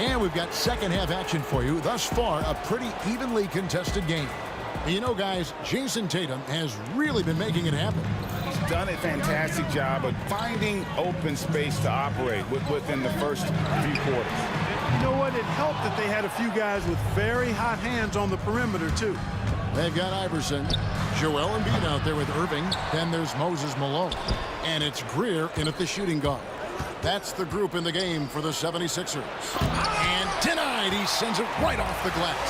And we've got second half action for you. Thus far, a pretty evenly contested game. And you know, guys, Jason Tatum has really been making it happen. He's done a fantastic job of finding open space to operate within the first few quarters. You know what? It helped that they had a few guys with very hot hands on the perimeter, too. They've got Iverson, Joel Embiid out there with Irving. Then there's Moses Malone. And it's Greer in at the shooting guard. That's the group in the game for the 76ers. And denied. He sends it right off the glass.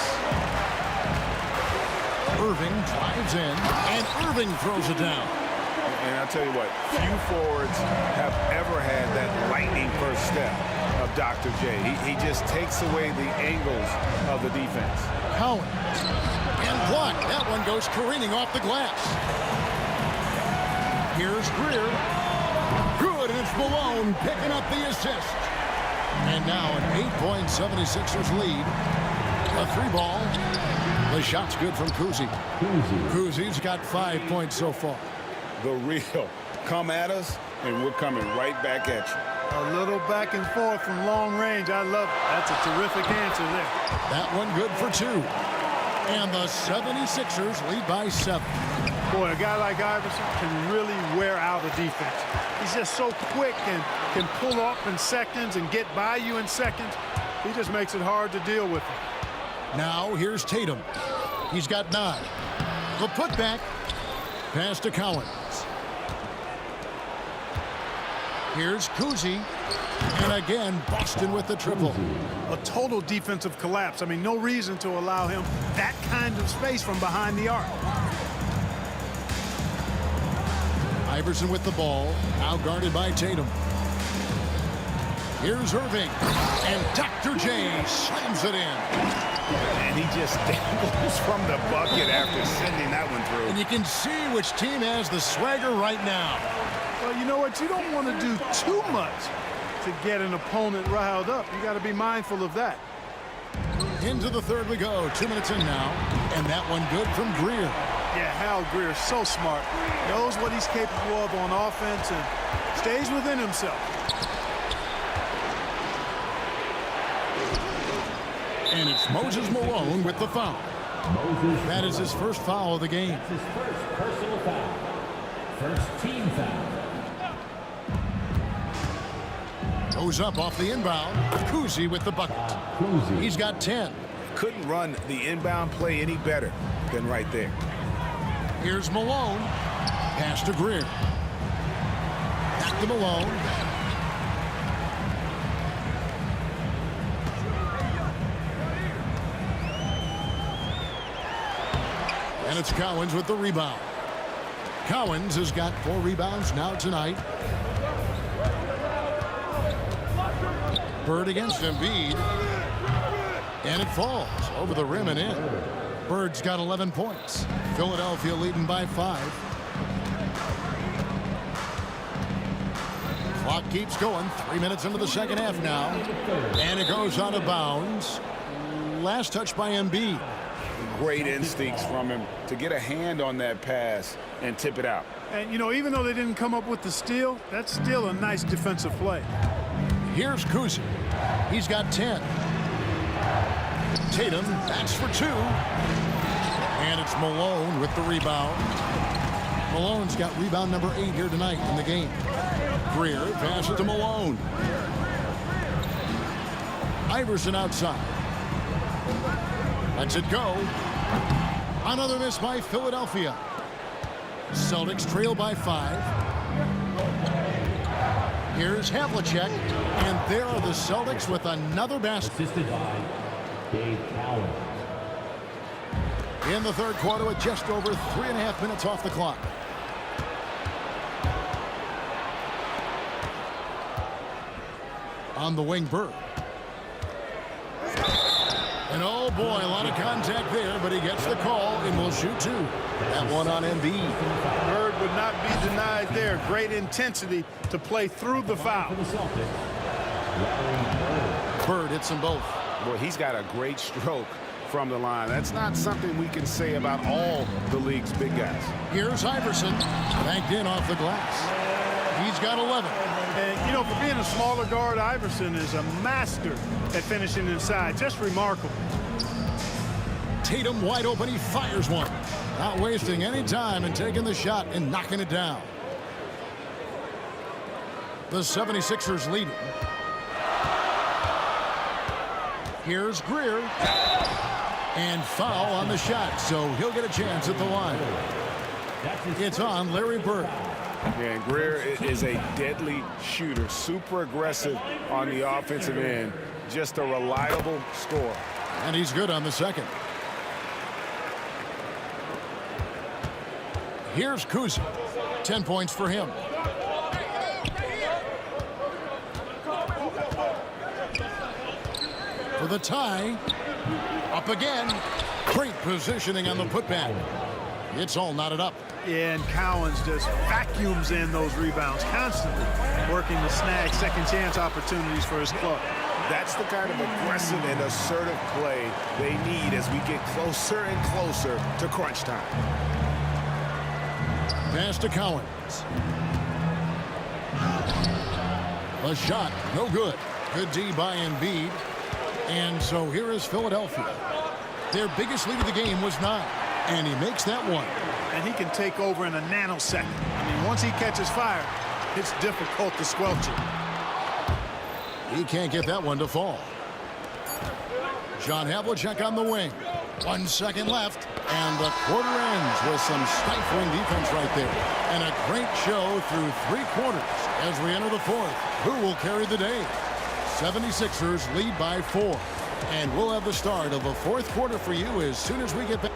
Irving drives in, and Irving throws it down. And I'll tell you what, few forwards have ever had that lightning first step of Dr. J. He just takes away the angles of the defense. Cowens. And blocked. That one goes careening off the glass. Here's Greer. Good, and it's Malone picking up the assist. And now an 8-point 76ers lead. A 3-ball. The shot's good from Kuzi. Kuzi's got 5 points so far. The real. Come at us, and we're coming right back at you. A little back and forth from long range. I love it. That's a terrific answer there. That one good for 2. And the 76ers lead by 7. Boy, a guy like Iverson can really wear out a defense. He's just so quick and can pull up in seconds and get by you in seconds. He just makes it hard to deal with him. Now here's Tatum. He's got 9. The putback. Pass to Cowens. Here's Kuzi. And again, Boston with the triple. A total defensive collapse. I mean, no reason to allow him that kind of space from behind the arc. Iverson with the ball, now guarded by Tatum. Here's Irving, and Dr. J slams it in. And he just dangles from the bucket after sending that one through. And you can see which team has the swagger right now. Well, you know what? You don't want to do too much to get an opponent riled up. You got to be mindful of that. Into the third we go. 2 minutes in now. And that one good from Greer. Yeah, Hal Greer, so smart. Knows what he's capable of on offense and stays within himself. And it's Moses Malone with the foul. That is his first foul of the game. That's his first personal foul. First team foul. Goes up off the inbound. Kuzi with the bucket. He's got 10. Couldn't run the inbound play any better than right there. Here's Malone. Pass to Greer. Back to Malone. And it's Cowens with the rebound. Cowens has got 4 rebounds now tonight. Bird against Embiid. And it falls over the rim and in. Bird's got 11 points. Philadelphia leading by 5. Clock keeps going. 3 minutes into the second half now. And it goes out of bounds. Last touch by Embiid. Great instincts from him to get a hand on that pass and tip it out. And, you know, even though they didn't come up with the steal, that's still a nice defensive play. Here's Kuzi. He's got 10. Tatum, that's for 2. And it's Malone with the rebound. Malone's got rebound number 8 here tonight in the game. Greer passes to Malone. Iverson outside. Lets it go. Another miss by Philadelphia. Celtics trail by 5. Here's Havlicek. And there are the Celtics with another basket. Assisted by Dave Cowens. In the third quarter with just over 3.5 minutes off the clock. On the wing, Bird. And oh boy, a lot of contact there, but he gets the call and will shoot 2. That one on Embiid. Bird would not be denied there. Great intensity to play through the foul. Bird hits them both. Boy, he's got a great stroke from the line. That's not something we can say about all the league's big guys. Here's Iverson, banked in off the glass. He's got 11. And, you know, for being a smaller guard, Iverson is a master at finishing inside. Just remarkable. Tatum wide open. He fires one. Not wasting any time and taking the shot and knocking it down. The 76ers leading. Here's Greer. And foul on the shot, so he'll get a chance at the line. It's on Larry Bird. Yeah, and Greer is a deadly shooter, super aggressive on the offensive end, just a reliable scorer. And he's good on the second. Here's Kuzi. 10 points for him. For the tie. Up again. Great positioning on the putback. It's all knotted up. Yeah, and Cowens just vacuums in those rebounds, constantly working to snag second chance opportunities for his club. That's the kind of aggressive and assertive play they need as we get closer and closer to crunch time. Pass to Cowens. A shot, no good. Good D by Embiid. And so here is Philadelphia. Their biggest lead of the game was 9. And he makes that one. And he can take over in a nanosecond. I mean, once he catches fire, it's difficult to squelch it. He can't get that one to fall. John Havlicek on the wing. 1 second left. And the quarter ends with some stifling defense right there. And a great show through 3 quarters as we enter the 4th. Who will carry the day? 76ers lead by 4. And we'll have the start of the 4th quarter for you as soon as we get back.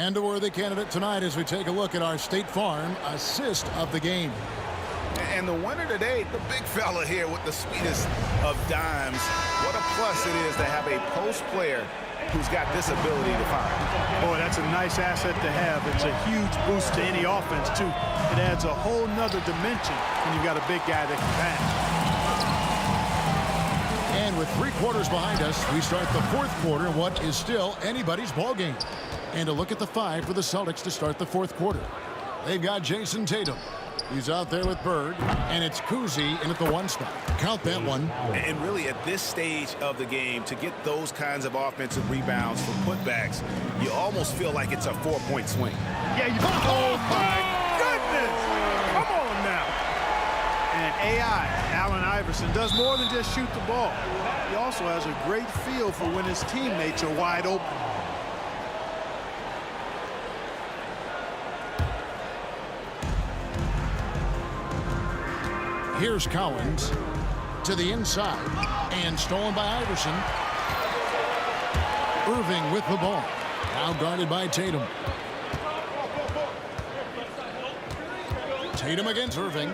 And a worthy candidate tonight as we take a look at our State Farm assist of the game. And the winner today, the big fella here with the sweetest of dimes. What a plus it is to have a post player who's got this ability to fire. Boy, that's a nice asset to have. It's a huge boost to any offense, too. It adds a whole nother dimension when you've got a big guy that can pass. And with 3 quarters behind us, we start the 4th quarter in what is still anybody's ball game. And a look at the 5 for the Celtics to start the 4th quarter. They've got Jason Tatum. He's out there with Bird, and it's Kuzi in at the 1 spot. Count that one. And really, at this stage of the game, to get those kinds of offensive rebounds for putbacks, you almost feel like it's a 4-point swing. Yeah, oh, my goodness! Come on now. And AI, Allen Iverson, does more than just shoot the ball. He also has a great feel for when his teammates are wide open. Here's Cowens to the inside and stolen by Iverson. Irving with the ball. Now guarded by Tatum. Tatum against Irving.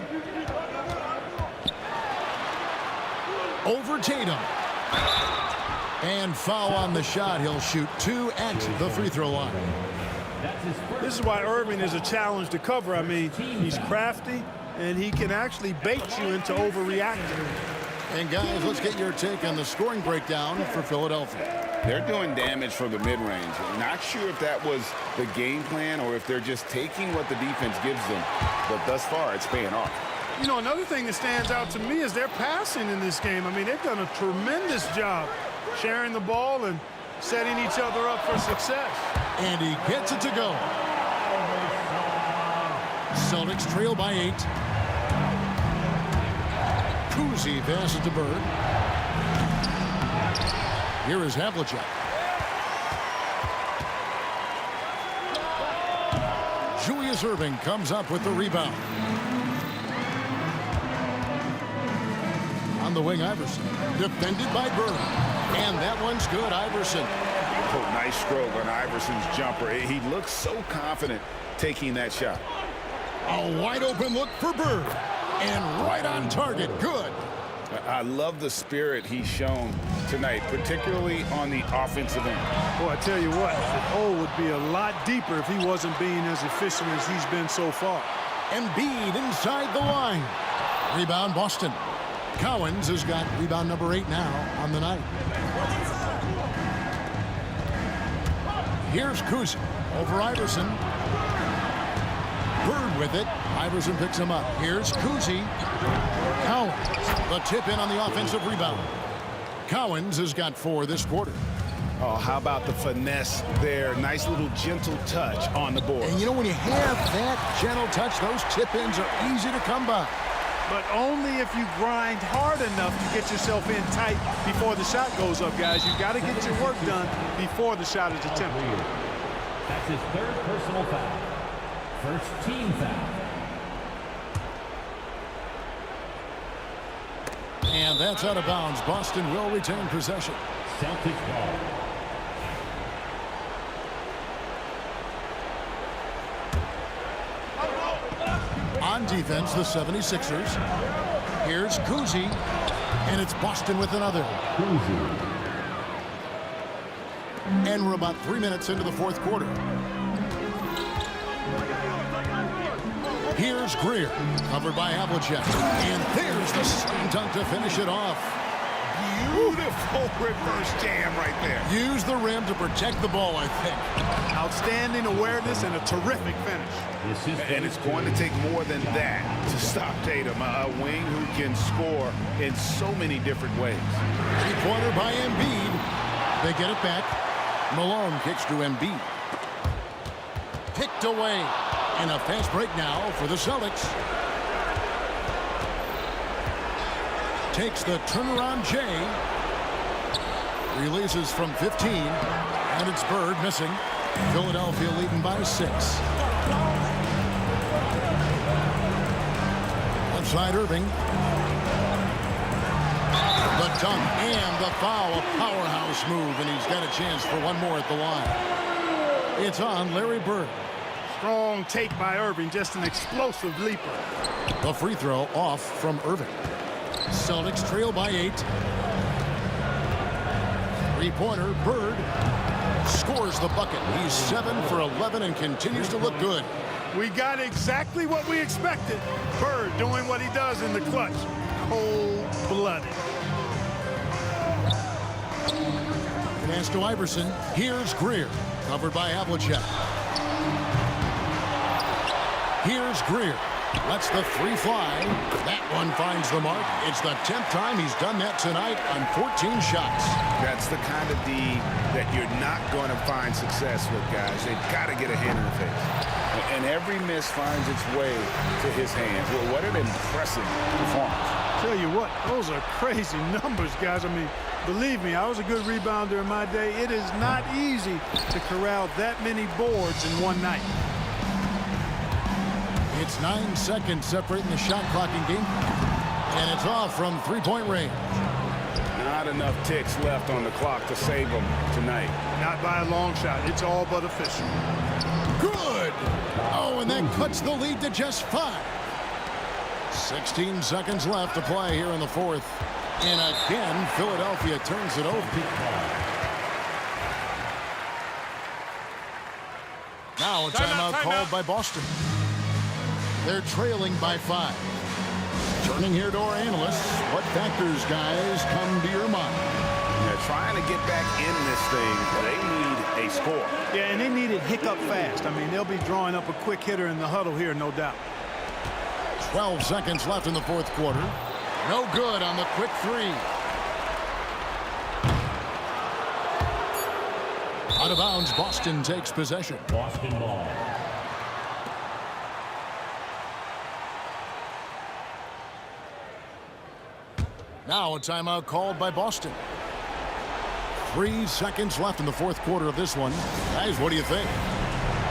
Over Tatum. And foul on the shot. He'll shoot 2 at the free throw line. This is why Irving is a challenge to cover. I mean, he's crafty, and he can actually bait you into overreacting. And guys, let's get your take on the scoring breakdown for Philadelphia. They're doing damage from the mid-range. Not sure if that was the game plan or if they're just taking what the defense gives them. But thus far, it's paying off. You know, another thing that stands out to me is their passing in this game. I mean, they've done a tremendous job sharing the ball and setting each other up for success. And he gets it to go. Celtics trail by 8. Kuzi passes to Bird. Here is Havlicek. Julius Irving comes up with the rebound. On the wing, Iverson. Defended by Bird. And that one's good, Iverson. Oh, nice stroke on Iverson's jumper. He looks so confident taking that shot. A wide open look for Bird. And right on target. Good. I love the spirit he's shown tonight, particularly on the offensive end. Boy, I tell you what, the hole would be a lot deeper if he wasn't being as efficient as he's been so far. Embiid inside the line. Rebound, Boston. Cowens has got rebound number 8 now on the night. Here's Kuzi over Iverson. Bird with it. Iverson picks him up. Here's Kuzi. Cowens, the tip in on the offensive rebound. Cowens has got 4 this quarter. Oh, how about the finesse there? Nice little gentle touch on the board. And you know, when you have that gentle touch, those tip-ins are easy to come by. But only if you grind hard enough to get yourself in tight before the shot goes up, guys. You've got to get your work done before the shot is attempted. That's his 3rd personal foul. First team foul. And that's out of bounds. Boston will retain possession. Celtics ball. On defense, the 76ers. Here's Kuzi. And it's Boston with another. And we're about 3 minutes into the 4th quarter. Here's Greer, covered by Havlicek. And there's the slam dunk to finish it off. Beautiful reverse jam right there. Use the rim to protect the ball, I think. Outstanding awareness and a terrific finish. And it's going to take more than that to stop Tatum, a wing who can score in so many different ways. 3-pointer by Embiid. They get it back. Malone kicks to Embiid. Picked away. And a fast break now for the Celtics. Takes the turnaround J. Releases from 15. And it's Bird missing. Philadelphia leading by 6. Outside Irving. The dunk and the foul. A powerhouse move. And he's got a chance for one more at the line. It's on Larry Bird. Strong take by Irving, just an explosive leaper. The free throw off from Irving. Celtics trail by 8. Three-pointer, Bird scores the bucket. He's 7 for 11 and continues to look good. We got exactly what we expected. Bird doing what he does in the clutch. Cold-blooded. Pass to Iverson. Here's Greer. Covered by Havlicek. Here's Greer. Lets the three fly. That one finds the mark. It's the 10th time he's done that tonight on 14 shots. That's the kind of D that you're not going to find success with, guys. They've got to get a hand in the face. And every miss finds its way to his hands. Well, what an impressive performance. Tell you what, those are crazy numbers, guys. I mean, believe me, I was a good rebounder in my day. It is not easy to corral that many boards in one night. It's 9 seconds separating the shot clock in game. And it's off from three-point range. Not enough ticks left on the clock to save them tonight. Not by a long shot. It's all but official. Good. Oh, and that cuts the lead to just 5. 16 seconds left to play here in the fourth. And again, Philadelphia turns it over. Now a timeout called by Boston. They're trailing by 5. Turning here to our analysts, what factors, guys, come to your mind? They're trying to get back in this thing. They need a score. Yeah, and they need it hiccup fast. I mean, they'll be drawing up a quick hitter in the huddle here, no doubt. 12 seconds left in the fourth quarter. No good on the quick three. Out of bounds, Boston takes possession. Boston ball. Now a timeout called by Boston. 3 seconds left in the fourth quarter of this one. Guys, what do you think?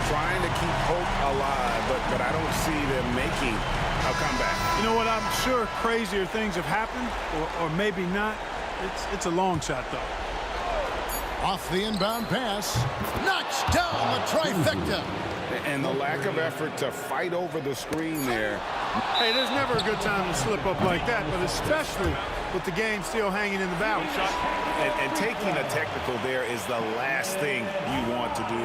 Trying to keep hope alive, but I don't see them making a comeback. You know what? I'm sure crazier things have happened, or maybe not. It's a long shot, though. Off the inbound pass. Knocks down the trifecta. And the lack of effort to fight over the screen there. Hey, there's never a good time to slip up like that, but especially with the game still hanging in the balance. And taking a technical there is the last thing you want to do.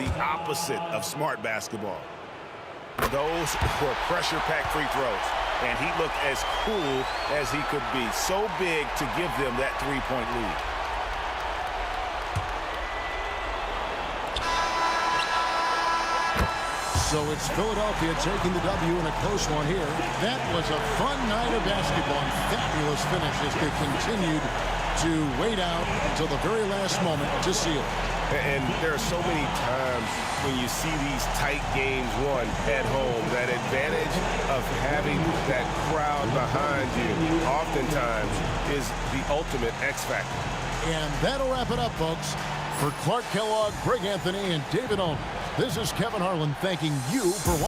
The opposite of smart basketball. Those were pressure-packed free throws. And he looked as cool as he could be. So big to give them that three-point lead. So it's Philadelphia taking the W in a close one here. That was a fun night of basketball and fabulous finish as they continued to wait out until the very last moment to seal. And there are so many times when you see these tight games won at home, that advantage of having that crowd behind you oftentimes is the ultimate X factor. And that'll wrap it up, folks. For Clark Kellogg, Greg Anthony, and David Owen, this is Kevin Harlan thanking you for watching.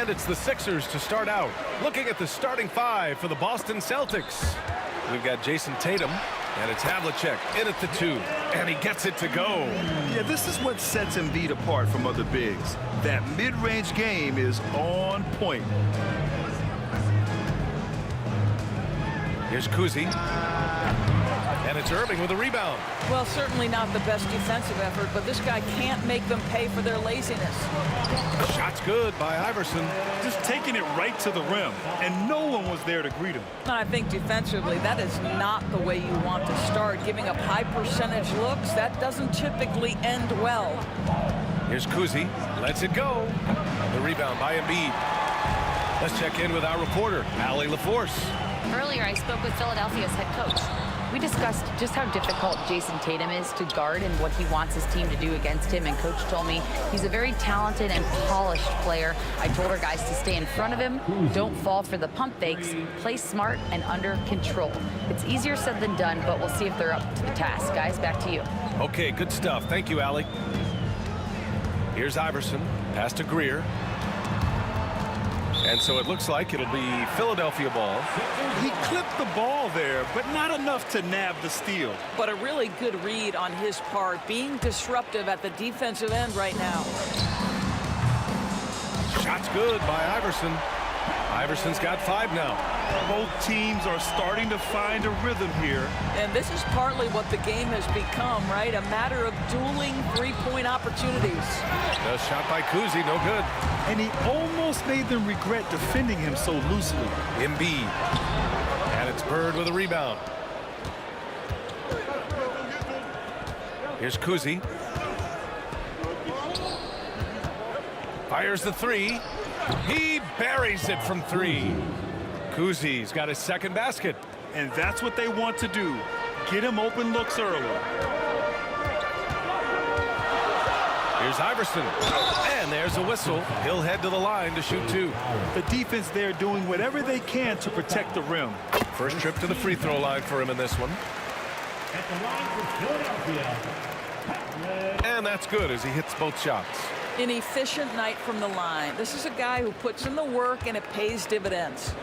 And it's the Sixers to start out. Looking at the starting five for the Boston Celtics. We've got Jason Tatum, and it's Havlicek in at the 2, and he gets it to go. Yeah, this is what sets Embiid apart from other bigs. That mid-range game is on point. Here's Kuzi. And it's Irving with a rebound. Well, certainly not the best defensive effort, but this guy can't make them pay for their laziness. Shot's good by Iverson. Just taking it right to the rim, and no one was there to greet him. I think defensively, that is not the way you want to start. Giving up high percentage looks, that doesn't typically end well. Here's Kuzi. Lets it go. The rebound by Embiid. Let's check in with our reporter, Allie LaForce. Earlier, I spoke with Philadelphia's head coach. We discussed just how difficult Jason Tatum is to guard and what he wants his team to do against him. And Coach told me he's a very talented and polished player. I told our guys to stay in front of him, don't fall for the pump fakes, play smart and under control. It's easier said than done, but we'll see if they're up to the task. Guys, back to you. Okay, good stuff. Thank you, Allie. Here's Iverson. Pass to Greer. And so it looks like it'll be Philadelphia ball. He clipped the ball there, but not enough to nab the steal. But a really good read on his part, being disruptive at the defensive end right now. Shot's good by Iverson. Iverson's got 5 now. Both teams are starting to find a rhythm here. And this is partly what the game has become, right? A matter of dueling three-point opportunities. The shot by Kuzi, no good. And he almost made them regret defending him so loosely. Embiid. And it's Bird with a rebound. Here's Kuzi. Fires the 3. He buries it from 3. Kuzi's got his second basket. And that's what they want to do. Get him open looks early. Here's Iverson. And there's a whistle. He'll head to the line to shoot 2. The defense there doing whatever they can to protect the rim. First trip to the free throw line for him in this one. At the line for Philadelphia. And that's good as he hits both shots. An efficient night from the line. This is a guy who puts in the work and it pays dividends.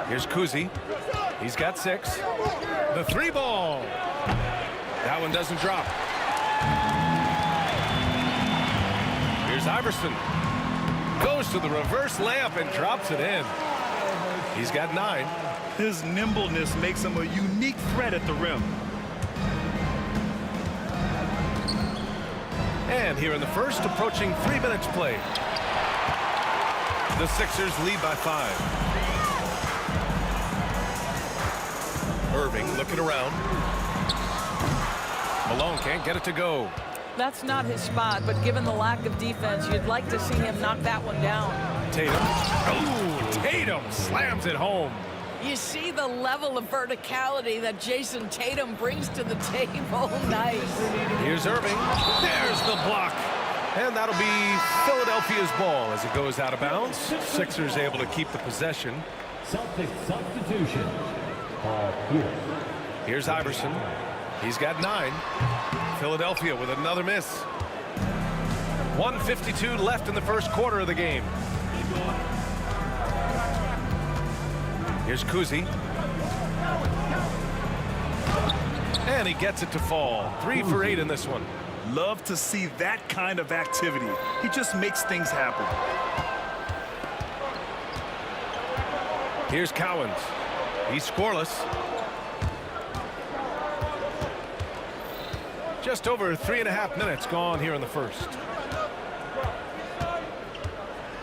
Here's Kuzi. He's got 6. The 3 ball. That one doesn't drop. Here's Iverson. Goes to the reverse layup and drops it in. He's got 9. His nimbleness makes him a unique threat at the rim. And here in the first, approaching 3 minutes played. The Sixers lead by 5. Irving looking around. Malone can't get it to go. That's not his spot, but given the lack of defense, you'd like to see him knock that one down. Tatum. Oh, Tatum slams it home. You see the level of verticality that Jason Tatum brings to the table. Nice. Here's Irving. There's the block. And that'll be Philadelphia's ball as it goes out of bounds. Sixers able to keep the possession. Celtics substitution. Here. Here's Iverson. He's got 9. Philadelphia with another miss. 1:52 left in the first quarter of the game. Here's Kuzi. And he gets it to fall. 3 for 8 in this one. Love to see that kind of activity. He just makes things happen. Here's Cowens. He's scoreless. Just over 3.5 minutes gone here in the first.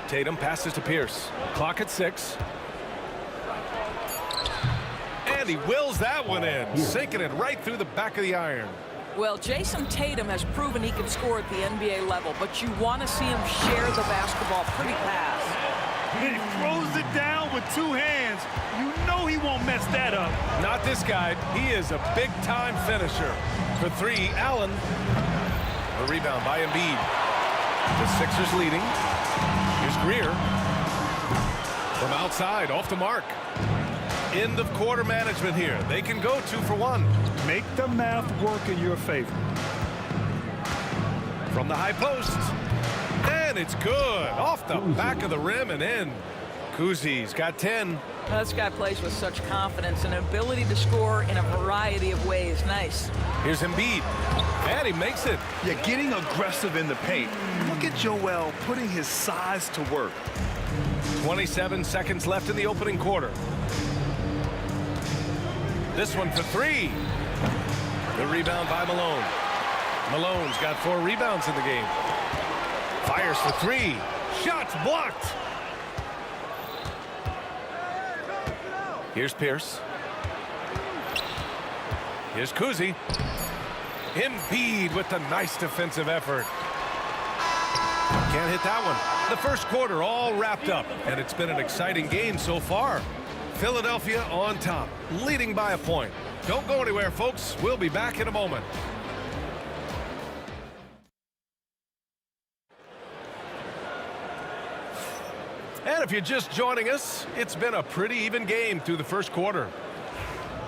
Tatum passes to Pierce. Clock at 6. And he wills that one in, sinking it right through the back of the iron. Well, Jason Tatum has proven he can score at the NBA level, but you want to see him share the basketball pretty fast. He throws it down with 2 hands. You know he won't mess that up. Not this guy. He is a big-time finisher. For 3, Allen. A rebound by Embiid. The Sixers leading. Here's Greer. From outside, off the mark. End of quarter management here. They can go 2 for 1. Make the math work in your favor. From the high post. And it's good. Off the back of the rim and in. Kuzi's got 10. This guy plays with such confidence and ability to score in a variety of ways. Nice. Here's Embiid. And he makes it. Yeah, getting aggressive in the paint. Look at Joel putting his size to work. 27 seconds left in the opening quarter. This one for 3. The rebound by Malone. Malone's got 4 rebounds in the game. Fires for 3. Shots blocked. Here's Pierce. Here's Kuzi. Embiid with the nice defensive effort. Can't hit that one. The first quarter all wrapped up, and it's been an exciting game so far. Philadelphia on top, leading by a point. Don't go anywhere, folks. We'll be back in a moment. And if you're just joining us, it's been a pretty even game through the first quarter.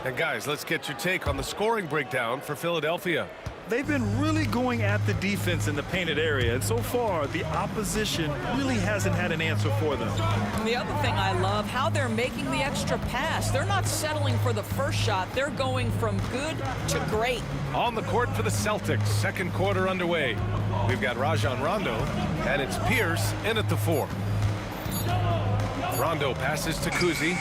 And guys, let's get your take on the scoring breakdown for Philadelphia. They've been really going at the defense in the painted area, and so far the opposition really hasn't had an answer for them. And the other thing I love, how they're making the extra pass. They're not settling for the first shot. They're going from good to great. On the court for the Celtics, second quarter underway. We've got Rajon Rondo, and it's Pierce in at the 4. Rondo passes to Kuzi.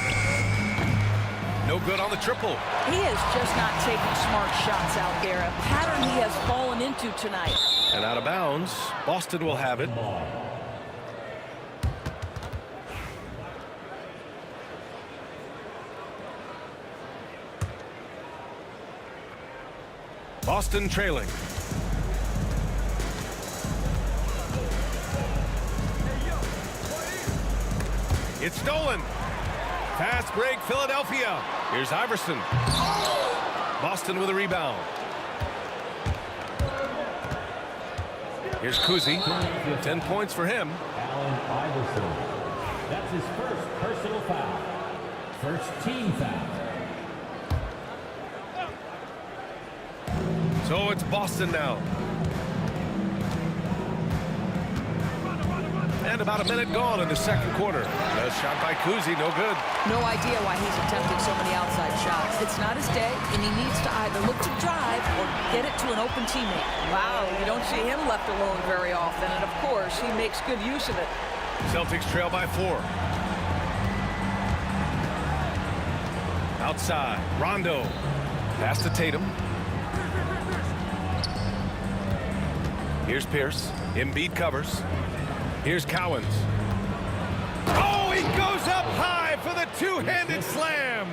No good on the triple. He is just not taking smart shots out there. A pattern he has fallen into tonight. And out of bounds, Boston will have it. Boston trailing. It's stolen. Fast break, Philadelphia. Here's Iverson. Boston with a rebound. Here's Kuzi. 10 points for him. Allen Iverson. That's his first personal foul. First team foul. So it's Boston now. And about a minute gone in the second quarter. A shot by Kuzi, no good. No idea why he's attempting so many outside shots. It's not his day, and he needs to either look to drive or get it to an open teammate. Wow, you don't see him left alone very often, and of course, he makes good use of it. Celtics trail by 4. Outside, Rondo. Pass to Tatum. Here's Pierce. Embiid covers. Here's Cowens. Oh, he goes up high for the two-handed slam.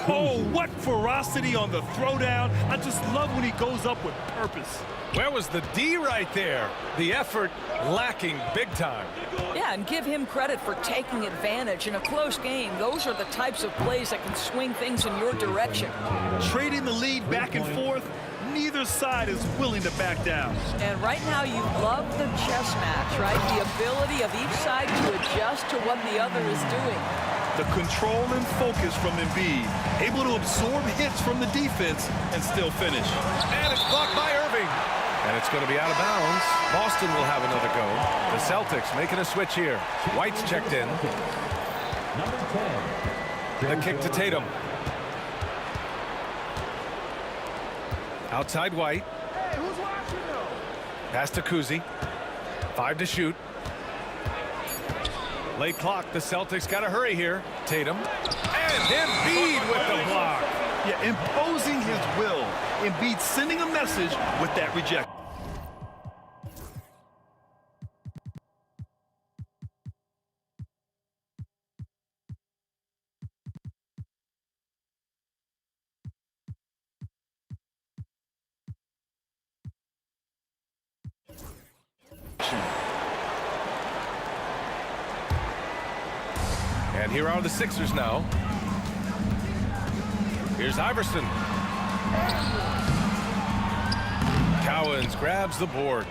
Oh, what ferocity on the throwdown. I just love when he goes up with purpose. Where was the D right there? The effort lacking big time. Yeah, and give him credit for taking advantage in a close game. Those are the types of plays that can swing things in your direction. Trading the lead back and forth, neither side is willing to back down. And right now you love the chess match, right? The ability of each side to adjust to what the other is doing. The control and focus from Embiid, able to absorb hits from the defense and still finish. And it's blocked by Irving. And it's going to be out of bounds. Boston will have another go. The Celtics making a switch here. White's checked in. Number 10. The kick to Tatum. Outside White. Pass to Kuzi. 5 to shoot. Late clock. The Celtics got to hurry here. Tatum. And Embiid with the block. Yeah, imposing his will. Embiid sending a message with that reject. And here are the Sixers now. Here's Iverson. Cowens grabs the board.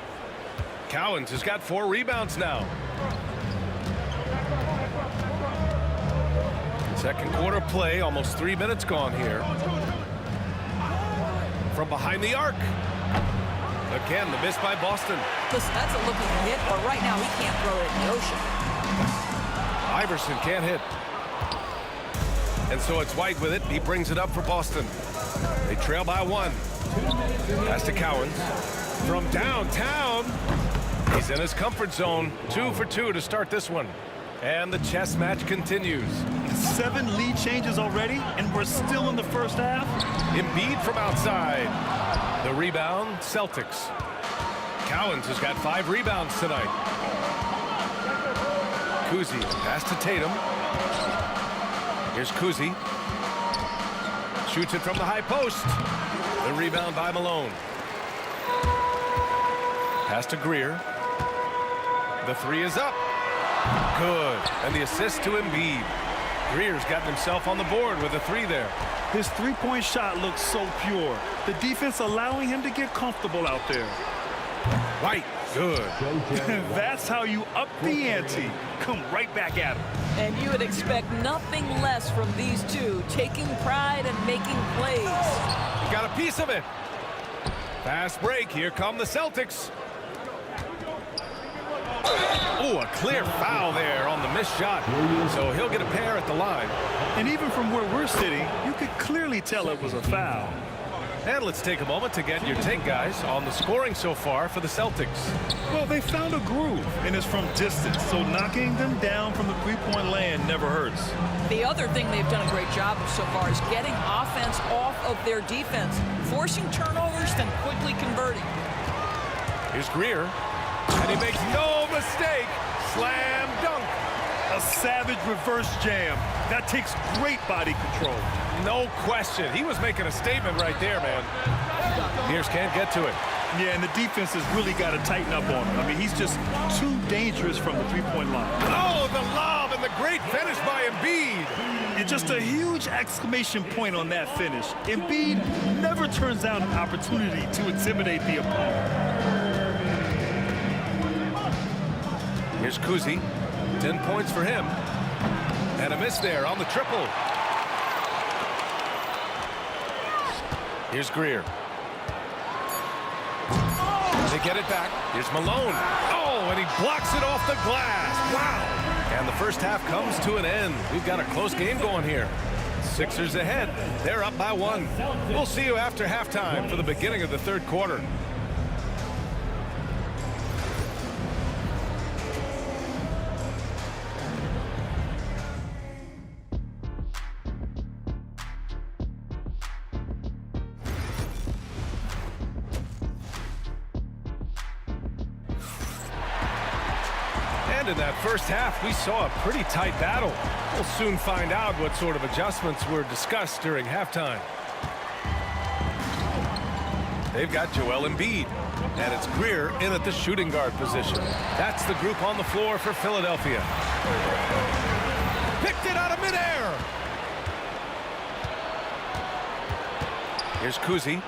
Cowens has got 4 rebounds now. Second quarter play, almost 3 minutes gone here. From behind the arc. Again, the miss by Boston. Listen, that's a looking hit, but right now he can't throw it in the ocean. Iverson can't hit. And so it's White with it. He brings it up for Boston. They trail by 1. Pass to Cowens. From downtown. He's in his comfort zone. 2 for 2 to start this one. And the chess match continues. 7 lead changes already, and we're still in the first half. Embiid from outside. The rebound, Celtics. Cowens has got 5 rebounds tonight. Kuzi, pass to Tatum. Here's Kuzi. Shoots it from the high post. The rebound by Malone. Pass to Greer. The 3 is up. Good. And the assist to Embiid. Greer's gotten himself on the board with a 3 there. His three-point shot looks so pure. The defense allowing him to get comfortable out there. White. Good. That's how you up the ante. Come right back at him. And you would expect nothing less from these two, taking pride and making plays. He got a piece of it. Fast break. Here come the Celtics. Oh, a clear foul there on the missed shot. So he'll get a pair at the line. And even from where we're sitting, you could clearly tell it was a foul. And let's take a moment to get your take, guys, on the scoring so far for the Celtics. Well, they found a groove, and it's from distance, so knocking them down from the three-point land never hurts. The other thing they've done a great job of so far is getting offense off of their defense, forcing turnovers, then quickly converting. Here's Greer, and he makes no mistake. Slam dunk. A savage reverse jam. That takes great body control. No question. He was making a statement right there, man. Pierce can't get to it. Yeah, and the defense has really got to tighten up on him. I mean, he's just too dangerous from the three-point line. Oh, the lob and the great finish by Embiid. Yeah, just a huge exclamation point on that finish. Embiid never turns out an opportunity to intimidate the opponent. Here's Kuzi. 10 points for him. And a miss there on the triple. Here's Greer. They get it back. Here's Malone. Oh, and he blocks it off the glass. Wow. And the first half comes to an end. We've got a close game going here. Sixers ahead. They're up by 1. We'll see you after halftime for the beginning of the third quarter. In that first half, we saw a pretty tight battle. We'll soon find out what sort of adjustments were discussed during halftime. They've got Joel Embiid, and it's Greer in at the shooting guard position. That's the group on the floor for Philadelphia. Picked it out of midair. Here's Kuzi.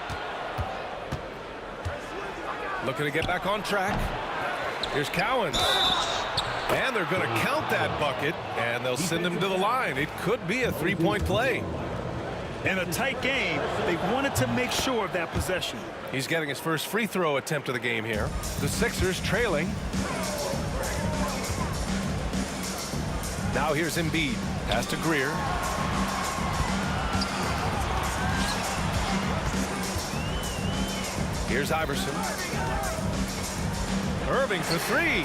Looking to get back on track. Here's Cowens. And they're going to count that bucket, and they'll send him to the line. It could be a three-point play. In a tight game, they wanted to make sure of that possession. He's getting his first free throw attempt of the game here. The Sixers trailing. Now here's Embiid. Pass to Greer. Here's Iverson. Irving for three.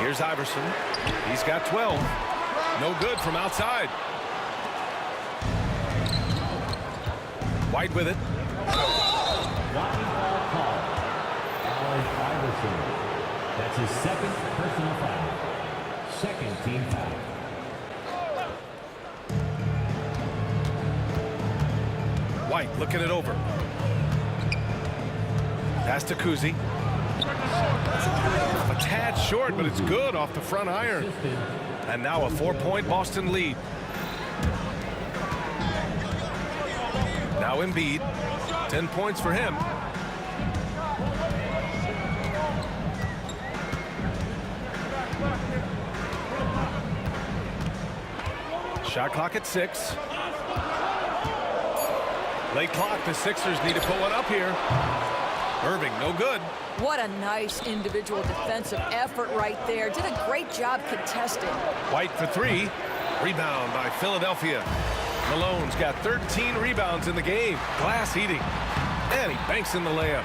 Here's Iverson. He's got 12. No good from outside. White with it. Iverson. That's his second personal foul. Second team foul. White looking it over. Pass to Kuzi. A tad short, but it's good off the front iron. And now a 4-point Boston lead. Now Embiid. 10 points for him. Shot clock at 6. Late clock. The Sixers need to put one up here. Irving, no good. What a nice individual defensive effort right there. Did a great job contesting. White for three. Rebound by Philadelphia. Malone's got 13 rebounds in the game. Glass eating. And he banks in the layup.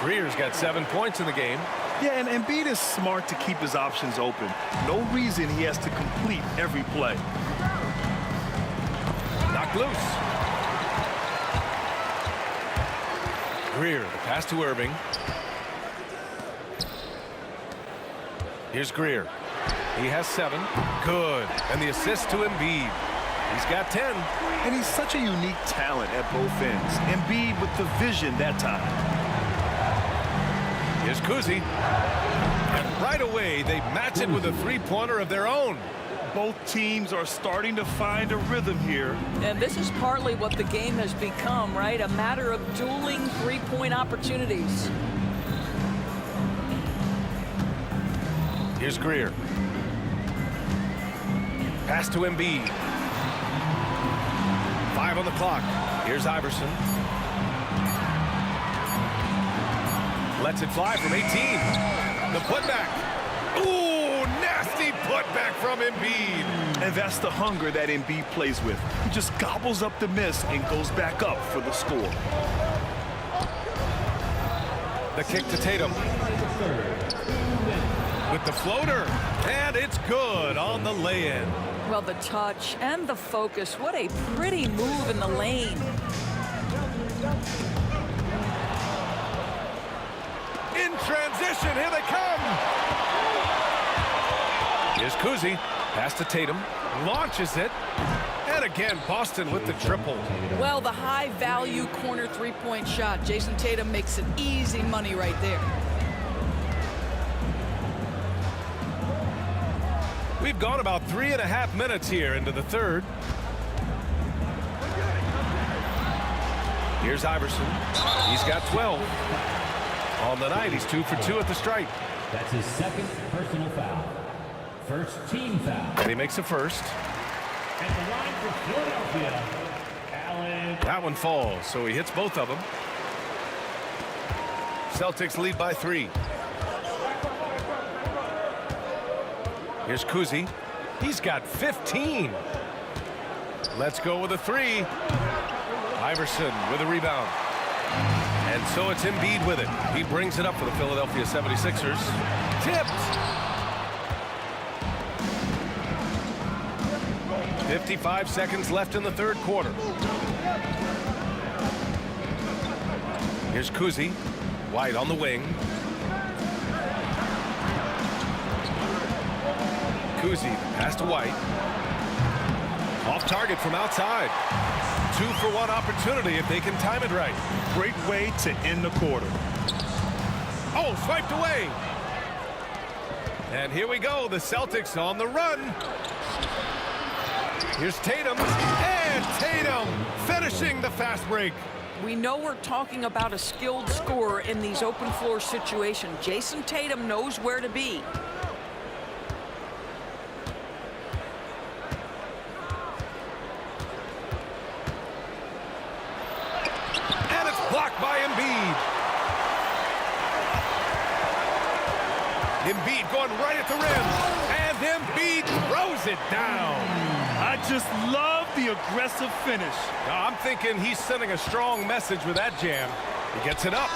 Greer's got 7 points in the game. Yeah, and Embiid is smart to keep his options open. No reason he has to complete every play. Knocked loose. Greer, the pass to Irving. Here's Greer. He has 7. Good. And the assist to Embiid. He's got 10. And he's such a unique talent at both ends. Embiid with the vision that time. Here's Kuzi. And right away, they match it with a three-pointer of their own. Both teams are starting to find a rhythm here. And this is partly what the game has become, right? A matter of dueling three-point opportunities. Here's Greer. Pass to Embiid. 5 on the clock. Here's Iverson. Lets it fly from 18. The putback. Ooh, nasty putback from Embiid. And that's the hunger that Embiid plays with. He just gobbles up the miss and goes back up for the score. The kick to Tatum. With the floater. And it's good on the lay-in. Well, the touch and the focus. What a pretty move in the lane. In transition, here they come. Here's Kuzi. Pass to Tatum. Launches it. And again, Boston with the triple. Well, the high-value corner three-point shot. Jason Tatum makes it easy money right there. We've gone about 3.5 minutes here into the third. Here's Iverson. He's got 12. On the night, he's 2 for 2 at the stripe. That's his second personal foul. First team foul. And he makes a first. At the line for Philadelphia, Allen. That one falls, so he hits both of them. Celtics lead by 3. Here's Kuzi. He's got 15. Let's go with a 3. Iverson with a rebound. And so it's Embiid with it. He brings it up for the Philadelphia 76ers. Tipped. 55 seconds left in the third quarter. Here's Kuzi. White on the wing. Kuzi, pass to White. Off target from outside. 2-for-1 opportunity if they can time it right. Great way to end the quarter. Oh, swiped away. And here we go. The Celtics on the run. Here's Tatum. And Tatum finishing the fast break. We know we're talking about a skilled scorer in these open floor situations. Jason Tatum knows where to be. Blocked by Embiid. Embiid going right at the rim. And Embiid throws it down. I just love the aggressive finish. I'm thinking he's sending a strong message with that jam. He gets it up.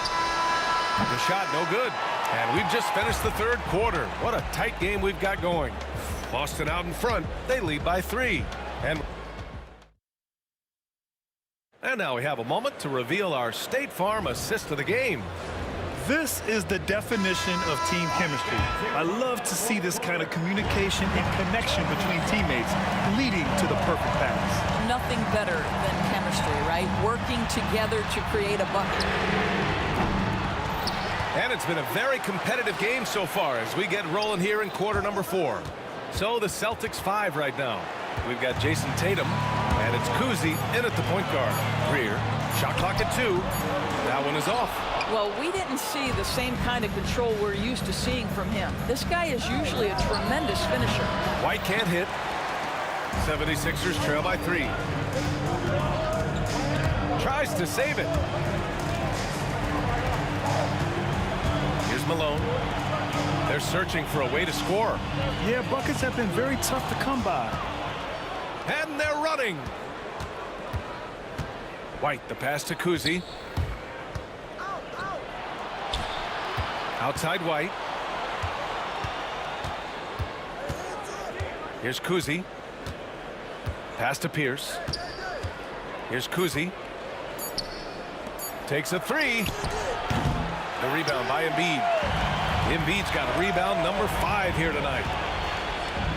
The shot, no good. And we've just finished the third quarter. What a tight game we've got going. Boston out in front. They lead by 3. And now we have a moment to reveal our State Farm assist of the game. This is the definition of team chemistry. I love to see this kind of communication and connection between teammates leading to the perfect pass. Nothing better than chemistry, right? Working together to create a bucket. And it's been a very competitive game so far as we get rolling here in quarter number 4. So the Celtics 5 right now. We've got Jason Tatum, and it's Kuzi in at the point guard. Greer, shot clock at 2. That one is off. Well, we didn't see the same kind of control we're used to seeing from him. This guy is usually a tremendous finisher. White can't hit. 76ers trail by 3. Tries to save it. Here's Malone. They're searching for a way to score. Yeah, buckets have been very tough to come by. And they're running. White, the pass to Kuzi. Outside White. Here's Kuzi. Pass to Pierce. Here's Kuzi. Takes a 3. The rebound by Embiid. Embiid's got rebound number 5 here tonight.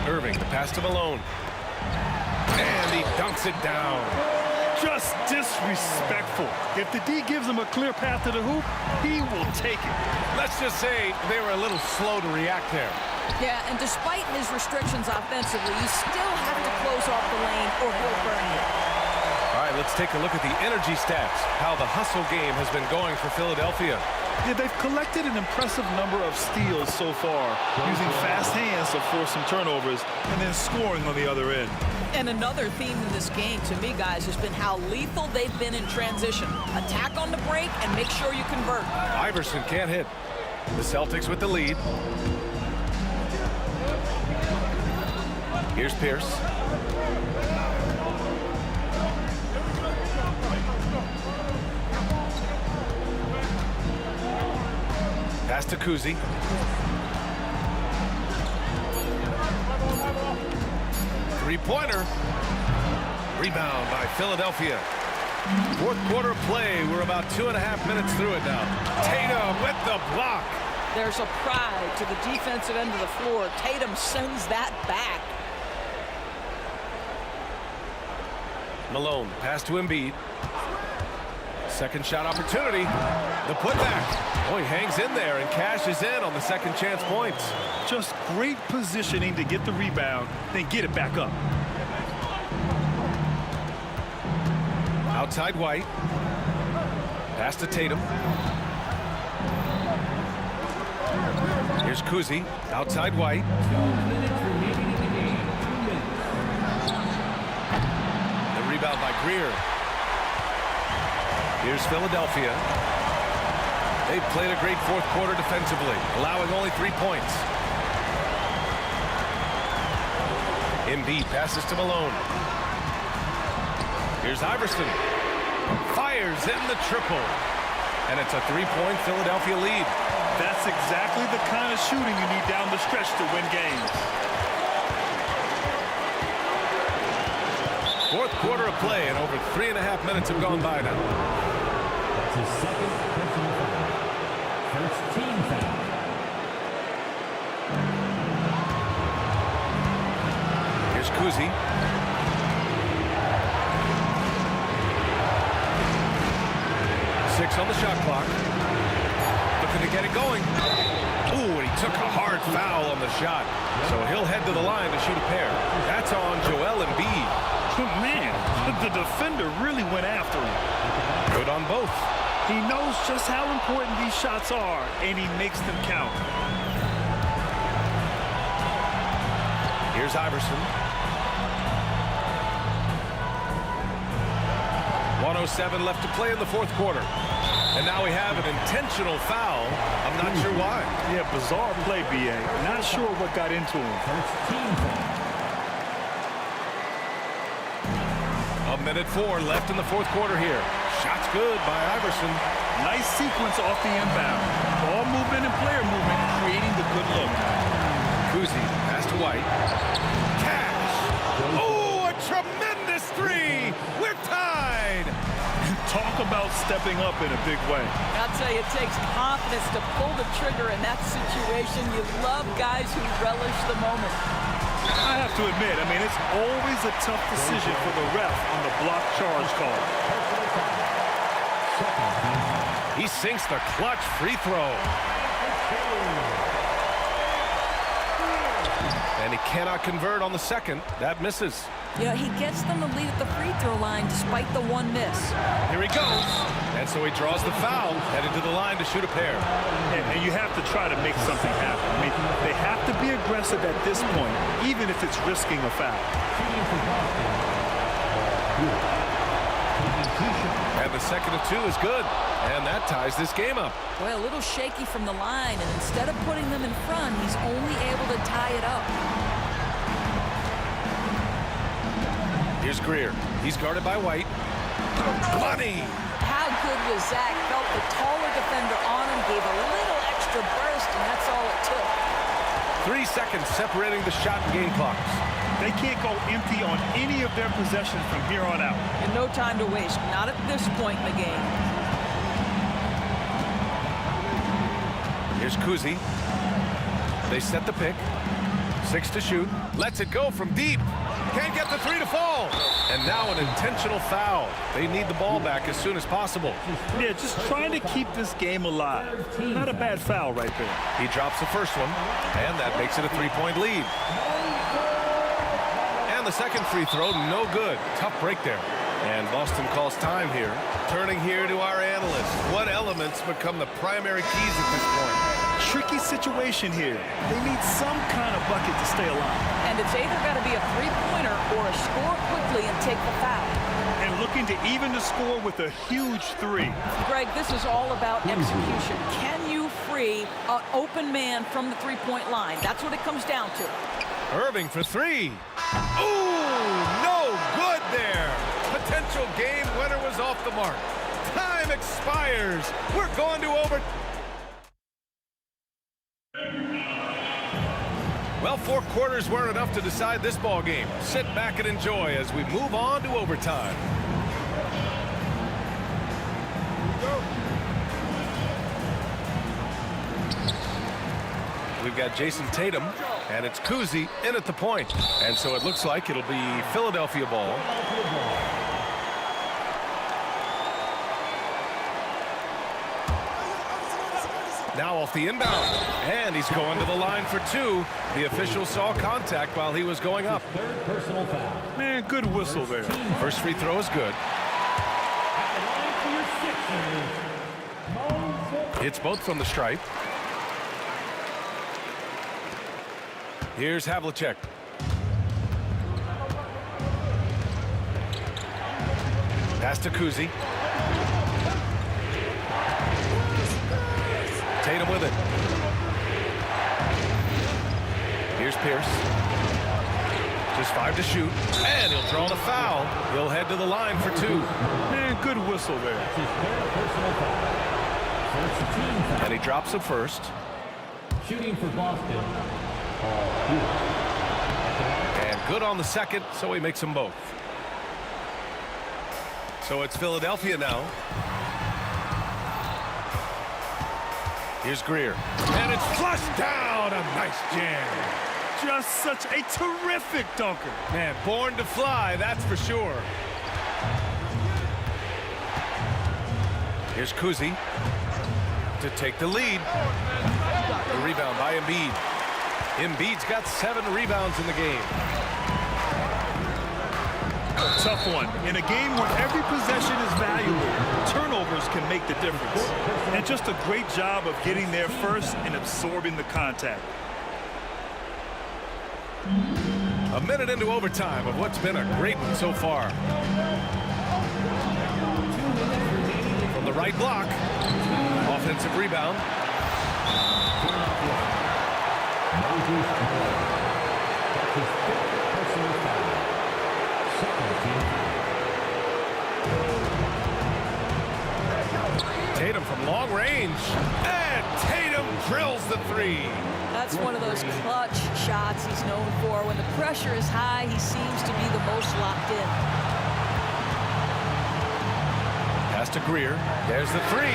Irving, the pass to Malone. And he dunks it down. Just disrespectful. If the D gives him a clear path to the hoop, he will take it. Let's just say they were a little slow to react there. Yeah, and despite his restrictions offensively, you still have to close off the lane or he'll burn you. All right, let's take a look at the energy stats, how the hustle game has been going for Philadelphia. Yeah, they've collected an impressive number of steals so far, using fast hands to force some turnovers and then scoring on the other end. And another theme in this game, to me, guys, has been how lethal they've been in transition. Attack on the break and make sure you convert. Iverson can't hit. The Celtics with the lead. Here's Pierce. Pass to Kuzi. Three-pointer. Rebound by Philadelphia. Fourth quarter play. We're about 2.5 minutes through it now. Tatum with the block. There's a pride to the defensive end of the floor. Tatum sends that back. Malone, pass to Embiid. Second shot opportunity. The putback. Oh, he hangs in there and cashes in on the second chance points. Just great positioning to get the rebound, then get it back up. Outside White. Pass to Tatum. Here's Kuzi. Outside White. The rebound by Greer. Here's Philadelphia. They've played a great fourth quarter defensively, allowing only 3 points. Embiid passes to Malone. Here's Iverson. Fires in the triple. And it's a 3-point Philadelphia lead. That's exactly the kind of shooting you need down the stretch to win games. Fourth quarter of play, and over 3.5 minutes have gone by now. That's his second personal foul. First team foul. Here's Kuzi. Six on the shot clock. Looking to get it going. Ooh, and he took a hard foul on the shot. So he'll head to the line to shoot a pair. That's on Joel Embiid. Man, the defender really went after him. Good on both. He knows just how important these shots are, and he makes them count. Here's Iverson. 1:07 left to play in the fourth quarter. And now we have an intentional foul. I'm not sure why. Yeah, bizarre play, B.A. Not sure what got into him. First team foul. 1:04 left in the fourth quarter here. Shot's good by Iverson. Nice sequence off the inbound. Ball movement and player movement creating the good look. Kuzi pass to White. Cash. Oh, a tremendous three. We're tied. Talk about stepping up in a big way. I'll tell you, it takes confidence to pull the trigger in that situation. You love guys who relish the moment. I have to admit, I mean, it's always a tough decision for the ref on the block charge call. He sinks the clutch free throw. And he cannot convert on the second. That misses. Yeah, he gets them the lead at the free throw line despite the one miss. Here he goes. And so he draws the foul, headed to the line to shoot a pair. And you have to try to make something happen. I mean, they have to be aggressive at this point, even if it's risking a foul. And the second of two is good. And that ties this game up. Well, a little shaky from the line, and instead of putting them in front, he's only able to tie it up. Here's Greer. He's guarded by White. Money! How good was Zach? Felt the taller defender on him, gave a little extra burst, and that's all it took. 3 seconds separating the shot and game clocks. They can't go empty on any of their possessions from here on out. And no time to waste, not at this point in the game. Here's Kuzi. They set the pick. 6 to shoot. Lets it go from deep. Can't get the 3 to fall. And now an intentional foul. They need the ball back as soon as possible. Yeah, just trying to keep this game alive. Not a bad foul right there. He drops the first one, and that makes it a 3-point lead. And the second free throw, no good. Tough break there. And Boston calls time here. Turning here to our analysts. What elements become the primary keys at this point? Tricky situation here. They need some kind of bucket to stay alive. And it's either got to be a three-pointer or a score quickly and take the foul. And looking to even the score with a huge three. Greg, this is all about execution. Can you free an open man from the three-point line? That's what it comes down to. Irving for 3. Ooh, no good there. Potential game winner was off the mark. Time expires. We're going to overtime. Well, 4 quarters weren't enough to decide this ball game. Sit back and enjoy as we move on to overtime. We've got Jason Tatum, and it's Kuzi in at the point. And so it looks like it'll be Philadelphia ball. Now off the inbound, and he's going to the line for 2. The official saw contact while he was going up. Third personal foul. Man, good whistle there. First free throw is good. Hits both from the stripe. Here's Havlicek. Pass to Kuzi. Tatum with it. Here's Pierce. Just 5 to shoot. And he'll draw the foul. He'll head to the line for 2. Man, good whistle there. And he drops it first. Shooting for Boston. And good on the second, so he makes them both. So it's Philadelphia now. Here's Greer. And it's flushed down. A nice jam. Just such a terrific dunker. Man, born to fly, that's for sure. Here's Kuzi to take the lead. The rebound by Embiid. Embiid's got 7 rebounds in the game. Tough one. In a game where every possession is valuable, turnovers can make the difference. And just a great job of getting there first and absorbing the contact. A minute into overtime of what's been a great one so far. From the right block, offensive rebound. Long range. And Tatum drills the three. That's one of those clutch shots he's known for. When the pressure is high, he seems to be the most locked in. Pass to Greer. There's the three.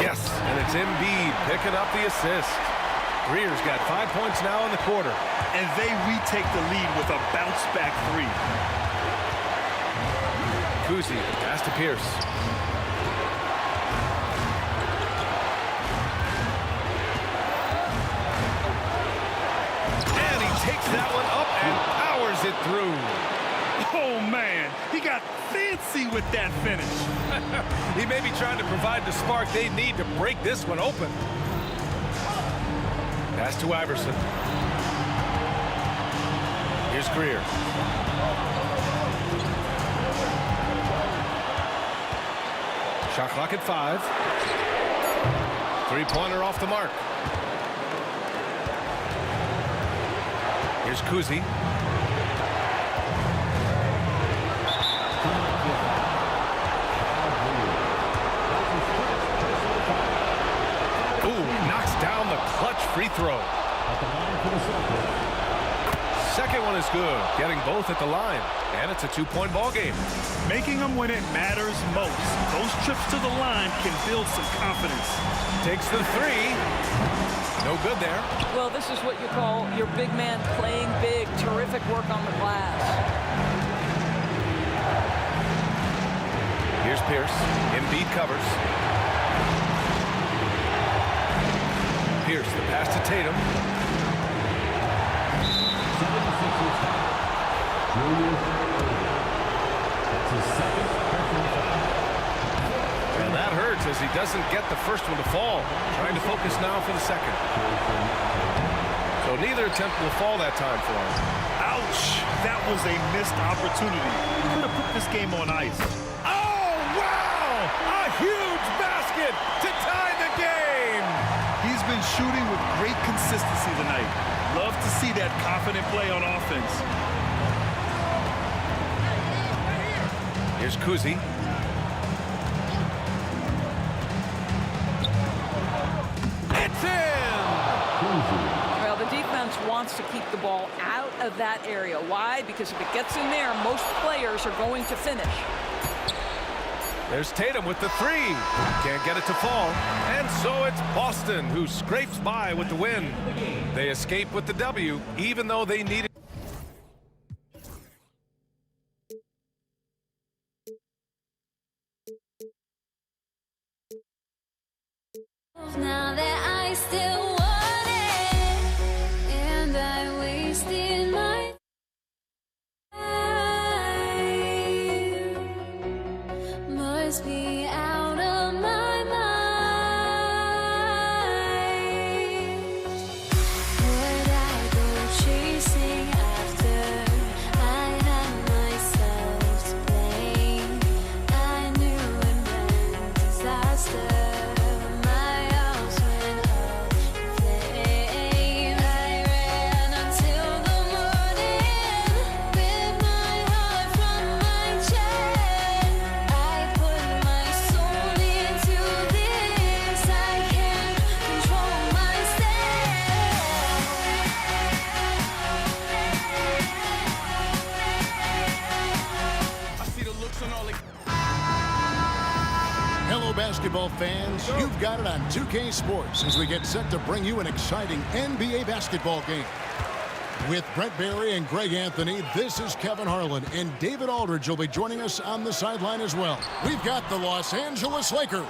Yes, and it's Embiid picking up the assist. Greer's got 5 points now in the quarter. And they retake the lead with a bounce-back three. Kuzi, pass to Pierce. And he takes that one up and powers it through. Oh, man, he got fancy with that finish. He may be trying to provide the spark they need to break this one open. Pass to Iverson. Here's Greer. Shot clock at 5. Three-pointer off the mark. Here's Kuzi. Ooh, knocks down the clutch free throw. Second one is good, getting both at the line, and it's a 2-point ball game. Making them when it matters most. Those trips to the line can build some confidence. Takes the three. No good there. Well, this is what you call your big man playing big. Terrific work on the glass. Here's Pierce. Embiid covers. Pierce, the pass to Tatum. And that hurts as he doesn't get the first one to fall. Trying to focus now for the second. So neither attempt will fall that time for him. Ouch! That was a missed opportunity. Could have put this game on ice. Oh, wow! A huge basket to tie the game! He's been shooting with great consistency tonight. Love to see that confident play on offense. Here's Kuzi. It's in! Well, the defense wants to keep the ball out of that area. Why? Because if it gets in there, most players are going to finish. There's Tatum with the three. Can't get it to fall. And so it's Boston who scrapes by with the win. They escape with the W, even though they needed. Now that I still want it, and I wasted my time, must be out of my mind. Would I go chasing after I had myself to blame? I knew it meant disaster. Basketball fans, you've got it on 2K Sports as we get set to bring you an exciting NBA basketball game. With Brent Barry and Greg Anthony, this is Kevin Harlan, and David Aldridge will be joining us on the sideline as well. We've got the Los Angeles Lakers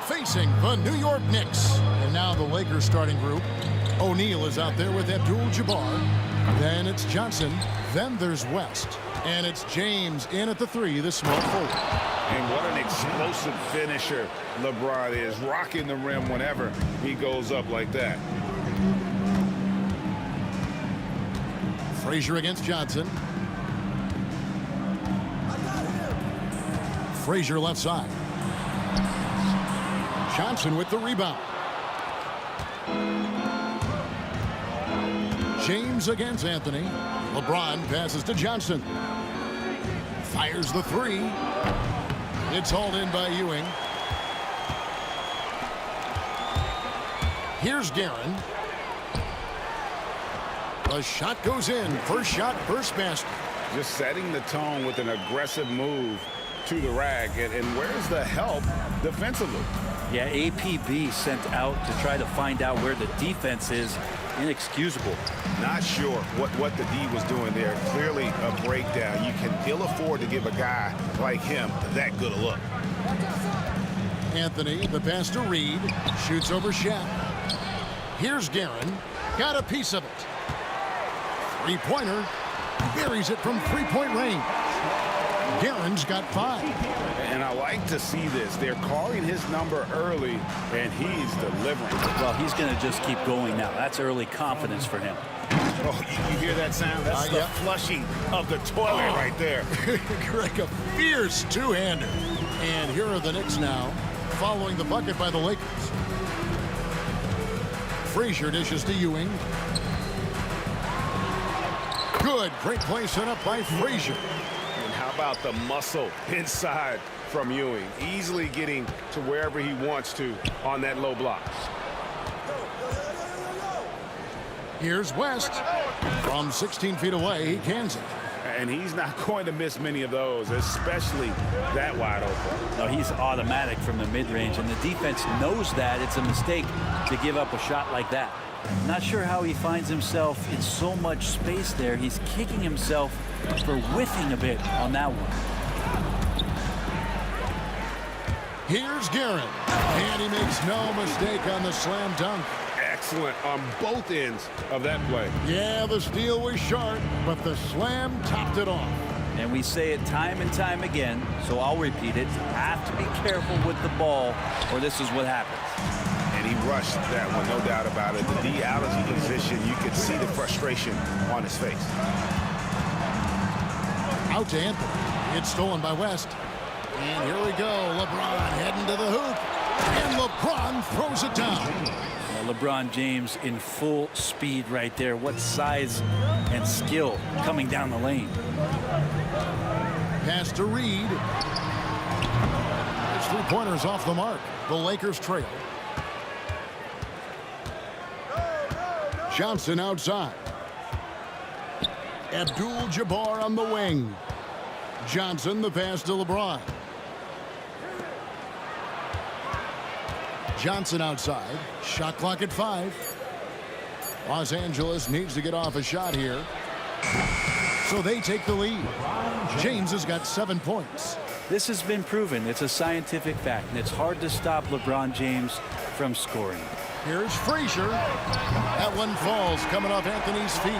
facing the New York Knicks. And now the Lakers starting group. O'Neal is out there with Abdul-Jabbar. Then it's Johnson. Then there's West. And it's James in at the three, the small forward. And what an explosive finisher LeBron is, rocking the rim whenever he goes up like that. Frazier against Johnson. Frazier left side. Johnson with the rebound. James against Anthony. LeBron passes to Johnson. Fires the three. It's hauled in by Ewing. Here's Guerin. The shot goes in. First shot, first basket. Just setting the tone with an aggressive move to the rack. And where's the help defensively? Yeah, APB sent out to try to find out where the defense is. Inexcusable. Not sure what the D was doing there. Clearly a breakdown. You can ill afford to give a guy like him that good a look. Anthony, the pass to Reed. Shoots over Shaq. Here's Guerin. Got a piece of it. Three-pointer. Buries it from three-point range. Guerin's got 5. And I like to see this. They're calling his number early, and he's delivering. Well, he's going to just keep going now. That's early confidence for him. Oh, you hear that sound? That's the flushing of the toilet right there. Greg, a fierce two-hander. And here are the Knicks now, following the bucket by the Lakers. Frazier dishes to Ewing. Good. Great play set up by Frazier. And how about the muscle inside from Ewing? Easily getting to wherever he wants to on that low block. Here's West. From 16 feet away, he cans it. And he's not going to miss many of those, especially that wide open. No, he's automatic from the mid-range, and the defense knows that it's a mistake to give up a shot like that. Not sure how he finds himself in so much space there. He's kicking himself for whiffing a bit on that one. Here's Guerin. And he makes no mistake on the slam dunk. Excellent on both ends of that play. Yeah, the steal was sharp, but the slam topped it off. And we say it time and time again, so I'll repeat it. Have to be careful with the ball, or this is what happens. And he rushed that one, no doubt about it. The D out of position, you could see the frustration on his face. Out to Anthony. It's stolen by West. And here we go. LeBron heading to the hoop. And LeBron throws it down. LeBron James in full speed right there. What size and skill coming down the lane. Pass to Reed. His three-pointer's off the mark. The Lakers trail. Johnson outside. Abdul-Jabbar on the wing. Johnson, the pass to LeBron. Johnson outside. Shot clock at 5. Los Angeles needs to get off a shot here. So they take the lead. James has got 7 points. This has been proven. It's a scientific fact, and it's hard to stop LeBron James from scoring. Here's Frazier. That one falls coming off Anthony's feet.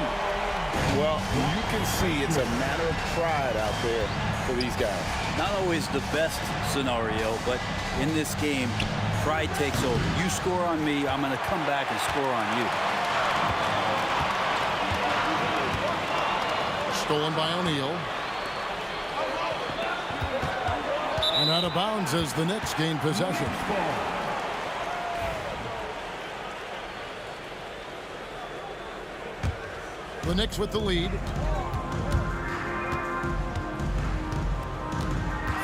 Well, you can see it's a matter of pride out there for these guys. Not always the best scenario, but in this game, pride takes over. You score on me, I'm going to come back and score on you. Stolen by O'Neal. And out of bounds as the Knicks gain possession. The Knicks with the lead.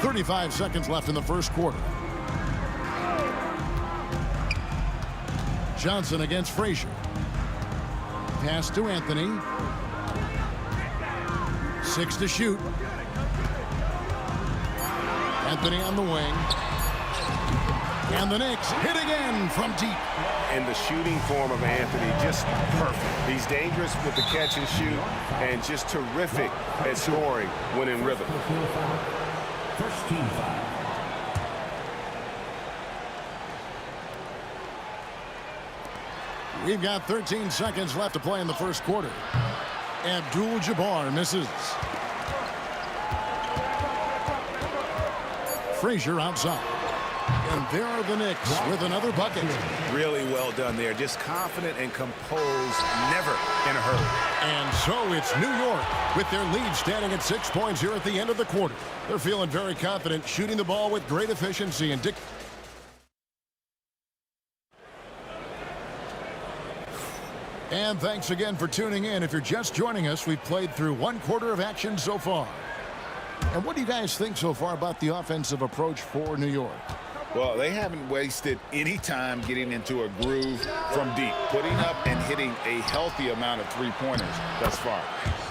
35 seconds left in the first quarter. Johnson against Frazier. Pass to Anthony. 6 to shoot. Anthony on the wing. And the Knicks hit again from deep. And the shooting form of Anthony, just perfect. He's dangerous with the catch and shoot, and just terrific at scoring when in rhythm. First team foul. We've got 13 seconds left to play in the first quarter. Abdul-Jabbar misses. Frazier outside. And there are the Knicks with another bucket. Really well done there. Just confident and composed, never in a hurry. And so it's New York with their lead standing at 6 points here at the end of the quarter. They're feeling very confident, shooting the ball with great efficiency. And thanks again for tuning in. If you're just joining us, we've played through 1 quarter of action so far. And what do you guys think so far about the offensive approach for New York? Well, they haven't wasted any time getting into a groove from deep, putting up and hitting a healthy amount of three-pointers thus far.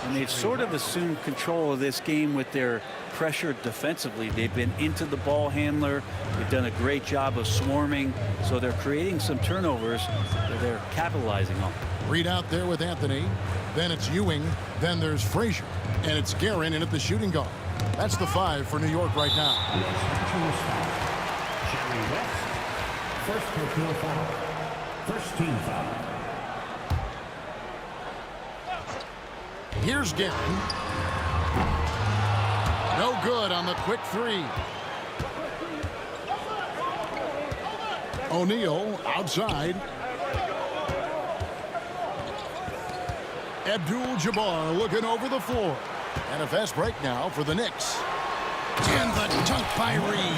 And they've sort of assumed control of this game with their pressure defensively. They've been into the ball handler. They've done a great job of swarming. So they're creating some turnovers that they're capitalizing on. Reed out there with Anthony. Then it's Ewing. Then there's Frazier. And it's Guerin in at the shooting guard. That's the 5 for New York right now. First personal foul. First team foul. Here's Guerin. No good on the quick 3. O'Neal outside. Abdul-Jabbar looking over the floor. And a fast break now for the Knicks. And the dunk by Reed.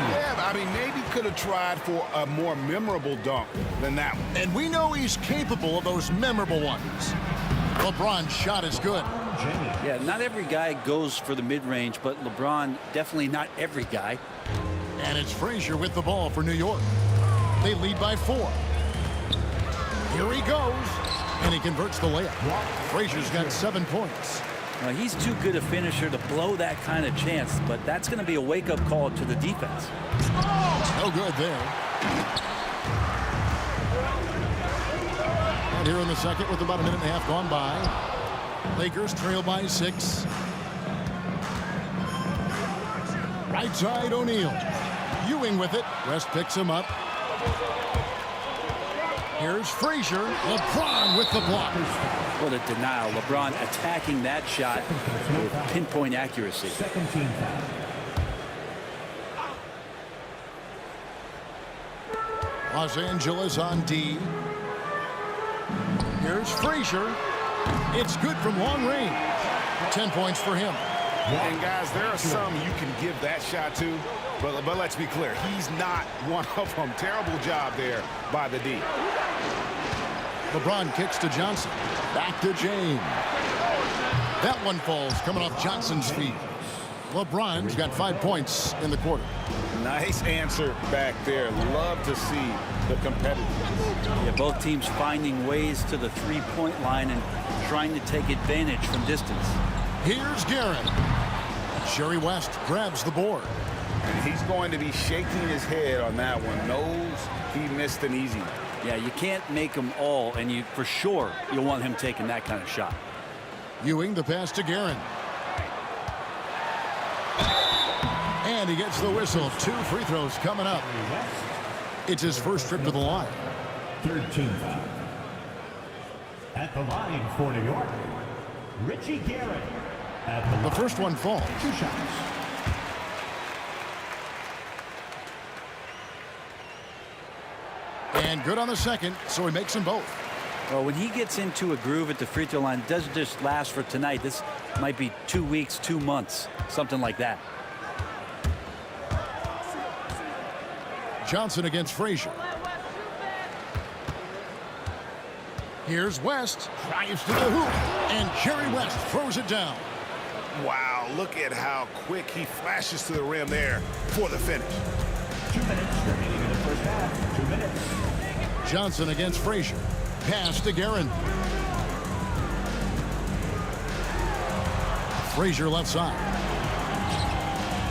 Yeah, I mean, maybe could have tried for a more memorable dunk than that one. And we know he's capable of those memorable ones. LeBron's shot is good. Yeah, not every guy goes for the mid-range, but LeBron, definitely not every guy. And it's Frazier with the ball for New York. They lead by 4. Here he goes. And he converts the layup. Frazier's got 7 points. Now, he's too good a finisher to blow that kind of chance, but that's going to be a wake-up call to the defense. No good there. And here in the second with about a minute and a half gone by. Lakers trail by 6. Right side, O'Neal. Ewing with it. West picks him up. Here's Frazier. LeBron with the block. What a denial. LeBron attacking that shot with pinpoint accuracy. Second team foul. Los Angeles on D. Here's Frazier. It's good from long range. 10 points for him. And guys, there are some you can give that shot to, but let's be clear, he's not one of them. Terrible job there by the D. LeBron kicks to Johnson. Back to James. That one falls coming off Johnson's feet. LeBron's got 5 points in the quarter. Nice answer back there. Love to see the competitiveness. Yeah, both teams finding ways to the three-point line and trying to take advantage from distance. Here's Guerin. Sherry West grabs the board. And he's going to be shaking his head on that one. Knows he missed an easy one. Yeah, you can't make them all, and you for sure you'll want him taking that kind of shot. Ewing the pass to Guerin. And he gets the whistle. 2 free throws coming up. It's his first trip to the line. Third team foul. At the line for New York, Richie Guerin. At the first one falls. 2 shots. And good on the second, so he makes them both. Well, when he gets into a groove at the free throw line, it doesn't just last for tonight. This might be 2 weeks, 2 months, something like that. Johnson against Frazier. Here's West. Drives to the hoop. And Jerry West throws it down. Wow, look at how quick he flashes to the rim there for the finish. 2 minutes remaining in the first half. 2 minutes. Johnson against Frazier. Pass to Guerin. Frazier left side.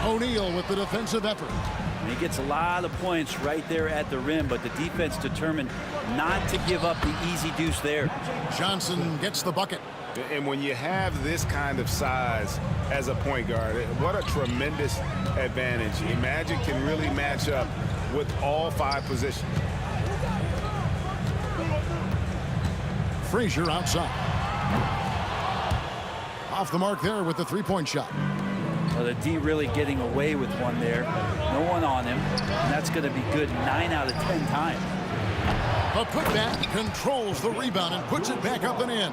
O'Neal with the defensive effort. And he gets a lot of points right there at the rim, but the defense determined not to give up the easy deuce there. Johnson gets the bucket. And when you have this kind of size as a point guard, what a tremendous advantage. Magic can really match up with all 5 positions. Frazier outside. Off the mark there with the three-point shot. Well, the D really getting away with one there. No one on him. And that's going to be good 9 out of 10 times. A putback controls the rebound and puts it back up and in.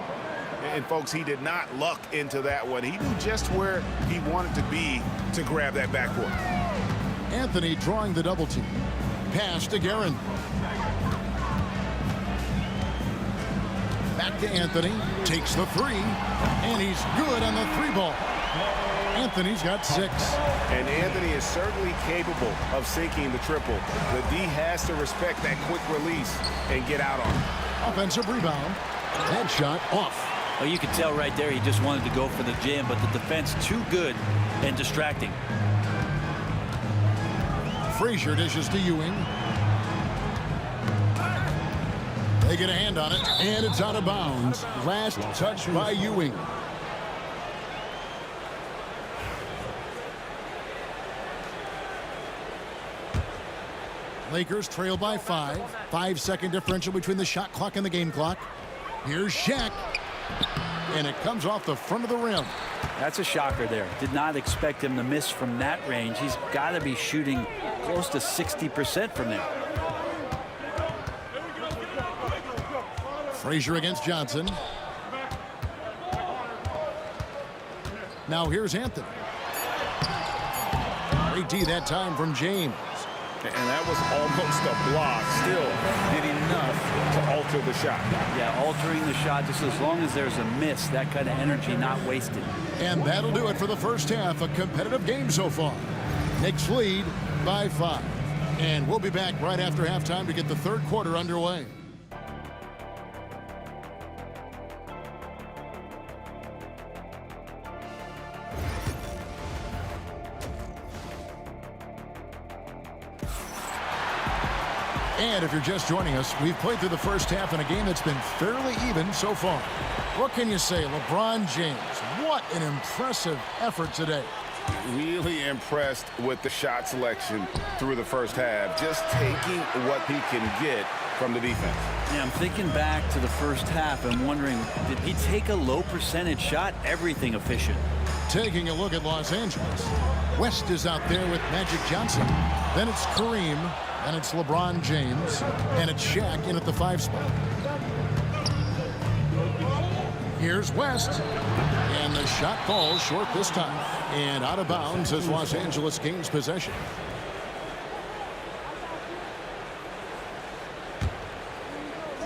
And folks, he did not luck into that one. He knew just where he wanted to be to grab that backboard. Anthony drawing the double team. Pass to Guerin. Back to Anthony. Takes the 3. And he's good on the 3 ball. Anthony's got 6. And Anthony is certainly capable of sinking the triple. The D has to respect that quick release and get out on it. Offensive rebound. Head shot off. Well, you can tell right there he just wanted to go for the jam, but the defense too good and distracting. Frazier dishes to Ewing. They get a hand on it, and it's out of bounds. Last touch by Ewing. Lakers trail by 5. 5-second differential between the shot clock and the game clock. Here's Shaq. And it comes off the front of the rim. That's a shocker there. Did not expect him to miss from that range. He's got to be shooting close to 60% from there. Frazier against Johnson. Now here's Anthony. Great D that time from James. And that was almost a block. Still did enough to alter the shot. Yeah, altering the shot just as long as there's a miss. That kind of energy not wasted. And that'll do it for the first half. A competitive game so far. Knicks lead by 5. And we'll be back right after halftime to get the third quarter underway. And if you're just joining us, we've played through the first half in a game that's been fairly even so far. What can you say, LeBron James? What an impressive effort today. Really impressed with the shot selection through the first half. Just taking what he can get from the defense. Yeah, I'm thinking back to the first half and wondering, did he take a low percentage shot? Everything efficient. Taking a look at Los Angeles. West is out there with Magic Johnson. Then it's Kareem. And it's LeBron James. And it's Shaq in at the 5 spot. Here's West. And the shot falls short this time. And out of bounds as Los Angeles gains possession.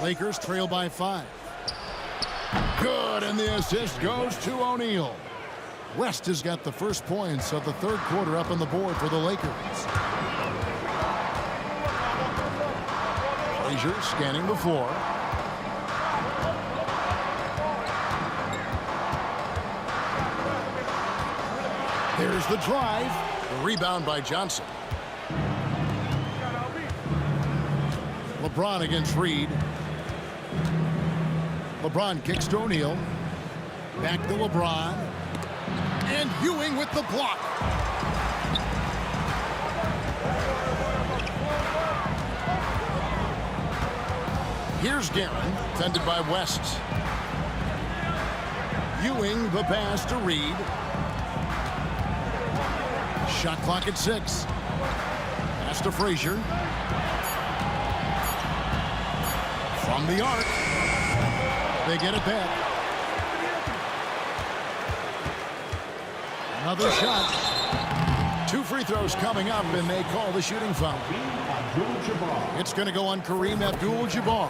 Lakers trail by 5. Good, and the assist goes to O'Neal. West has got the first points of the third quarter up on the board for the Lakers. Frazier scanning the floor. There's the drive. The rebound by Johnson. LeBron against Reed. LeBron kicks to O'Neal. Back to LeBron. And Ewing with the block. Here's Guerin, defended by West. Ewing the pass to Reed. Shot clock at 6. Pass to Frazier. From the arc. They get it back. Another shot. 2 free throws coming up, and they call the shooting foul. It's going to go on Kareem Abdul-Jabbar.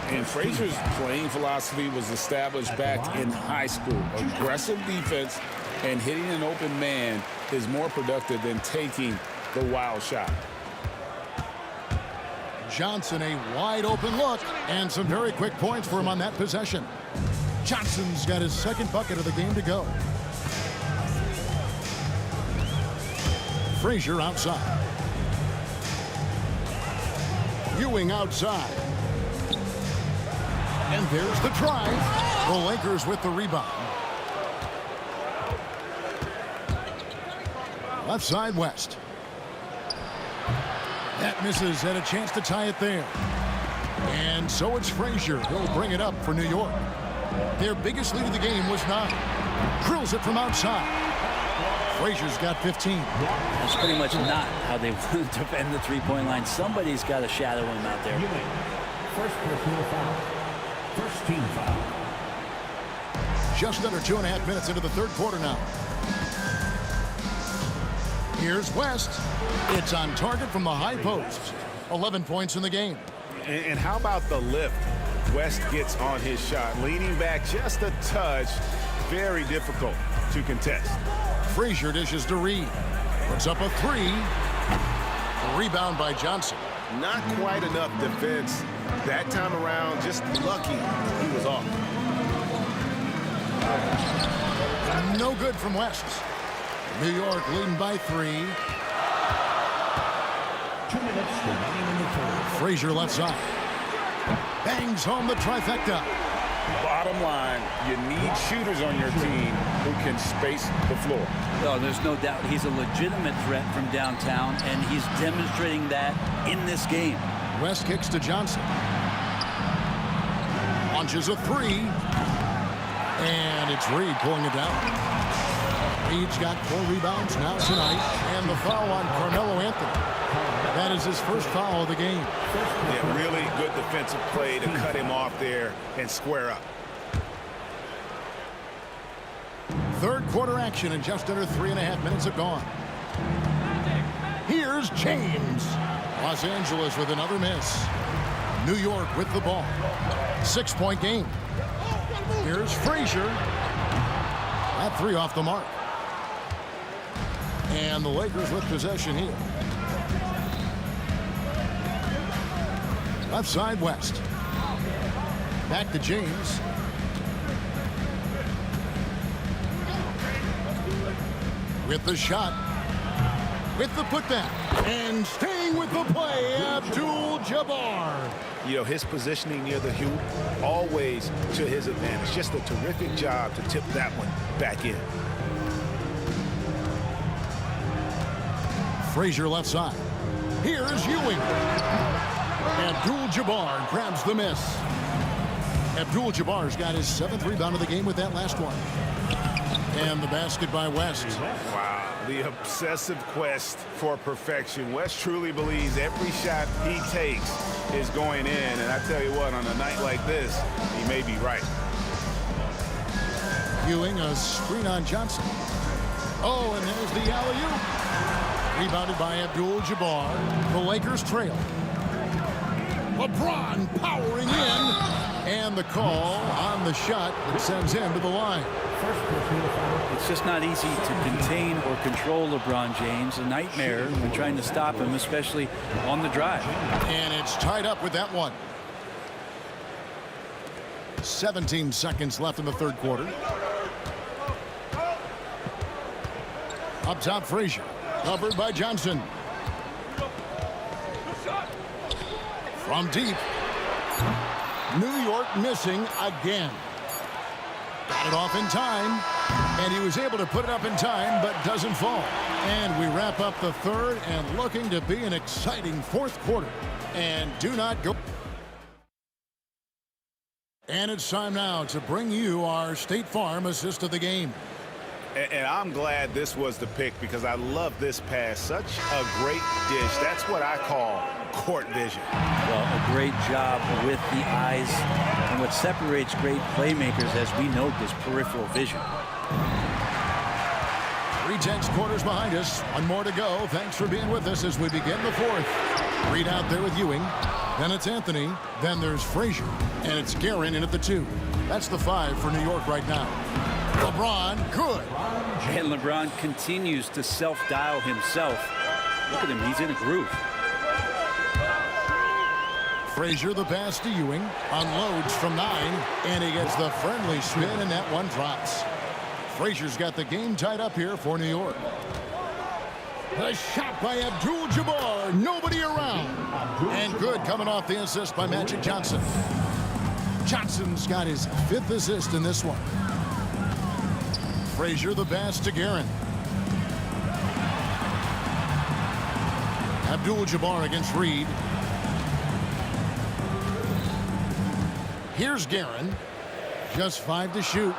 And Frazier's playing philosophy was established back in high school. Aggressive defense and hitting an open man is more productive than taking the wild shot. Johnson, a wide open look, and some very quick points for him on that possession. Johnson's got his second bucket of the game to go. Frazier outside. Ewing outside. And there's the drive. The Lakers with the rebound. Left side, West. That misses, had a chance to tie it there. And so it's Frazier. He'll bring it up for New York. Their biggest lead of the game was 9. Drills it from outside. Frazier's got 15. That's pretty much not how they want to defend the three-point line. Somebody's got to shadow him out there. First personal foul. First team foul. Just under 2.5 minutes into the third quarter now. Here's West. It's on target from the high post. 11 points in the game. And how about the lift West gets on his shot? Leaning back just a touch. Very difficult to contest. Frazier dishes to Reed. Puts up a three. A rebound by Johnson. Not quite enough defense that time around. Just lucky he was off. No good from West. New York leading by 3. 2 minutes remaining in the third. Frazier left side. Bangs home the trifecta. Bottom line, you need shooters on your team who can space the floor. Oh, there's no doubt he's a legitimate threat from downtown, and he's demonstrating that in this game. West kicks to Johnson. Launches a three. And it's Reed pulling it down. Reed's got 4 rebounds now tonight. And the foul on Carmelo Anthony. That is his first foul of the game. Yeah, really good defensive play to cut him off there and square up. Third quarter action and just under 3.5 minutes have gone. Here's James. Los Angeles with another miss. New York with the ball. 6-point game. Here's Frazier. That 3 off the mark. And the Lakers with possession here. Left side West. Back to James. With the shot. With the putback. And staying with the play, Abdul-Jabbar. You know, his positioning near the hoop, always to his advantage. Just a terrific job to tip that one back in. Frazier left side. Here's Ewing. Abdul-Jabbar grabs the miss. Abdul-Jabbar's got his 7th rebound of the game with that last one. And the basket by West. Wow, the obsessive quest for perfection. West truly believes every shot he takes is going in. And I tell you what, on a night like this, he may be right. Ewing, a screen on Johnson. Oh, and there's the alley-oop. Rebounded by Abdul-Jabbar. The Lakers trail. LeBron powering in. And the call on the shot that sends him to the line. It's just not easy to contain or control LeBron James. A nightmare when trying to stop him, especially on the drive. And it's tied up with that one. 17 seconds left in the third quarter. Up top, Frazier. Covered by Johnson. From deep. New York missing again. Got it off in time. And he was able to put it up in time, but doesn't fall. And we wrap up the third and looking to be an exciting fourth quarter. And do not go. And it's time now to bring you our State Farm assist of the game. And I'm glad this was the pick because I love this pass. Such a great dish. That's what I call court vision. Well, a great job with the eyes. And what separates great playmakers, as we note, is peripheral vision. 3/10 quarters behind us. One more to go. Thanks for being with us as we begin the fourth. Reed out there with Ewing. Then it's Anthony. Then there's Frazier. And it's Guerin in at the 2. That's the 5 for New York right now. LeBron, good. And LeBron continues to self-dial himself. Look at him, he's in a groove. Frazier the pass to Ewing. Unloads from 9. And he gets the friendly spin, and that one drops. Frazier's got the game tied up here for New York. The shot by Abdul-Jabbar. Nobody around. And good coming off the assist by Magic Johnson. Johnson's got his 5th assist in this one. Frazier the pass to Guerin. Abdul-Jabbar against Reed. Here's Guerin. Just 5 to shoot.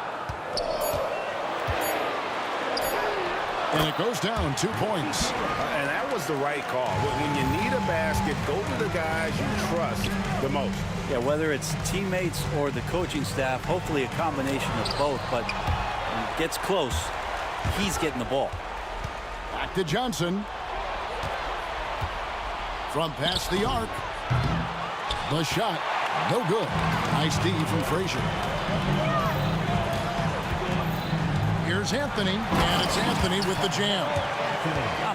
And it goes down 2 points. And that was the right call. When you need a basket, go to the guys you trust the most. Yeah, whether it's teammates or the coaching staff, hopefully a combination of both, but when it gets close, he's getting the ball. Back to Johnson. From past the arc. The shot, no good. Nice D from Frazier. Here's Here's Anthony, and it's Anthony with the jam.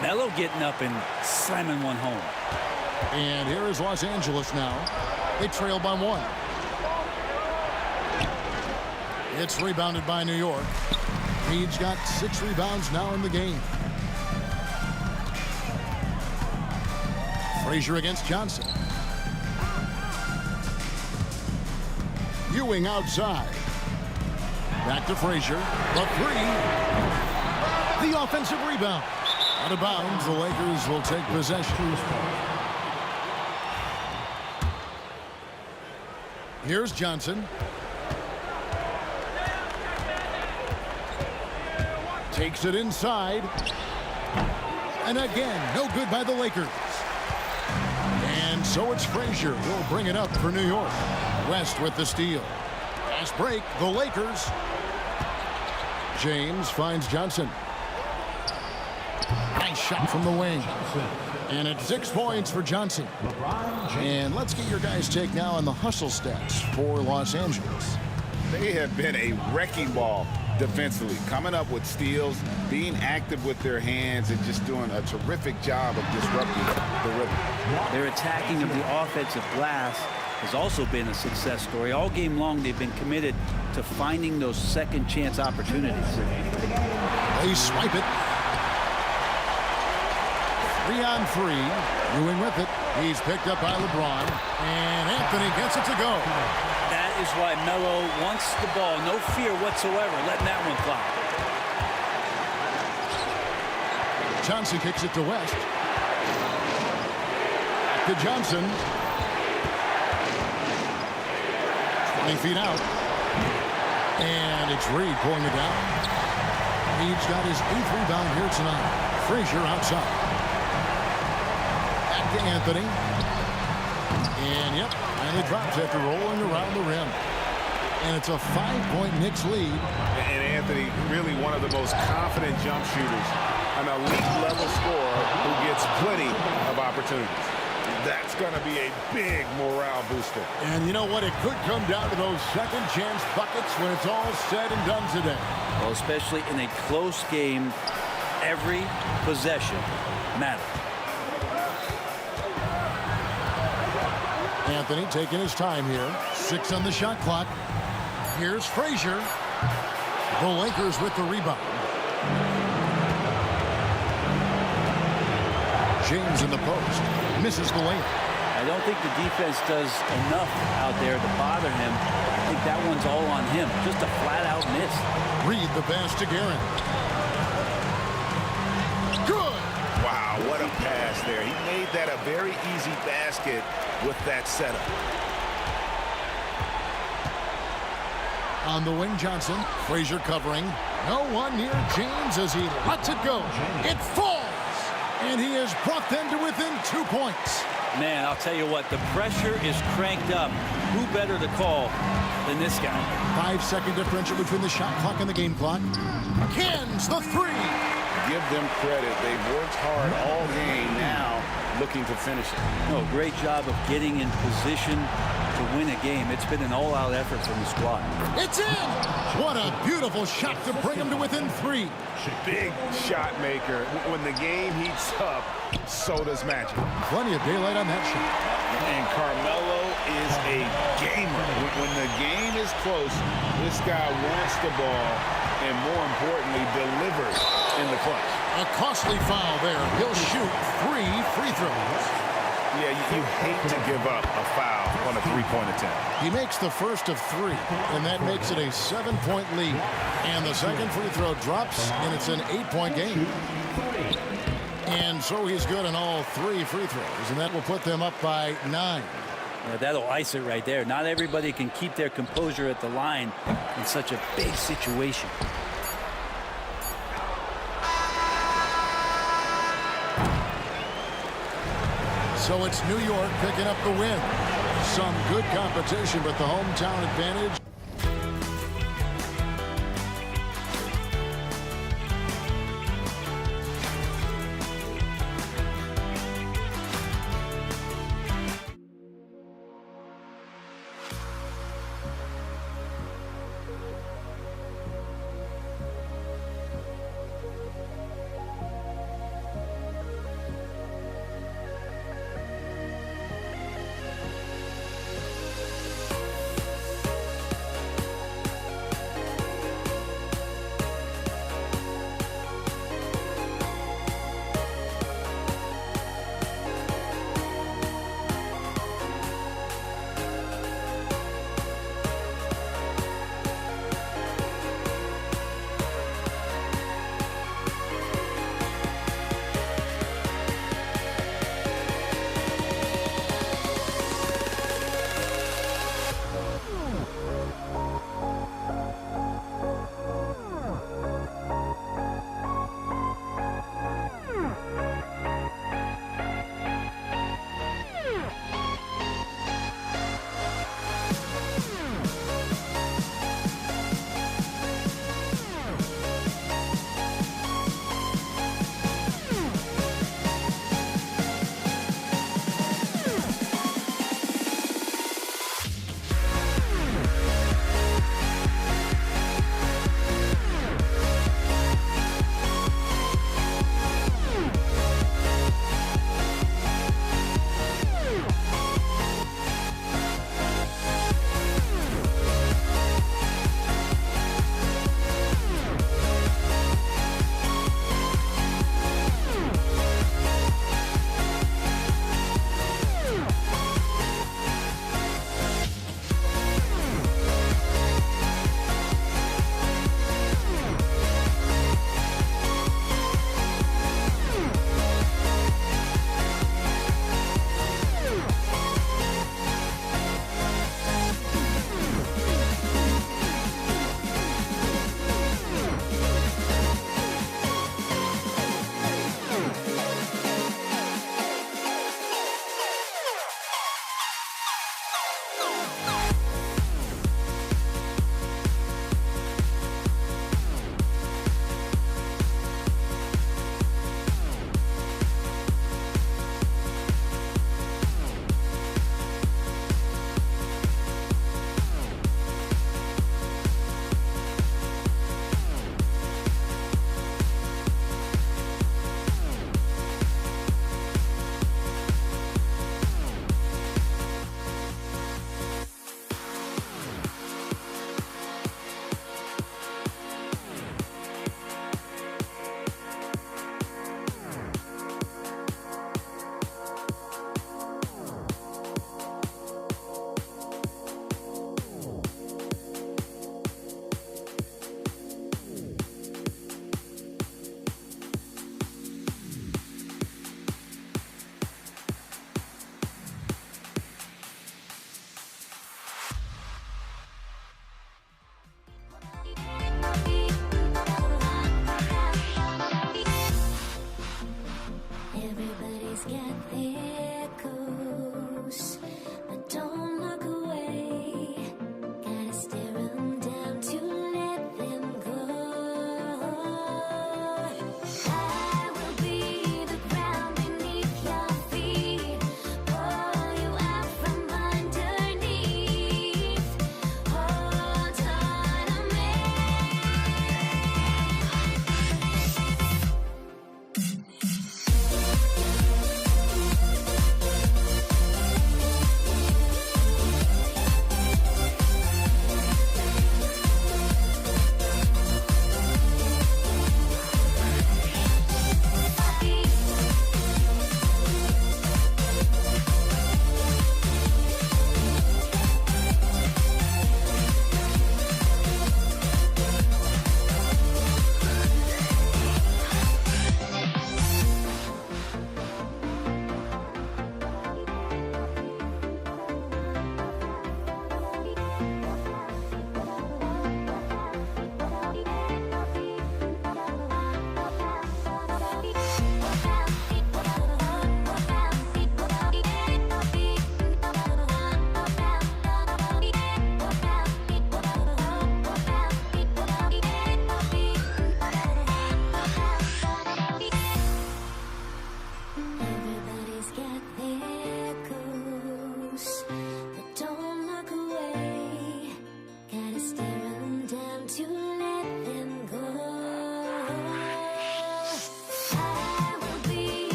Melo getting up and slamming one home. And here is Los Angeles now. They trail by 1. It's rebounded by New York. He's got 6 rebounds now in the game. Frazier against Johnson. Ewing outside. Back to Frazier. The 3. The offensive rebound. Out of bounds. The Lakers will take possession. Here's Johnson. Takes it inside. And again, no good by the Lakers. And so it's Frazier who'll bring it up for New York. West with the steal. Fast break, the Lakers. James finds Johnson. Nice shot from the wing. And it's 6 points for Johnson. And let's get your guys' take now on the hustle stats for Los Angeles. They have been a wrecking ball defensively, coming up with steals, being active with their hands, and just doing a terrific job of disrupting the rhythm. Their attacking of the offensive glass has also been a success story. All game long, they've been committed to finding those second chance opportunities. They swipe it. 3-on-3. Ewing with it. He's picked up by LeBron. And Anthony gets it to go. That is why Melo wants the ball. No fear whatsoever letting that one fly. Johnson kicks it to West. Back to Johnson. 20 feet out. And it's Reed pulling it down. Reed's got his 8th rebound here tonight. Frazier outside. Back to Anthony. And yep, finally drops after rolling around the rim. And it's a 5-point Knicks lead. And Anthony, really one of the most confident jump shooters, an elite level scorer who gets plenty of opportunities. That's going to be a big morale booster. And you know what? It could come down to those second chance buckets when it's all said and done today. Well, especially in a close game, every possession matters. Anthony taking his time here. 6 on the shot clock. Here's Frazier. The Lakers with the rebound. James in the post. Misses the layup. I don't think the defense does enough out there to bother him. I think that one's all on him. Just a flat-out miss. Reed the pass to Guerin. Good. Wow, what a pass there. He made that a very easy basket with that setup. On the wing, Johnson. Frazier covering. No one near James as he lets it go. It falls. And he has brought them to within 2 points. Man, I'll tell you what, the pressure is cranked up. Who better to call than this guy? 5-second differential between the shot clock and the game clock. Cans the 3. Give them credit. They've worked hard all game, now looking to finish it. No, great job of getting in position to win a game. It's been an all-out effort from the squad. It's in! What a beautiful shot to bring them to within 3. Big shot maker. When the game heats up, so does magic. Plenty of daylight on that shot. And Carmelo is a gamer. When the game is close, this guy wants the ball and, more importantly, delivers in the clutch. A costly foul there. He'll shoot 3 free throws. Yeah, you hate to give up a foul on a three-point attempt. He makes the first of 3, and that makes it a 7-point lead. And the second free throw drops, and it's an 8-point game. And so he's good on all 3 free throws, and that will put them up by 9. Yeah, that'll ice it right there. Not everybody can keep their composure at the line in such a big situation. So it's New York picking up the win. Some good competition, but the hometown advantage.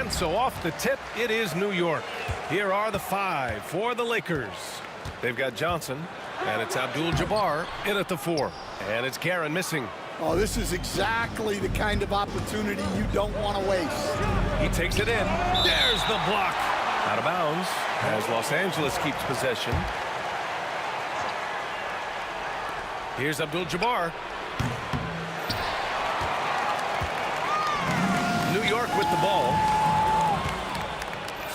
And so off the tip, it is New York. Here are the 5 for the Lakers. They've got Johnson, and it's Abdul-Jabbar in at the 4. And it's Guerin missing. Oh, this is exactly the kind of opportunity you don't want to waste. He takes it in. There's the block. Out of bounds as Los Angeles keeps possession. Here's Abdul-Jabbar. New York with the ball.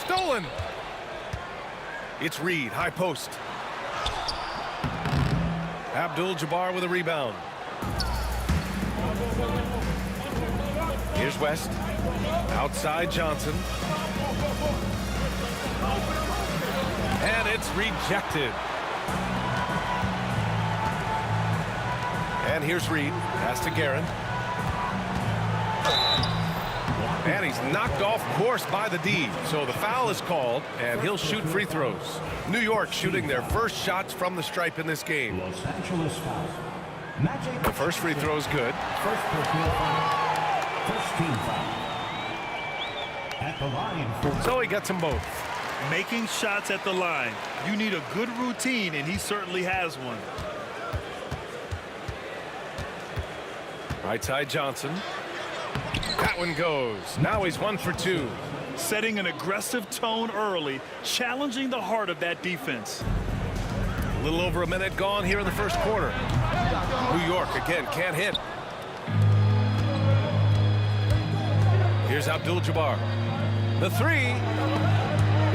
Stolen. It's Reed, high post. Abdul-Jabbar with a rebound. Here's West. Outside Johnson. And it's rejected. And here's Reed. Pass to Guerin. And he's knocked off course by the D. So the foul is called, and he'll shoot free throws. New York shooting their first shots from the stripe in this game. Los Angeles foul. The first free throw is good. First personal foul. First team foul. At the line. So he gets them both. Making shots at the line. You need a good routine, and he certainly has one. Right side Johnson. That one goes. Now he's 1 for 2. Setting an aggressive tone early, challenging the heart of that defense. A little over a minute gone here in the first quarter. New York again can't hit. Here's Abdul-Jabbar. The 3.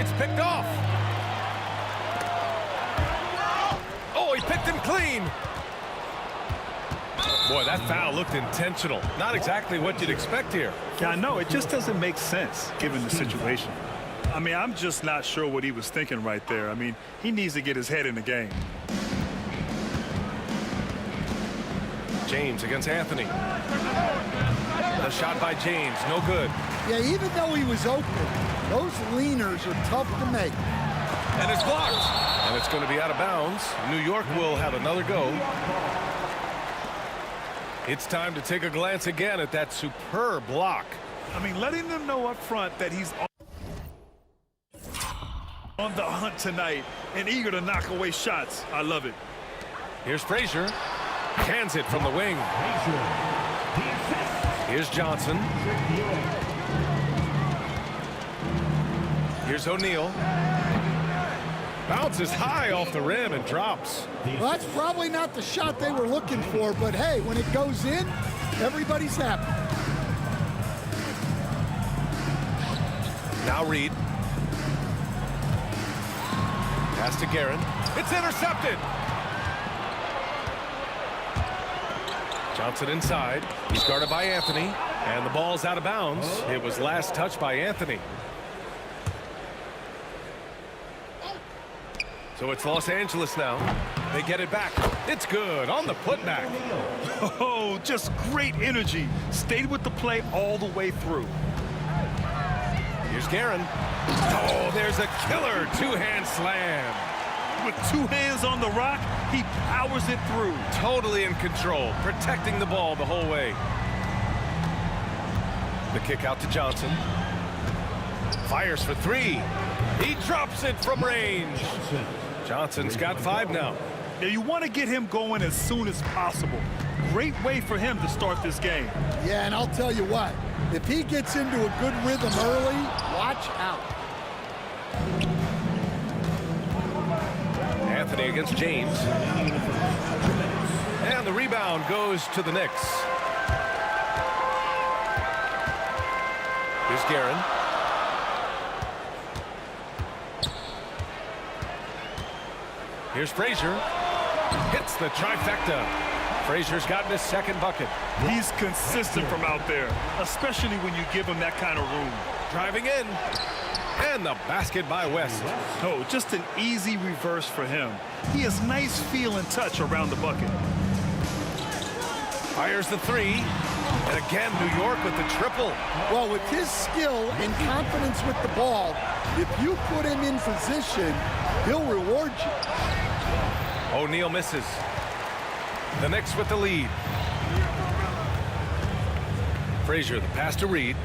It's picked off. Oh, he picked him clean. Boy, that foul looked intentional. Not exactly what you'd expect here. Yeah, I know. It just doesn't make sense given the situation. I mean, I'm just not sure what he was thinking right there. I mean, he needs to get his head in the game. James against Anthony. The shot by James, no good. Yeah, even though he was open, those leaners are tough to make. And it's blocked. And it's going to be out of bounds. New York will have another go. It's time to take a glance again at that superb block. I mean, letting them know up front that he's on the hunt tonight and eager to knock away shots. I love it. Here's Frazier. Cans it from the wing. Here's Johnson. Here's O'Neal. Bounces high off the rim and drops. Well, that's probably not the shot they were looking for, but hey, when it goes in, everybody's happy. Now Reed. Pass to Guerin. It's intercepted. Johnson inside. He's guarded by Anthony. And the ball's out of bounds. It was last touched by Anthony. So it's Los Angeles now. They get it back. It's good on the putback. Oh, just great energy. Stayed with the play all the way through. Here's Guerin. Oh, there's a killer two-hand slam. With 2 hands on the rock, he powers it through. Totally in control, protecting the ball the whole way. The kick out to Johnson. Fires for 3. He drops it from range. Johnson's got 5 now. Now you want to get him going as soon as possible. Great way for him to start this game. Yeah, and I'll tell you what, if he gets into a good rhythm early, watch out. Anthony against James. And the rebound goes to the Knicks. Here's Guerin. Here's Frazier. Hits the trifecta. Frazier's gotten his second bucket. He's consistent from out there, especially when you give him that kind of room. Driving in. And the basket by West. Oh, just an easy reverse for him. He has nice feel and touch around the bucket. Fires the 3. And again, New York with the triple. Well, with his skill and confidence with the ball, if you put him in position, he'll reward you. O'Neal misses. The Knicks with the lead. Frazier, the pass to Reed.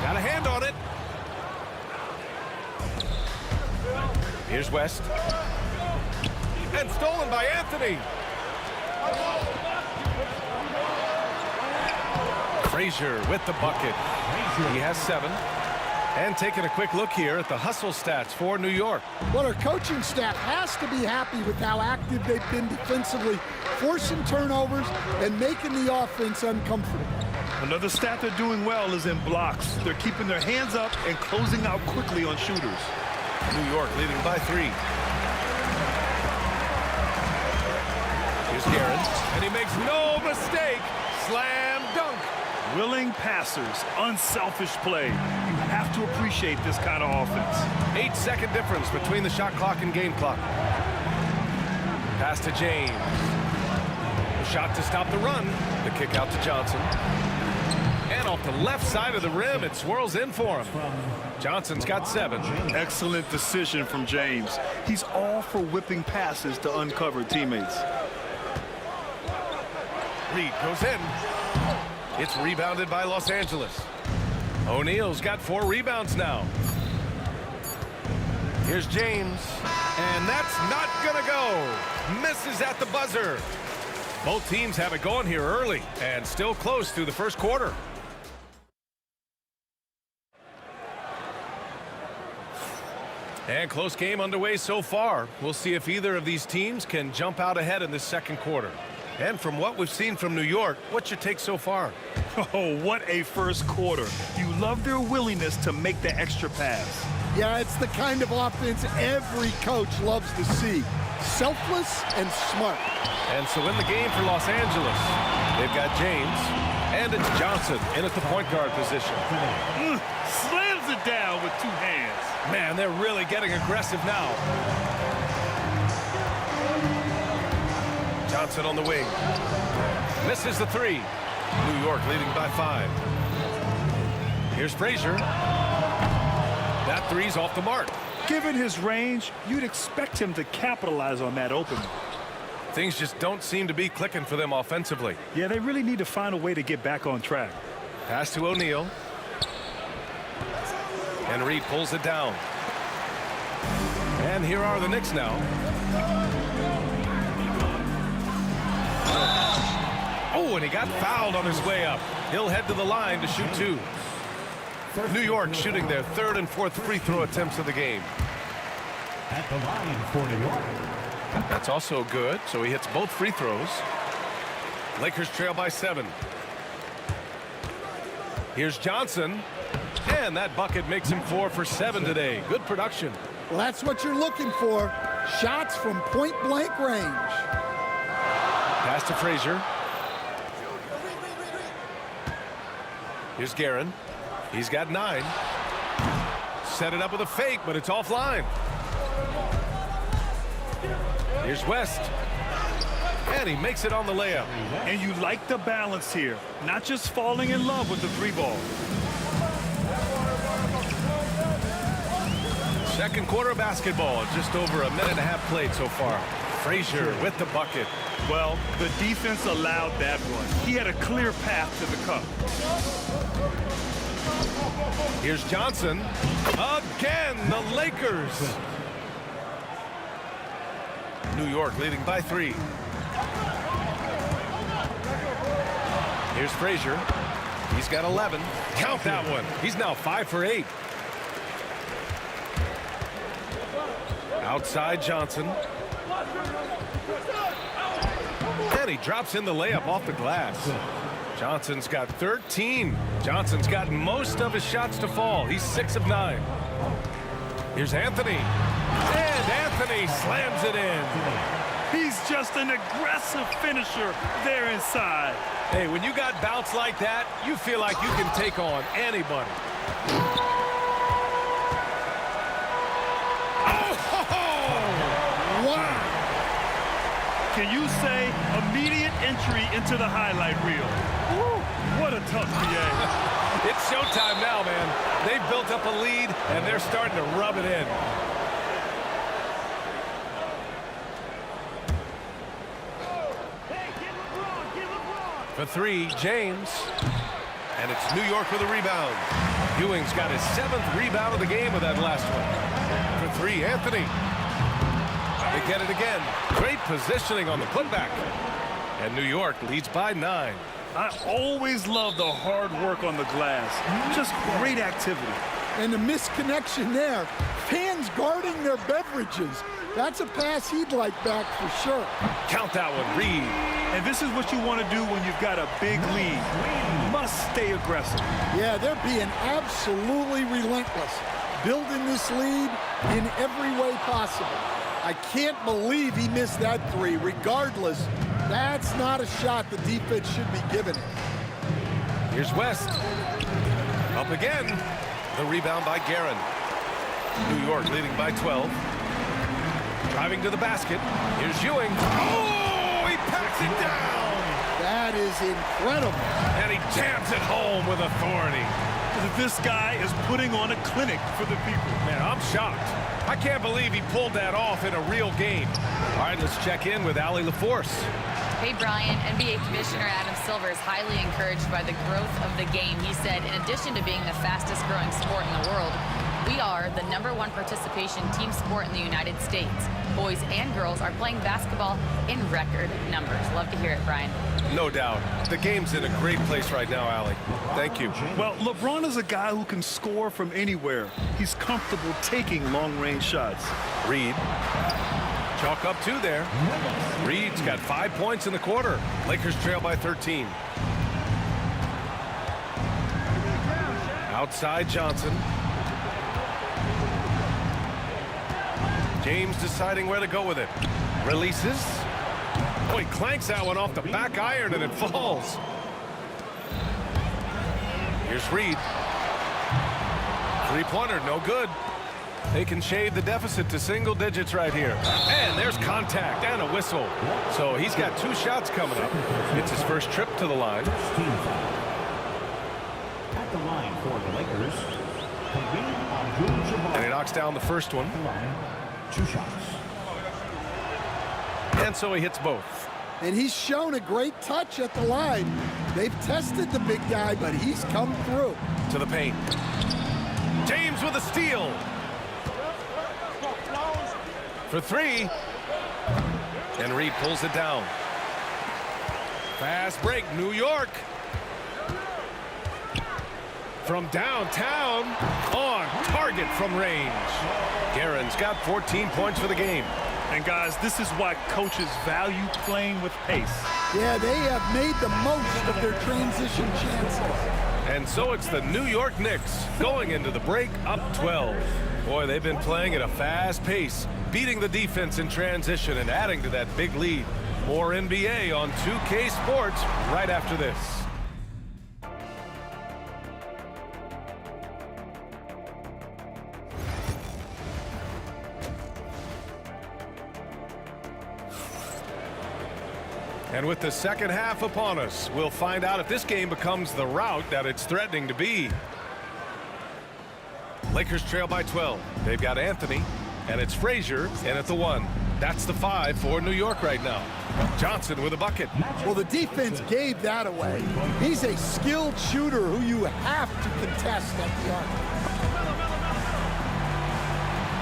Got a hand on it. Here's West. And stolen by Anthony. Frazier with the bucket. He has 7. And taking a quick look here at the hustle stats for New York. Well, our coaching staff has to be happy with how active they've been defensively, forcing turnovers and making the offense uncomfortable. Another stat they're doing well is in blocks. They're keeping their hands up and closing out quickly on shooters. New York leading by 3. Here's Guerin, and he makes no mistake. Slam dunk. Willing passers, unselfish play. You have to appreciate this kind of offense. 8-second difference between the shot clock and game clock. Pass to James. A shot to stop the run. The kick out to Johnson. And off the left side of the rim, it swirls in for him. Johnson's got 7. Excellent decision from James. He's all for whipping passes to uncover teammates. Reed goes in. It's rebounded by Los Angeles. O'Neal's got 4 rebounds now. Here's James. And that's not gonna go. Misses at the buzzer. Both teams have it going here early and still close through the first quarter. And close game underway so far. We'll see if either of these teams can jump out ahead in this second quarter. And from what we've seen from New York, what's your take so far? Oh, what a first quarter. You love their willingness to make the extra pass. Yeah, it's the kind of offense every coach loves to see. Selfless and smart. And so in the game for Los Angeles, they've got James, and it's Johnson in at the point guard position. Slams it down with 2 hands. Man, they're really getting aggressive now. Johnson on the wing. Misses the 3. New York leading by 5. Here's Frazier. That 3's off the mark. Given his range, you'd expect him to capitalize on that opening. Things just don't seem to be clicking for them offensively. Yeah, they really need to find a way to get back on track. Pass to O'Neal. And Reed pulls it down. And here are the Knicks now. Oh, and he got fouled on his way up. He'll head to the line to shoot 2. New York shooting their 3rd and 4th free throw attempts of the game. At the line for New York. That's also good, so he hits both free throws. Lakers trail by 7. Here's Johnson, and that bucket makes him 4 for 7 today. Good production. Well, that's what you're looking for. Shots from point-blank range. Pass to Frazier. Here's Guerin. He's got 9. Set it up with a fake, but it's offline. Here's West. And he makes it on the layup. And you like the balance here. Not just falling in love with the 3-ball. Second quarter of basketball. Just over a minute and a half played so far. Frazier with the bucket. Well, the defense allowed that one. He had a clear path to the cup. Here's Johnson. Again, the Lakers. New York leading by 3. Here's Frazier. He's got 11. Count that one. He's now 5 for 8. Outside Johnson. And he drops in the layup off the glass. Johnson's got 13. Johnson's gotten most of his shots to fall. He's 6 of 9. Here's Anthony. And Anthony slams it in. He's just an aggressive finisher there inside. Hey, when you got bounce like that, you feel like you can take on anybody. Wow. Can you say immediate entry into the highlight reel? Woo, what a tough PA. It's showtime now, man. They've built up a lead, and they're starting to rub it in. For 3, James. And it's New York with a rebound. Ewing's got his 7th rebound of the game with that last one. For 3, Anthony. They get it again. Great positioning on the putback. And New York leads by 9. I always love the hard work on the glass. Just great activity. And the misconnection there. Fans guarding their beverages. That's a pass he'd like back for sure. Count that one, Reed. And this is what you want to do when you've got a big lead. Must stay aggressive. Yeah, they're being absolutely relentless. Building this lead in every way possible. I can't believe he missed that 3. Regardless, that's not a shot the defense should be giving it. Here's West. Up again. The rebound by Guerin. New York leading by 12. Driving to the basket. Here's Ewing. Oh, he packs it down. That is incredible. And he jams it home with authority. This guy is putting on a clinic for the people. Man, I'm shocked. I can't believe he pulled that off in a real game. All right, let's check in with Allie LaForce. Hey, Brian. NBA Commissioner Adam Silver is highly encouraged by the growth of the game. He said, in addition to being the fastest growing sport in the world, we are the #1 participation team sport in the United States. Boys and girls are playing basketball in record numbers. Love to hear it, Brian. No doubt. The game's in a great place right now, Allie. Thank you. Well, LeBron is a guy who can score from anywhere. He's comfortable taking long-range shots. Reed. Chalk up 2 there. Reed's got 5 points in the quarter. Lakers trail by 13. Outside Johnson. James deciding where to go with it. Releases. Oh, he clanks that one off the back iron and it falls. Here's Reed. 3-pointer, no good. They can shade the deficit to single digits right here. And there's contact and a whistle. So he's got 2 shots coming up. It's his first trip to the line. At the line for the Lakers, and he knocks down the first one. 2 shots. And so he hits both. And he's shown a great touch at the line. They've tested the big guy, but he's come through. To the paint. James with a steal. For 3. And Reed pulls it down. Fast break, New York. From downtown, on target from range. Guerin's got 14 points for the game. And guys, this is why coaches value playing with pace. Yeah, they have made the most of their transition chances. And so it's the New York Knicks going into the break up 12. Boy, they've been playing at a fast pace, beating the defense in transition and adding to that big lead. More NBA on 2K Sports right after this. And with the second half upon us, we'll find out if this game becomes the rout that it's threatening to be. Lakers trail by 12. They've got Anthony, and it's Frazier in at the 1. That's the 5 for New York right now. Johnson with a bucket. Well, the defense gave that away. He's a skilled shooter who you have to contest at the arc.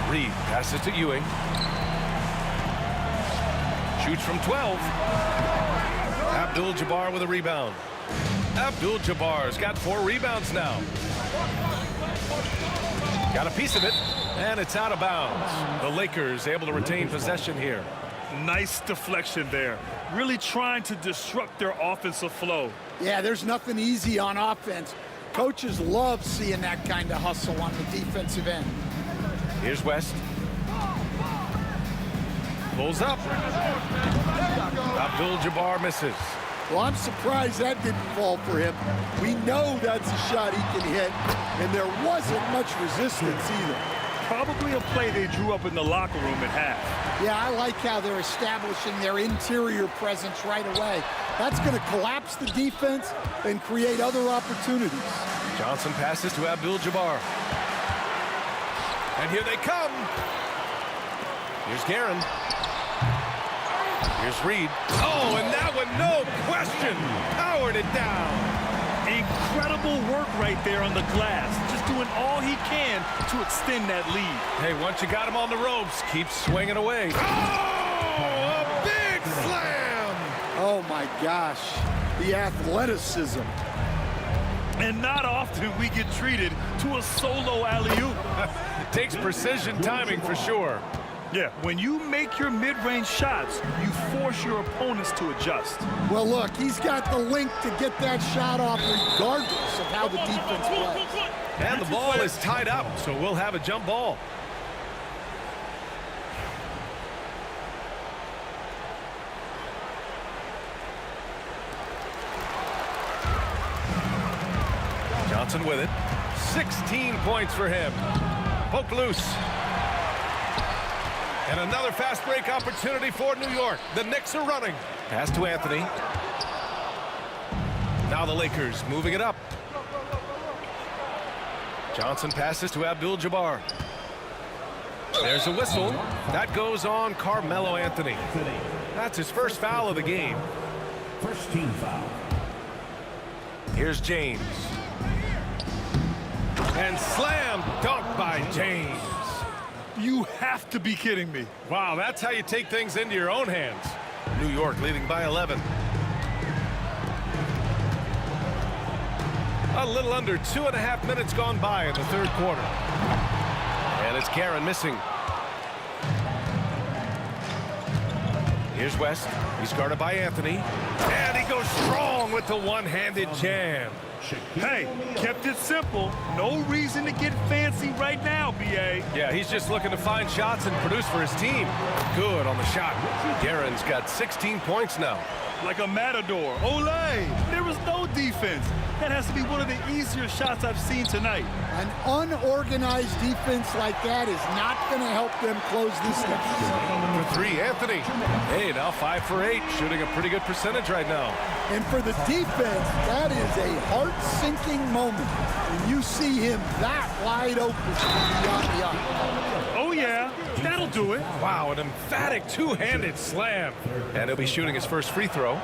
Reed passes to Ewing. Shoots from 12. Abdul-Jabbar with a rebound. Abdul-Jabbar's got 4 rebounds now. Got a piece of it, and it's out of bounds. The Lakers able to retain possession here. Nice deflection there. Really trying to disrupt their offensive flow. Yeah, there's nothing easy on offense. Coaches love seeing that kind of hustle on the defensive end. Here's West. Pulls up. Abdul-Jabbar misses. Well, I'm surprised that didn't fall for him. We know that's a shot he can hit, and there wasn't much resistance either. Probably a play they drew up in the locker room at half. Yeah, I like how they're establishing their interior presence right away. That's going to collapse the defense and create other opportunities. Johnson passes to Abdul-Jabbar. And here they come. Here's Guerin. Here's Reed. Oh, and that one, no question, powered it down. Incredible work right there on the glass. Just doing all he can to extend that lead. Hey, once you got him on the ropes, keep swinging away. Oh, a big slam! Oh, my gosh. The athleticism. And not often we get treated to a solo alley-oop. Takes precision timing for sure. Yeah, when you make your mid-range shots, you force your opponents to adjust. Well, look, he's got the link to get that shot off regardless of how the defense plays. And the ball is tied up, so we'll have a jump ball. Johnson with it. 16 points for him. Poke loose. And another fast break opportunity for New York. The Knicks are running. Pass to Anthony. Now the Lakers moving it up. Johnson passes to Abdul-Jabbar. There's a whistle. That goes on Carmelo Anthony. That's his first foul of the game. First team foul. Here's James. And slam dunk by James. You have to be kidding me. Wow, that's how you take things into your own hands. New York leading by 11. A little under 2.5 minutes gone by in the third quarter. And it's Karen missing. Here's West. He's guarded by Anthony. And he goes strong with the one-handed jam. Hey, kept it simple. No reason to get fancy right now, B.A. Yeah, he's just looking to find shots and produce for his team. Good on the shot. Garen's got 16 points now. Like a matador. Olay! There was no defense. That has to be one of the easier shots I've seen tonight. An unorganized defense like that is not going to help them close this deficit. For three, Anthony. Hey, now 5 for 8, shooting a pretty good percentage right now. And for the defense, that is a heart-sinking moment when you see him that wide open beyond the arc. Oh, yeah. That'll do it. Wow, an emphatic two-handed slam. And he'll be shooting his first free throw.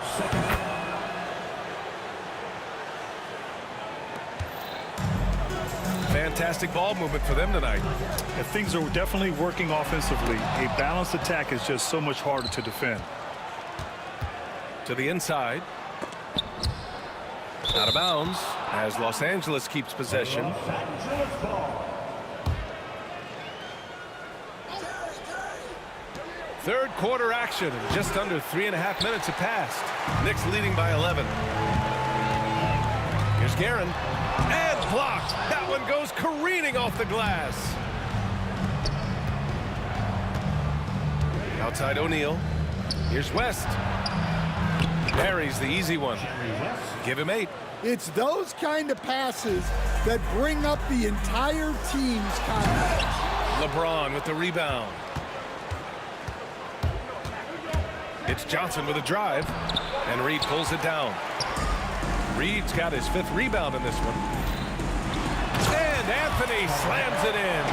Fantastic ball movement for them tonight. And things are definitely working offensively. A balanced attack is just so much harder to defend. To the inside. Out of bounds as Los Angeles keeps possession. Third quarter action. Just under 3.5 minutes have passed. Knicks leading by 11. Here's Garen. And blocked. That one goes careening off the glass. Outside O'Neal. Here's West. Buries the easy one. Give him 8. It's those kind of passes that bring up the entire team's confidence. LeBron with the rebound. It's Johnson with a drive. And Reed pulls it down. Reed's got his 5th rebound in this one. And Anthony slams it in.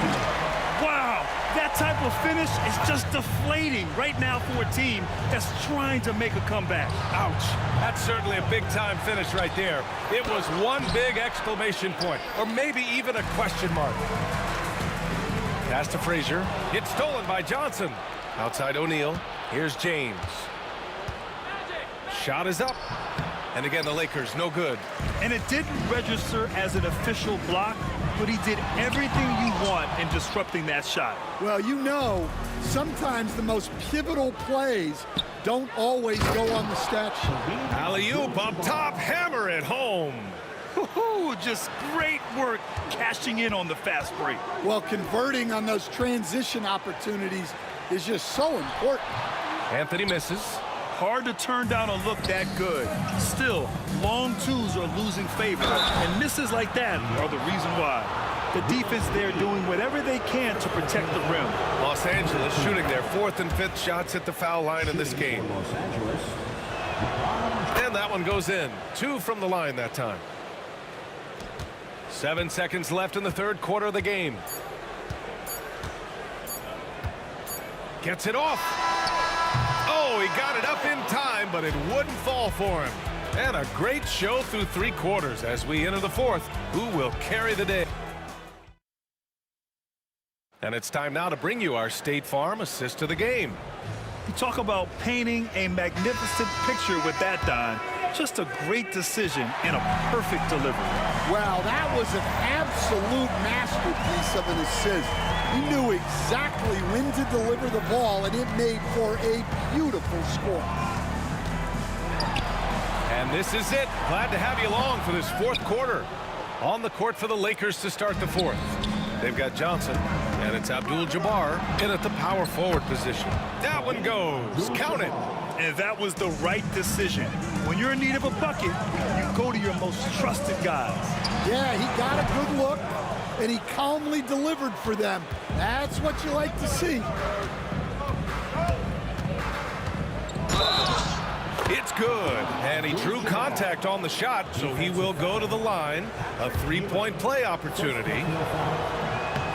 Wow, that type of finish is just deflating right now for a team that's trying to make a comeback. Ouch. That's certainly a big-time finish right there. It was one big exclamation point, or maybe even a question mark. Pass to Frazier. It's stolen by Johnson. Outside O'Neal. Here's James. Shot is up. And again, the Lakers, no good. And it didn't register as an official block, but he did everything you want in disrupting that shot. Well, you know, sometimes the most pivotal plays don't always go on the stat sheet. Alley-oop up top, hammer it home. Just great work cashing in on the fast break. Well, converting on those transition opportunities is just so important. Anthony misses. Hard to turn down a look that good. Still, long twos are losing favor, and misses like that are the reason why. The defense there doing whatever they can to protect the rim. Los Angeles shooting their 4th and 5th shots at the foul line in this game. And that one goes in. 2 from the line that time. 7 seconds left in the third quarter of the game. Gets it off. Oh, he got it up in time, but it wouldn't fall for him. And a great show through 3 quarters as we enter the 4th. Who will carry the day? And it's time now to bring you our State Farm assist to the game. You talk about painting a magnificent picture with that, Don. Just a great decision and a perfect delivery. Wow, that was an absolute masterpiece of an assist. He knew exactly when to deliver the ball, and it made for a beautiful score. And this is it. Glad to have you along for this 4th quarter. On the court for the Lakers to start the 4th. They've got Johnson, and it's Abdul-Jabbar in at the power forward position. That one goes. Count it. And that was the right decision. When you're in need of a bucket, you go to your most trusted guys. Yeah, he got a good look, and he calmly delivered for them. That's what you like to see. It's good, and he drew contact on the shot, so he will go to the line. A 3-point play opportunity.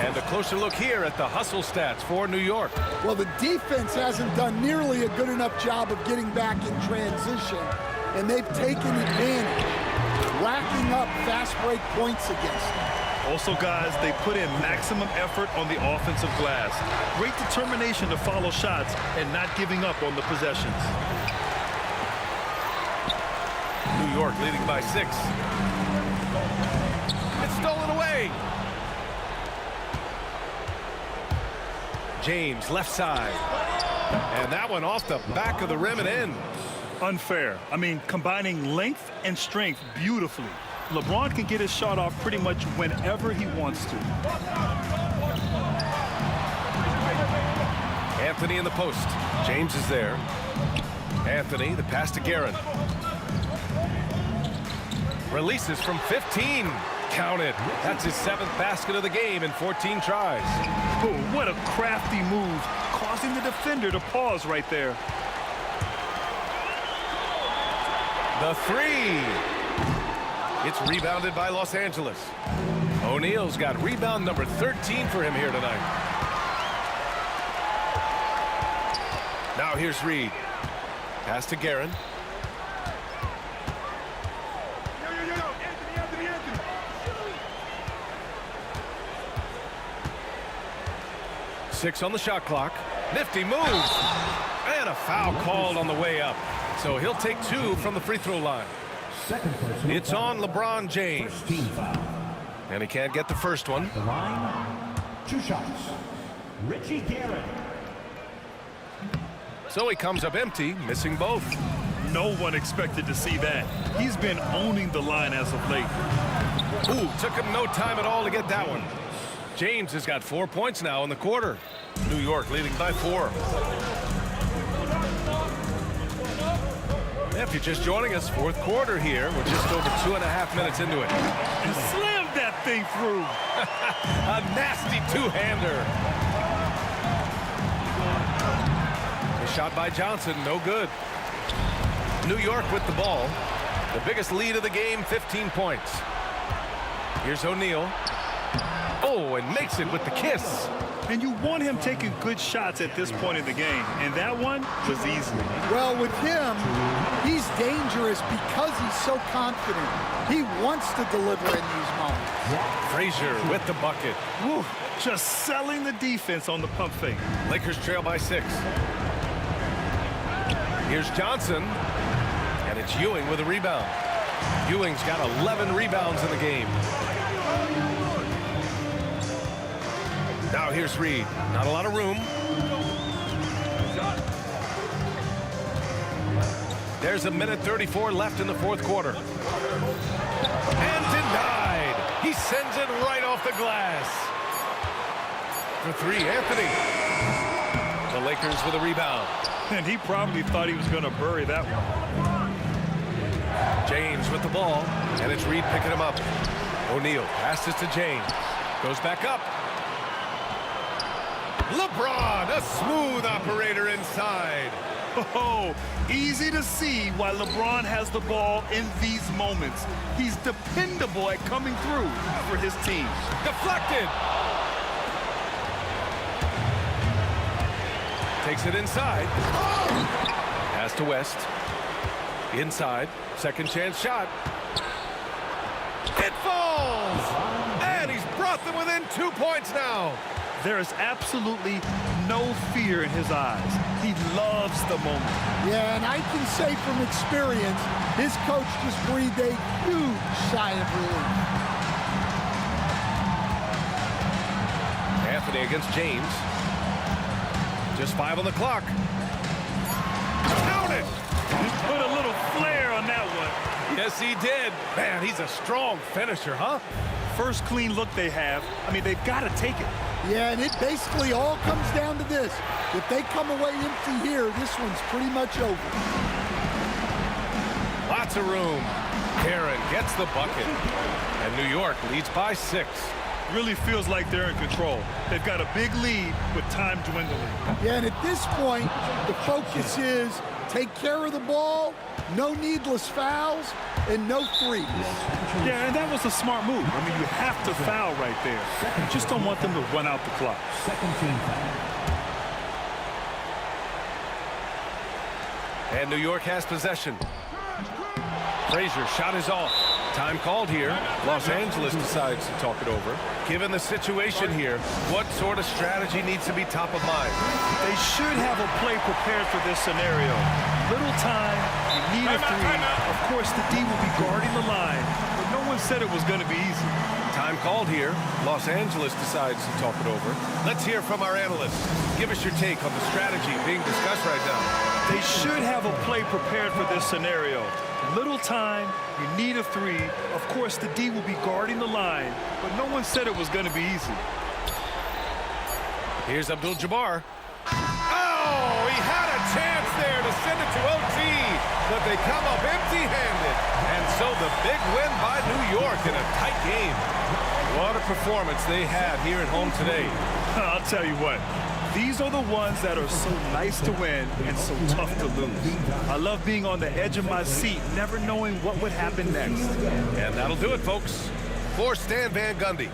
And a closer look here at the hustle stats for New York. Well, the defense hasn't done nearly a good enough job of getting back in transition, and they've taken advantage, racking up fast break points against them. Also, guys, they put in maximum effort on the offensive glass. Great determination to follow shots and not giving up on the possessions. New York leading by 6. It's stolen away. James, left side. And that one off the back of the rim and in. Unfair. I mean, combining length and strength beautifully. LeBron can get his shot off pretty much whenever he wants to. Anthony in the post. James is there. Anthony, the pass to Guerin. Releases from 15. Counted. That's his 7th basket of the game in 14 tries. Oh, what a crafty move, causing the defender to pause right there. The 3. It's rebounded by Los Angeles. O'Neal's got rebound number 13 for him here tonight. Now here's Reed. Pass to Guerin. Six on the shot clock. Nifty move. And a foul called on the way up. So he'll take 2 from the free throw line. It's on LeBron James. And he can't get the first one. The line, 2 shots. Richie Garrett. So he comes up empty, missing both. No one expected to see that. He's been owning the line as of late. Ooh, took him no time at all to get that one. James has got 4 points now in the quarter. New York leading by 4. If you're just joining us, 4th quarter here. We're just over 2.5 minutes into it. And slammed that thing through. A nasty 2-hander. The shot by Johnson, no good. New York with the ball. The biggest lead of the game, 15 points. Here's O'Neal. Oh, and makes it with the kiss. And you want him taking good shots at this point in the game. And that one was easy. Well, with him, he's dangerous because he's so confident. He wants to deliver in these moments. Frazier with the bucket. Woo, just selling the defense on the pump fake. Lakers trail by 6. Here's Johnson. And it's Ewing with a rebound. Ewing's got 11 rebounds in the game. Now here's Reed. Not a lot of room. There's 1:34 left in the 4th quarter. And denied. He sends it right off the glass. For 3, Anthony. The Lakers with a rebound. And he probably thought he was going to bury that one. James with the ball. And it's Reed picking him up. O'Neal passes to James. Goes back up. LeBron, a smooth operator inside. Oh, easy to see why LeBron has the ball in these moments. He's dependable at coming through for his team. Deflected. Takes it inside. Pass to West. Inside, second chance shot. It falls! And he's brought them within 2 points now. There is absolutely no fear in his eyes. He loves the moment. Yeah, and I can say from experience, his coach just breathed a huge sigh of relief. Anthony against James. Just 5 on the clock. Count it! He put a little flair on that one. Yes, he did. Man, he's a strong finisher, huh? First clean look they have. I mean, they've got to take it. Yeah, and it basically all comes down to this. If they come away empty here, this one's pretty much over. Lots of room. Karen gets the bucket. And New York leads by 6. Really feels like they're in control. They've got a big lead with time dwindling. Yeah, and at this point, the focus is take care of the ball, no needless fouls, and no threes. Yeah, and that was a smart move. I mean, you have to foul right there. You just don't want them to run out the clock. And New York has possession. Frazier shot is off. Time called here. Los Angeles decides to talk it over. Given the situation here, what sort of strategy needs to be top of mind? They should have a play prepared for this scenario. Little time, you need a three. Of course, the D will be guarding the line, but no one said it was going to be easy. Time called here. Los Angeles decides to talk it over. Let's hear from our analysts. Give us your take on the strategy being discussed right now. They should have a play prepared for this scenario. Little time, you need a three. Of course, the D will be guarding the line, but no one said it was going to be easy. Here's Abdul-Jabbar. Oh, he had a chance there to send it to OT, but they come up empty-handed. And so the big win by New York in a tight game. What a performance they had here at home today. I'll tell you what. These are the ones that are so nice to win and so tough to lose. I love being on the edge of my seat, never knowing what would happen next. And that'll do it, folks. For Stan Van Gundy.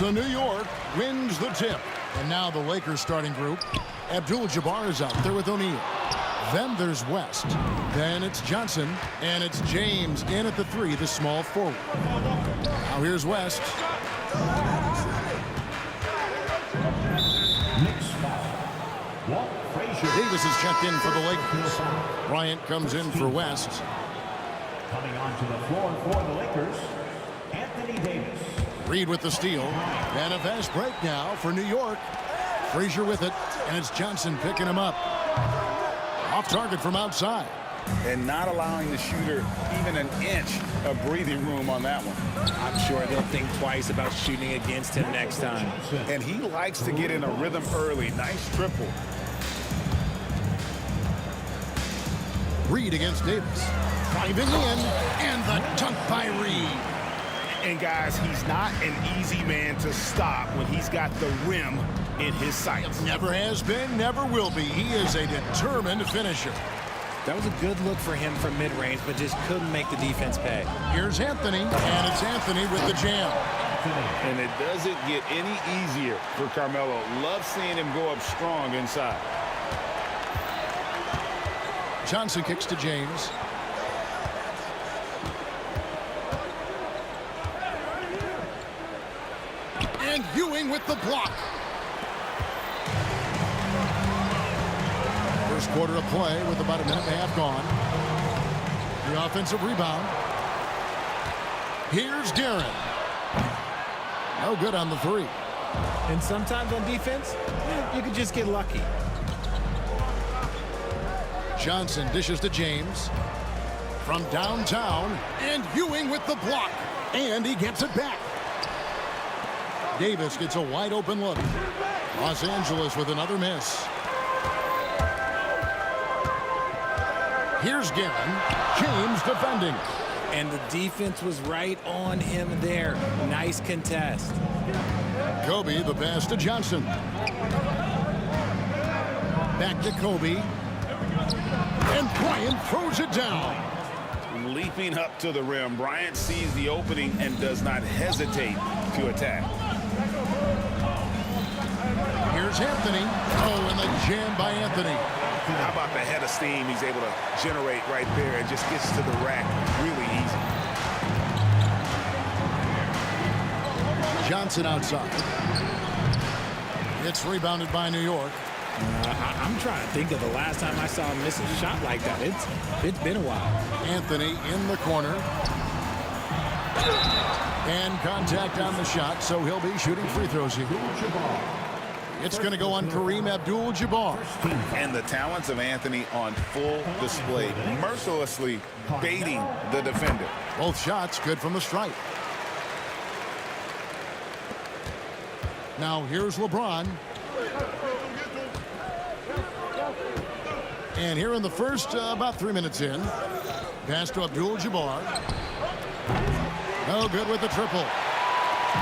So New York wins the tip. And now the Lakers starting group. Abdul-Jabbar is out there with O'Neal. Then there's West. Then it's Johnson. And it's James in at the 3, the small forward. Now here's West. Davis is checked in for the Lakers. Bryant comes in for West. Coming onto the floor for the Lakers, Anthony Davis. Reed with the steal. And a fast break now for New York. Frazier with it, and it's Johnson picking him up. Off target from outside. And not allowing the shooter even an inch of breathing room on that one. I'm sure they'll think twice about shooting against him next time. And he likes to get in a rhythm early. Nice triple. Reed against Davis. Driving in, and the dunk by Reed. And guys, he's not an easy man to stop when he's got the rim in his sights. Never has been, never will be. He is a determined finisher. That was a good look for him from mid-range, but just couldn't make the defense pay. Here's Anthony, and it's Anthony with the jam. And it doesn't get any easier for Carmelo. Love seeing him go up strong inside. Johnson kicks to James. And Ewing with the block. First quarter of play with about a minute and a half gone. The offensive rebound. Here's Guerin. No good on the 3. And sometimes on defense, you could just get lucky. Johnson dishes to James. From downtown, and Ewing with the block. And he gets it back. Davis gets a wide open look. Los Angeles with another miss. Here's Guerin. James defending. And the defense was right on him there. Nice contest. Kobe the pass to Johnson. Back to Kobe. And Bryant throws it down. Leaping up to the rim, Bryant sees the opening and does not hesitate to attack. Here's Anthony. Oh, and the jam by Anthony. How about the head of steam he's able to generate right there and just gets to the rack really easy. Johnson outside. It's rebounded by New York. I'm trying to think of the last time I saw him miss a shot like that. It's been a while. Anthony in the corner. And contact on the shot, so he'll be shooting free throws here. It's going to go on Kareem Abdul-Jabbar. And the talents of Anthony on full display, mercilessly baiting the defender. Both shots good from the stripe. Now here's LeBron. And here in the first, about 3 minutes in, pass to Abdul-Jabbar. No good with the triple.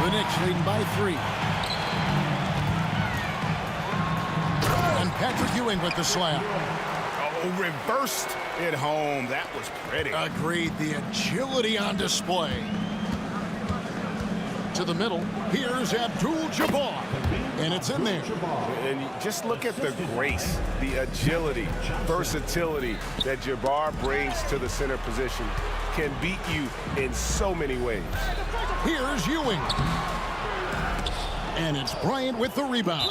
The Knicks leading by 3. And Patrick Ewing with the slam. Oh, reversed it home. That was pretty. Agreed. The agility on display. To the middle. Here's Abdul-Jabbar. And it's in there. And just look at the grace, the agility, versatility that Jabbar brings to the center position. Can beat you in so many ways. Here's Ewing. And it's Bryant with the rebound.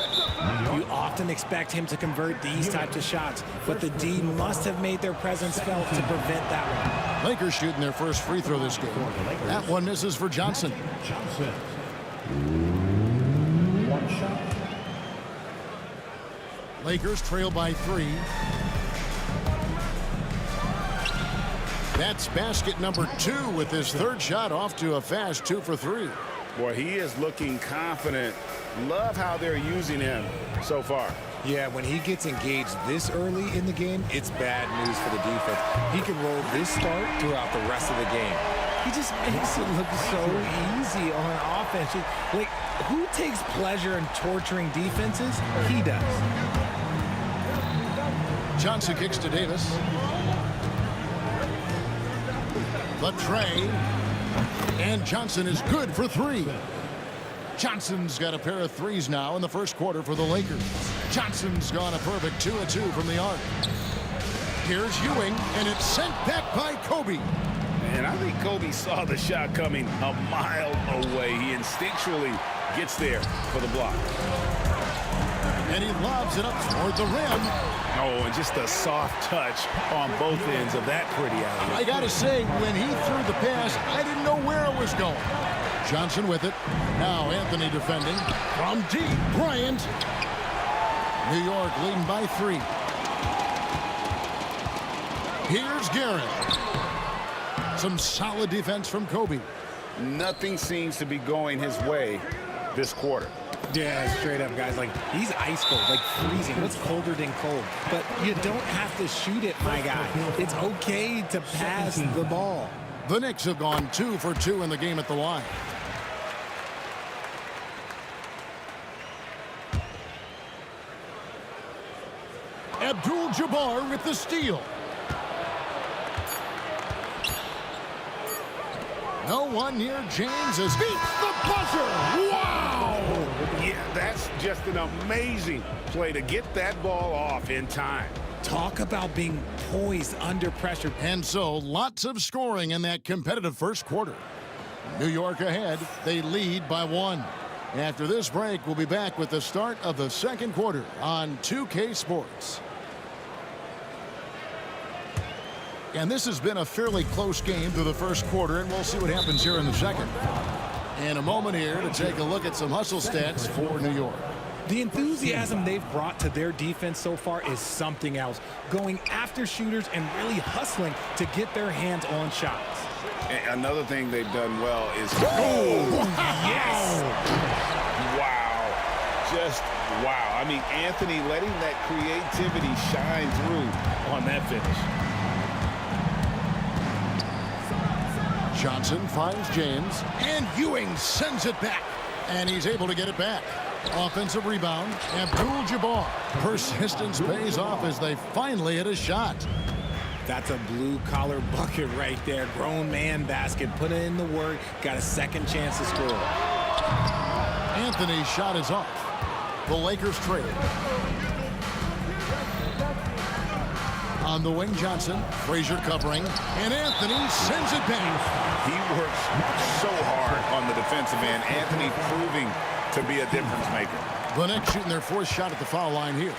You often expect him to convert these types of shots, but the D must have made their presence felt to prevent that one. Lakers shooting their first free throw this game. That one misses for Johnson. One shot. Lakers trail by 3. That's basket number 2 with his third shot off to a fast 2 for 3. Boy, he is looking confident. Love how they're using him so far. Yeah, when he gets engaged this early in the game, it's bad news for the defense. He can roll this start throughout the rest of the game. He just makes it look so easy on offense. Like, who takes pleasure in torturing defenses? He does. Johnson kicks to Davis. The tray. And Johnson is good for 3. Johnson's got a pair of threes now in the first quarter for the Lakers. Johnson's gone a perfect 2 of 2 from the arc. Here's Ewing, and it's sent back by Kobe. And I think Kobe saw the shot coming a mile away. He instinctually gets there for the block. And he lobs it up toward the rim. Oh, and just a soft touch on both ends of that pretty alley. I got to say, when he threw the pass, I didn't know where it was going. Johnson with it. Now Anthony defending. From deep, Bryant. New York leading by 3. Here's Garrett. Some solid defense from Kobe. Nothing seems to be going his way this quarter. Yeah, straight up, guys. Like, he's ice cold, like freezing. What's colder than cold? But you don't have to shoot it, my guy. It's okay to pass the ball. The Knicks have gone 2 for 2 in the game at the line. Abdul-Jabbar with the steal. No one near James as beats the buzzer. Wow! Yeah, that's just an amazing play to get that ball off in time. Talk about being poised under pressure. And so, lots of scoring in that competitive first quarter. New York ahead. They lead by 1. After this break, we'll be back with the start of the second quarter on 2K Sports. And this has been a fairly close game through the first quarter, and we'll see what happens here in the second. In a moment here to take a look at some hustle stats for New York. The enthusiasm they've brought to their defense so far is something else. Going after shooters and really hustling to get their hands on shots. And another thing they've done well is... Oh! Yes! Wow. Just wow. I mean, Anthony letting that creativity shine through on that finish. Johnson finds James, and Ewing sends it back. And he's able to get it back. Offensive rebound, Abdul-Jabbar. Persistence pays off as they finally hit a shot. That's a blue-collar bucket right there. Grown man basket. Put in the work. Got a second chance to score. Anthony's shot is off. The Lakers trail. On the wing, Johnson. Frazier covering. And Anthony sends it back. He works so hard on the defensive end. Anthony proving to be a difference maker. The Knicks shooting their 4th shot at the foul line here.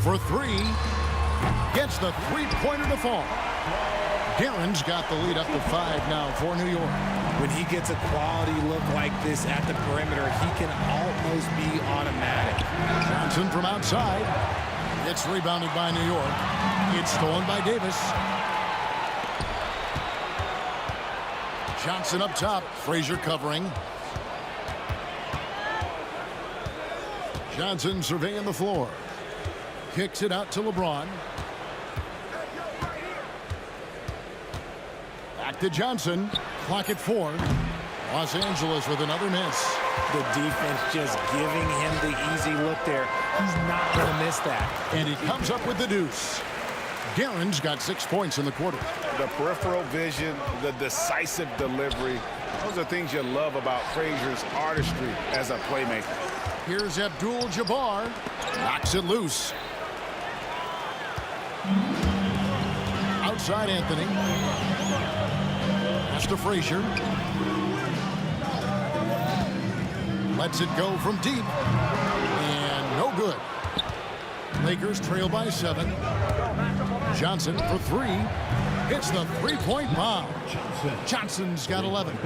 For 3. Gets the 3-pointer to fall. Guerin's got the lead up to 5 now for New York. When he gets a quality look like this at the perimeter, he can almost be automatic. Johnson from outside. It's rebounded by New York. It's stolen by Davis. Johnson up top. Frazier covering. Johnson surveying the floor. Kicks it out to LeBron. Back to Johnson. Clock at 4. Los Angeles with another miss. The defense just giving him the easy look there. He's not going to miss that. And he comes up with the deuce. Guerin's got 6 points in the quarter. The peripheral vision, the decisive delivery. Those are things you love about Frazier's artistry as a playmaker. Here's Abdul-Jabbar. Knocks it loose. Outside Anthony. Pass to Frazier. Lets it go from deep. And no good. Lakers trail by 7. Johnson for 3. Hits the 3-point bomb. Johnson's got 11.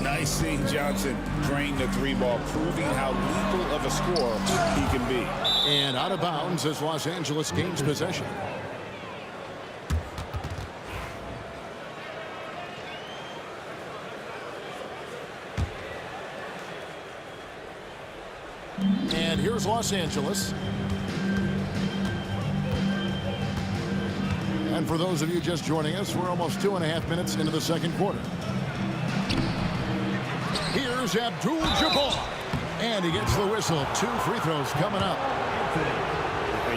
Nice seeing Johnson drain the 3-ball, proving how lethal of a scorer he can be. And out of bounds as Los Angeles gains possession. And here's Los Angeles. And for those of you just joining us, we're almost 2.5 minutes into the second quarter. Here's Abdul-Jabbar. And he gets the whistle. 2 free throws coming up.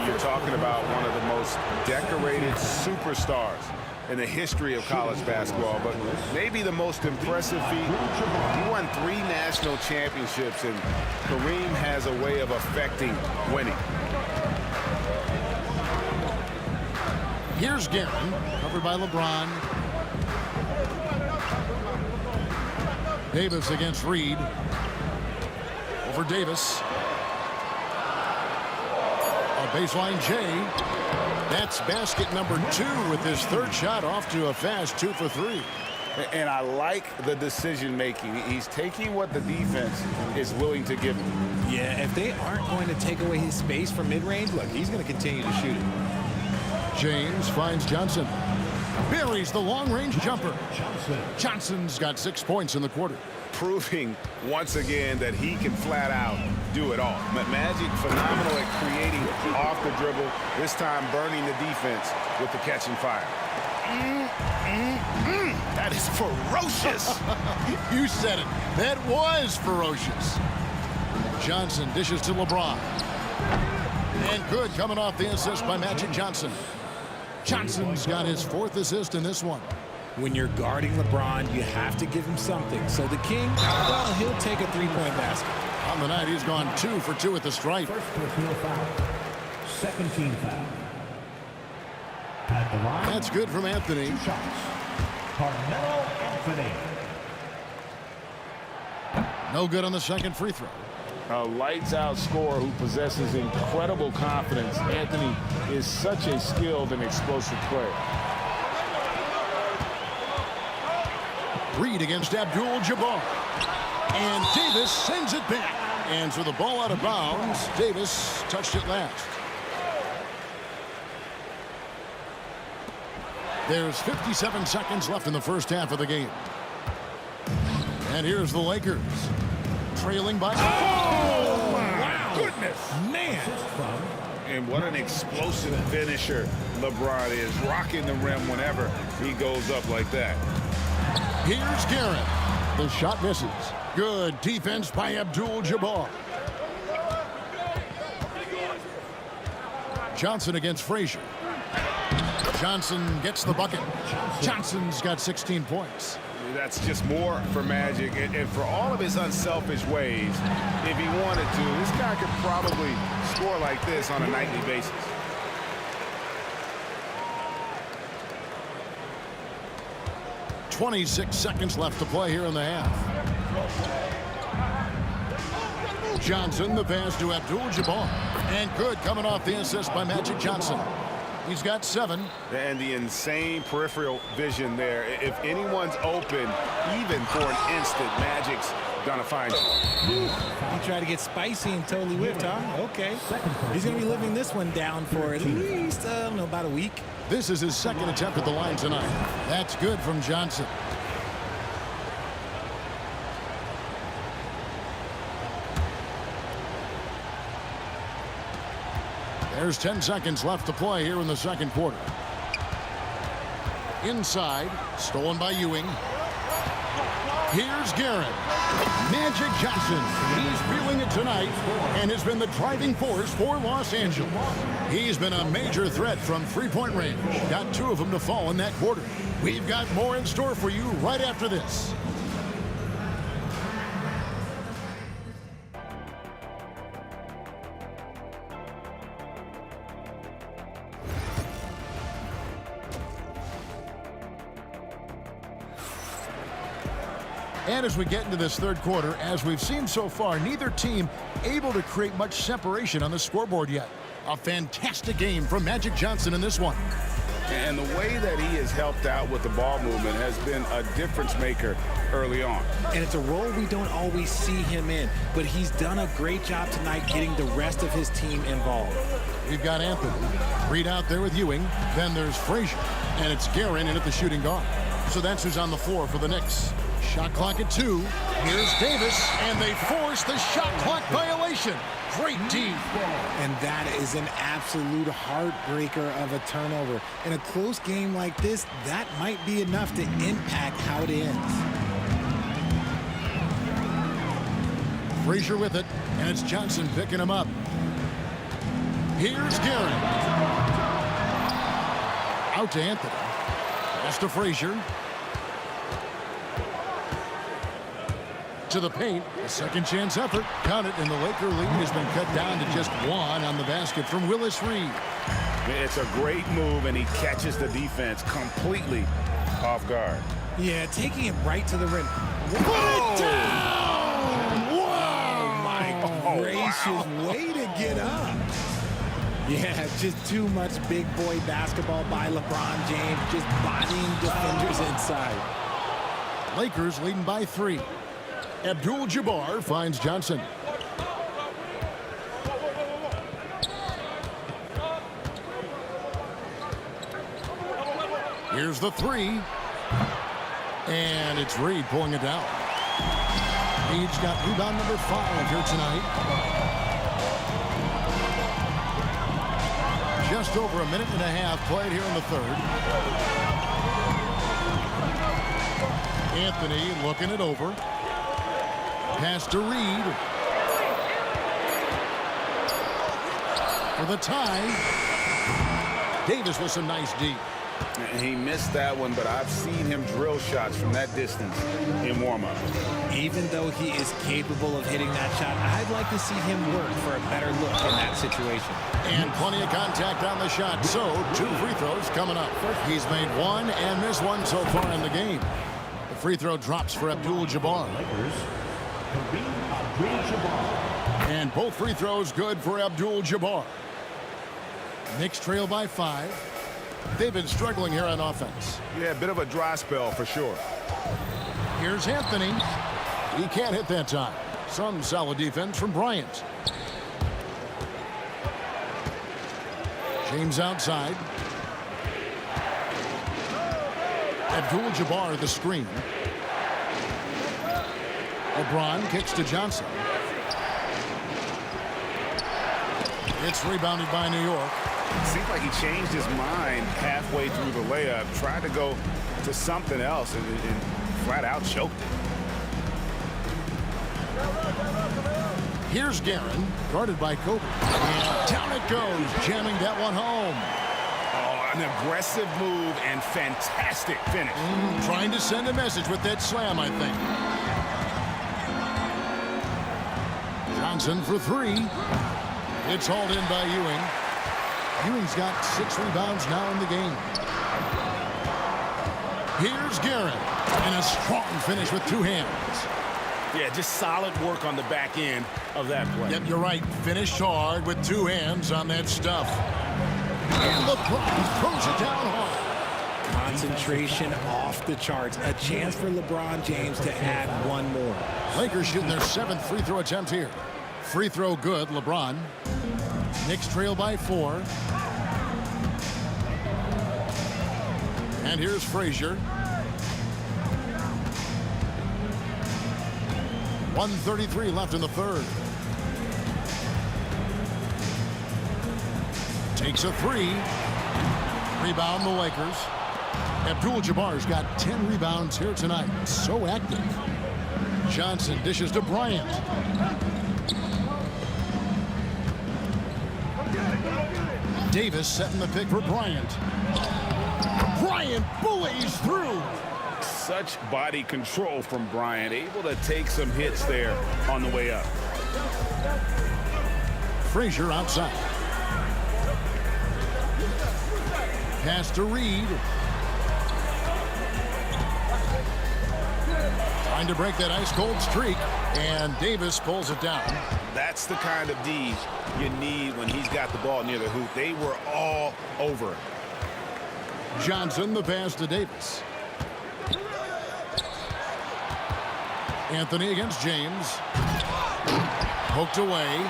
you're talking about one of the most decorated superstars in the history of college basketball, but maybe the most impressive feat. He won 3 national championships, and Kareem has a way of affecting winning. Here's Guerin, covered by LeBron. Davis against Reed. Over Davis. A baseline J. That's basket number 2 with his 3rd shot off to a fast 2 for 3. And I like the decision-making. He's taking what the defense is willing to give him. Yeah, if they aren't going to take away his space from mid-range, look, he's going to continue to shoot it. James finds Johnson. Buries the long-range jumper. Johnson's got 6 points in the quarter. Proving once again that he can flat out do it all. Magic phenomenal at creating off the dribble, this time burning the defense with the catch and fire. That is ferocious. You said it. That was ferocious. Johnson dishes to LeBron. And good coming off the assist by Magic Johnson. Johnson's got his 4th assist in this one. When you're guarding LeBron, you have to give him something. So the King, well, he'll take a 3-point basket. On the night, he's gone 2 for 2 at the stripe. First personal foul. Second team foul. At the line. That's good from Anthony. 2 shots. Carmelo Anthony. No good on the second free throw. A lights-out scorer who possesses incredible confidence. Anthony is such a skilled and explosive player. Reed against Abdul-Jabbar. And Davis sends it back. And so the ball out of bounds. Davis touched it last. There's 57 seconds left in the first half of the game. And here's the Lakers. Trailing by... Oh, my goodness. Man. And what an explosive finisher LeBron is, rocking the rim whenever he goes up like that. Here's Guerin. The shot misses. Good defense by Abdul-Jabbar. Johnson against Frazier. Johnson gets the bucket. Johnson's got 16 points. That's just more for Magic, and for all of his unselfish ways, if he wanted to, this guy could probably score like this on a nightly basis. .26 seconds left to play here in the half. Johnson, the pass to Abdul-Jabbar. And good coming off the assist by Magic Johnson. He's got 7. And the insane peripheral vision there. If anyone's open, even for an instant, Magic's gonna find you. He tried to get spicy and totally whipped, huh? Okay. He's gonna be living this one down for at least, I don't know, about a week. This is his 2nd attempt at the line tonight. That's good from Johnson. There's 10 seconds left to play here in the second quarter. Inside, stolen by Ewing. Here's Guerin. Magic Johnson. He's feeling it tonight and has been the driving force for Los Angeles. He's been a major threat from 3-point range. Got 2 of them to fall in that quarter. We've got more in store for you right after this. And as we get into this third quarter, as we've seen so far, neither team able to create much separation on the scoreboard yet. A fantastic game from Magic Johnson in this one. And the way that he has helped out with the ball movement has been a difference maker early on. And it's a role we don't always see him in, but he's done a great job tonight getting the rest of his team involved. We've got Anthony. Reed out there with Ewing. Then there's Frazier. And it's Guerin in at the shooting guard. So that's who's on the floor for the Knicks. Shot clock at 2. Here's Davis, and they force the shot clock violation. Great D. And that is an absolute heartbreaker of a turnover. In a close game like this, that might be enough to impact how it ends. Frazier with it, and it's Johnson picking him up. Here's Garrett. Out to Anthony. Pass to Frazier. To the paint. A second chance effort. Count it, and the Laker lead has been cut down to just one on the basket from Willis Reed. It's a great move, and he catches the defense completely off guard. Yeah, taking it right to the rim. Put it down! Oh, my gracious. Way to get up. Yeah, just too much big boy basketball by LeBron James, just bodying defenders inside. Lakers leading by 3. Abdul-Jabbar finds Johnson. Here's the 3. And it's Reed pulling it down. Reed's got rebound number 5 here tonight. Just over a minute and a half played here in the third. Anthony looking it over. Pass to Reed. For the tie. Davis with some nice D. He missed that one, but I've seen him drill shots from that distance in warm-up. Even though he is capable of hitting that shot, I'd like to see him work for a better look in that situation. And plenty of contact on the shot, so 2 free throws coming up. He's made 1 and missed 1 so far in the game. The free throw drops for Abdul-Jabbar. And both free throws good for Abdul-Jabbar. Knicks trail by 5. They've been struggling here on offense. Yeah, a bit of a dry spell for sure. Here's Anthony. He can't hit that time. Some solid defense from Bryant. James outside. Abdul-Jabbar the screen. LeBron kicks to Johnson. It's rebounded by New York. Seems like he changed his mind halfway through the layup, tried to go to something else, and flat out choked it. Here's Guerin, guarded by Kobe. And down it goes, jamming that one home. Oh, an aggressive move and fantastic finish. Trying to send a message with that slam, I think. Johnson for 3. It's hauled in by Ewing. Ewing's got 6 rebounds now in the game. Here's Guerin. And a strong finish with 2 hands. Yeah, just solid work on the back end of that play. Yep, you're right. Finished hard with 2 hands on that stuff. And LeBron throws it down hard. Concentration off the charts. A chance for LeBron James to add 1 more. Lakers shooting their 7th free throw attempt here. Free throw good, LeBron. Knicks trail by 4. And here's Frazier. 1:33 left in the third. Takes a 3. Rebound the Lakers. Abdul-Jabbar's got 10 rebounds here tonight. So active. Johnson dishes to Bryant. Davis setting the pick for Bryant. Bryant bullies through. Such body control from Bryant, able to take some hits there on the way up. Frazier outside. Pass to Reed. Trying to break that ice-cold streak, and Davis pulls it down. That's the kind of D you need when he's got the ball near the hoop. They were all over it. Johnson, the pass to Davis. Anthony against James. Poked away.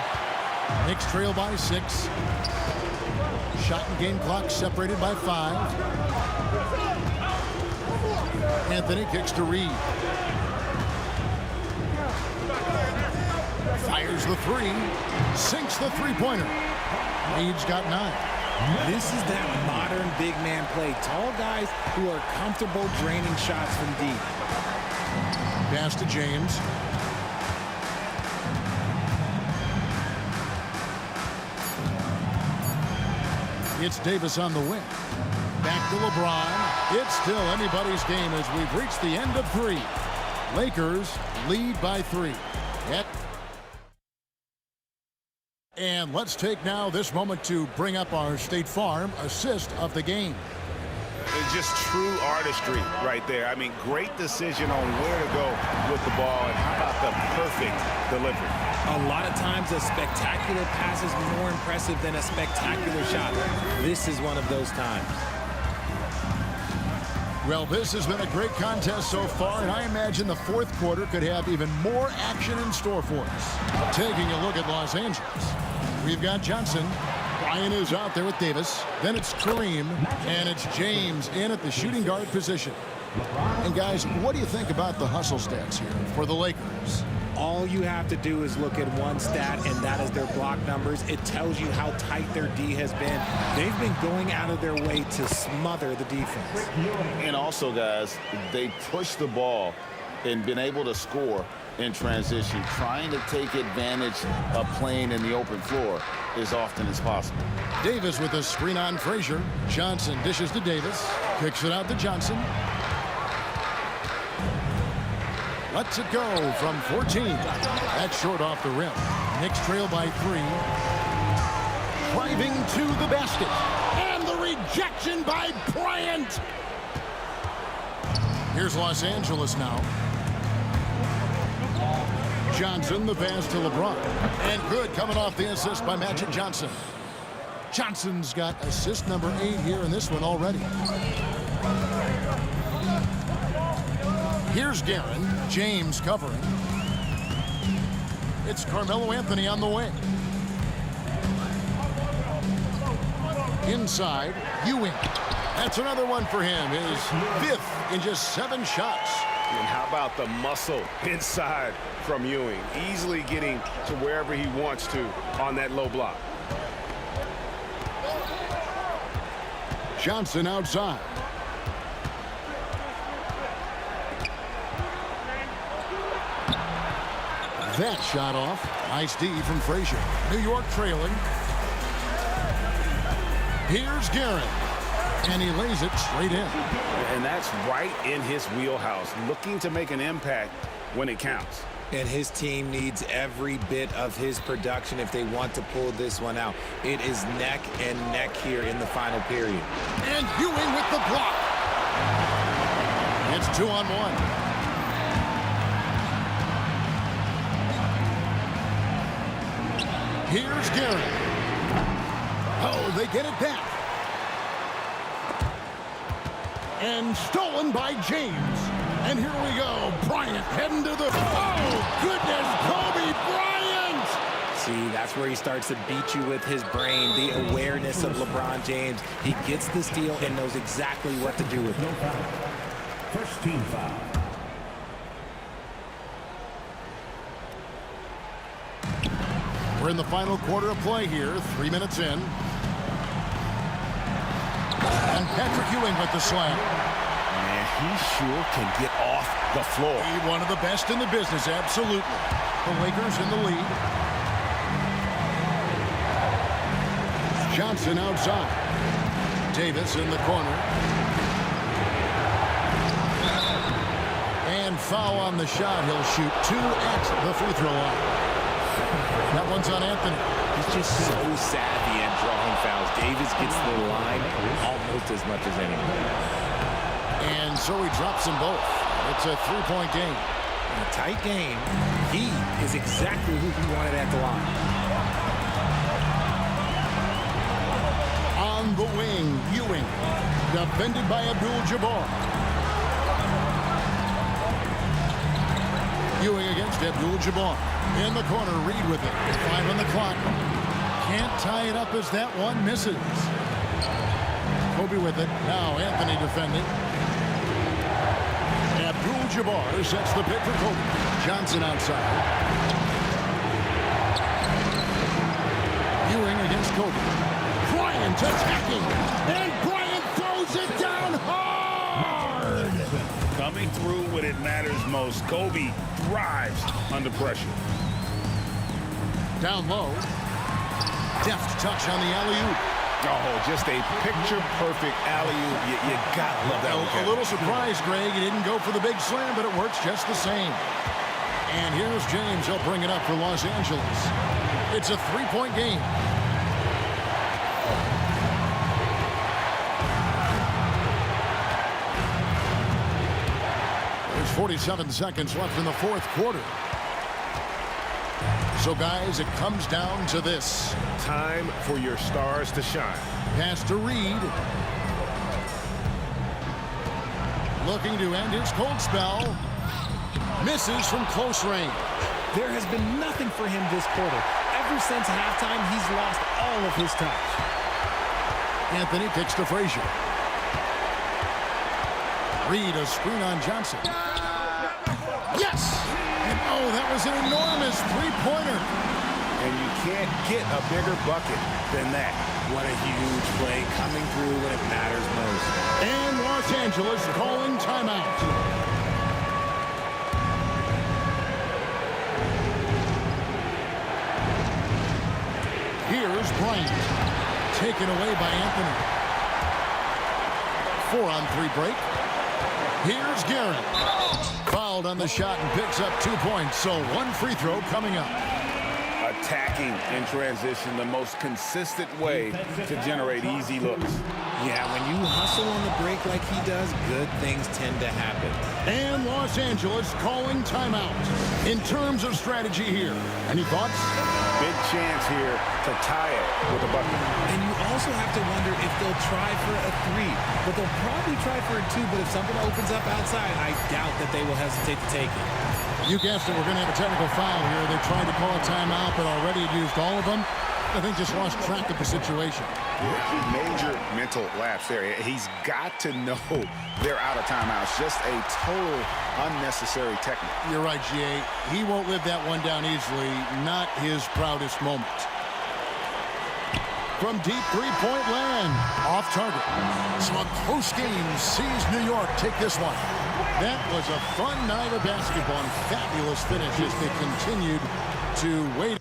Knicks trail by 6. Shot and game clock separated by 5. Anthony kicks to Reed. Fires the 3. Sinks the three-pointer. Reed's got 9. This is that modern big man play. Tall guys who are comfortable draining shots from deep. Pass to James. It's Davis on the wing. Back to LeBron. It's still anybody's game as we've reached the end of 3. Lakers lead by 3. And let's take now this moment to bring up our State Farm assist of the game. It's just true artistry right there. I mean, great decision on where to go with the ball, and how about the perfect delivery? A lot of times a spectacular pass is more impressive than a spectacular shot. This is one of those times. Well, this has been a great contest so far, and I imagine the fourth quarter could have even more action in store for us. Taking a look at Los Angeles, we've got Johnson. Brian is out there with Davis. Then it's Kareem, and it's James in at the shooting guard position. And guys, what do you think about the hustle stats here for the Lakers? All you have to do is look at one stat, and that is their block numbers. It tells you how tight their D has been. They've been going out of their way to smother the defense. And also, guys, they push the ball and been able to score in transition, trying to take advantage of playing in the open floor as often as possible. Davis with a screen on Frazier. Johnson dishes to Davis. Kicks it out to Johnson. Lets it go from 14. That's short off the rim. Knicks trail by 3. Driving to the basket. And the rejection by Bryant. Here's Los Angeles now. Johnson, the pass to LeBron. And good coming off the assist by Magic Johnson. Johnson's got assist number 8 here in this one already. Here's Guerin. James covering. It's Carmelo Anthony on the wing. Inside, Ewing. That's another one for him. His 5th in just 7 shots. And how about the muscle inside from Ewing? Easily getting to wherever he wants to on that low block. Johnson outside. That shot off. Nice D from Frazier. New York trailing. Here's Guerin. And he lays it straight in. And that's right in his wheelhouse, looking to make an impact when it counts. And his team needs every bit of his production if they want to pull this one out. It is neck and neck here in the final period. And Ewing with the block. It's 2-on-1. Here's Guerin. Oh, they get it back. And stolen by James. And here we go. Bryant heading to the... Oh, goodness, Kobe Bryant! See, that's where he starts to beat you with his brain, the awareness of LeBron James. He gets the steal and knows exactly what to do with it. First team foul. We're in the final quarter of play here. 3 minutes in. And Patrick Ewing with the slam. Man, he sure can get off the floor. One of the best in the business, absolutely. The Lakers in the lead. Johnson outside. Davis in the corner. And foul on the shot. He'll shoot 2 at the free throw line. That one's on Anthony. He's just so savvy at drawing fouls. Davis gets to the line almost as much as anyone. And so he drops them both. It's a 3-point game. In a tight game, he is exactly who he wanted at the line. On the wing, Ewing. Defended by Abdul-Jabbar. Ewing against Abdul-Jabbar. In the corner, Reed with it. 5 on the clock. Can't tie it up as that one misses. Kobe with it. Now Anthony defending. Abdul-Jabbar sets the pick for Kobe. Johnson outside. Ewing against Kobe. Bryant attacking. And Bryant throws it down hard. Coming through when it matters most. Kobe thrives under pressure. Down low. Deft touch on the alley-oop. Oh, just a picture-perfect alley-oop. You gotta love that one, A little surprised, Greg. He didn't go for the big slam, but it works just the same. And here's James. He'll bring it up for Los Angeles. It's a three-point game. There's 47 seconds left in the fourth quarter. So, guys, it comes down to this. Time for your stars to shine. Pass to Reed. Looking to end his cold spell. Misses from close range. There has been nothing for him this quarter. Ever since halftime, he's lost all of his touch. Anthony kicks to Frazier. Reed, a screen on Johnson. Yes! And oh, that was an enormous three-pointer. And you can't get a bigger bucket than that. What a huge play coming through when it matters most. And Los Angeles calling timeout. Here's Bryant. Taken away by Anthony. 4-on-3 break. Here's Garrett. Fouled on the shot and picks up 2 points. So one free throw coming up. Attacking in transition, the most consistent way to generate easy looks. Yeah, when you hustle on the break like he does, good things tend to happen. And Los Angeles calling timeout. In terms of strategy here, any thoughts? Big chance here to tie it with a bucket. And you also have to wonder if they'll try for a three. But they'll probably try for a two, but if something opens up outside, I doubt that they will hesitate to take it. You guessed it, we're going to have a technical foul here. They tried to call a timeout, but already had used all of them. I think just lost track of the situation. Major mental lapse there. He's got to know they're out of timeouts. Just a total unnecessary technique. You're right, G.A. He won't live that one down easily. Not his proudest moment. From deep three-point land. Off target. So a close game sees New York take this one. That was a fun night of basketball and fabulous finish as they continued to wait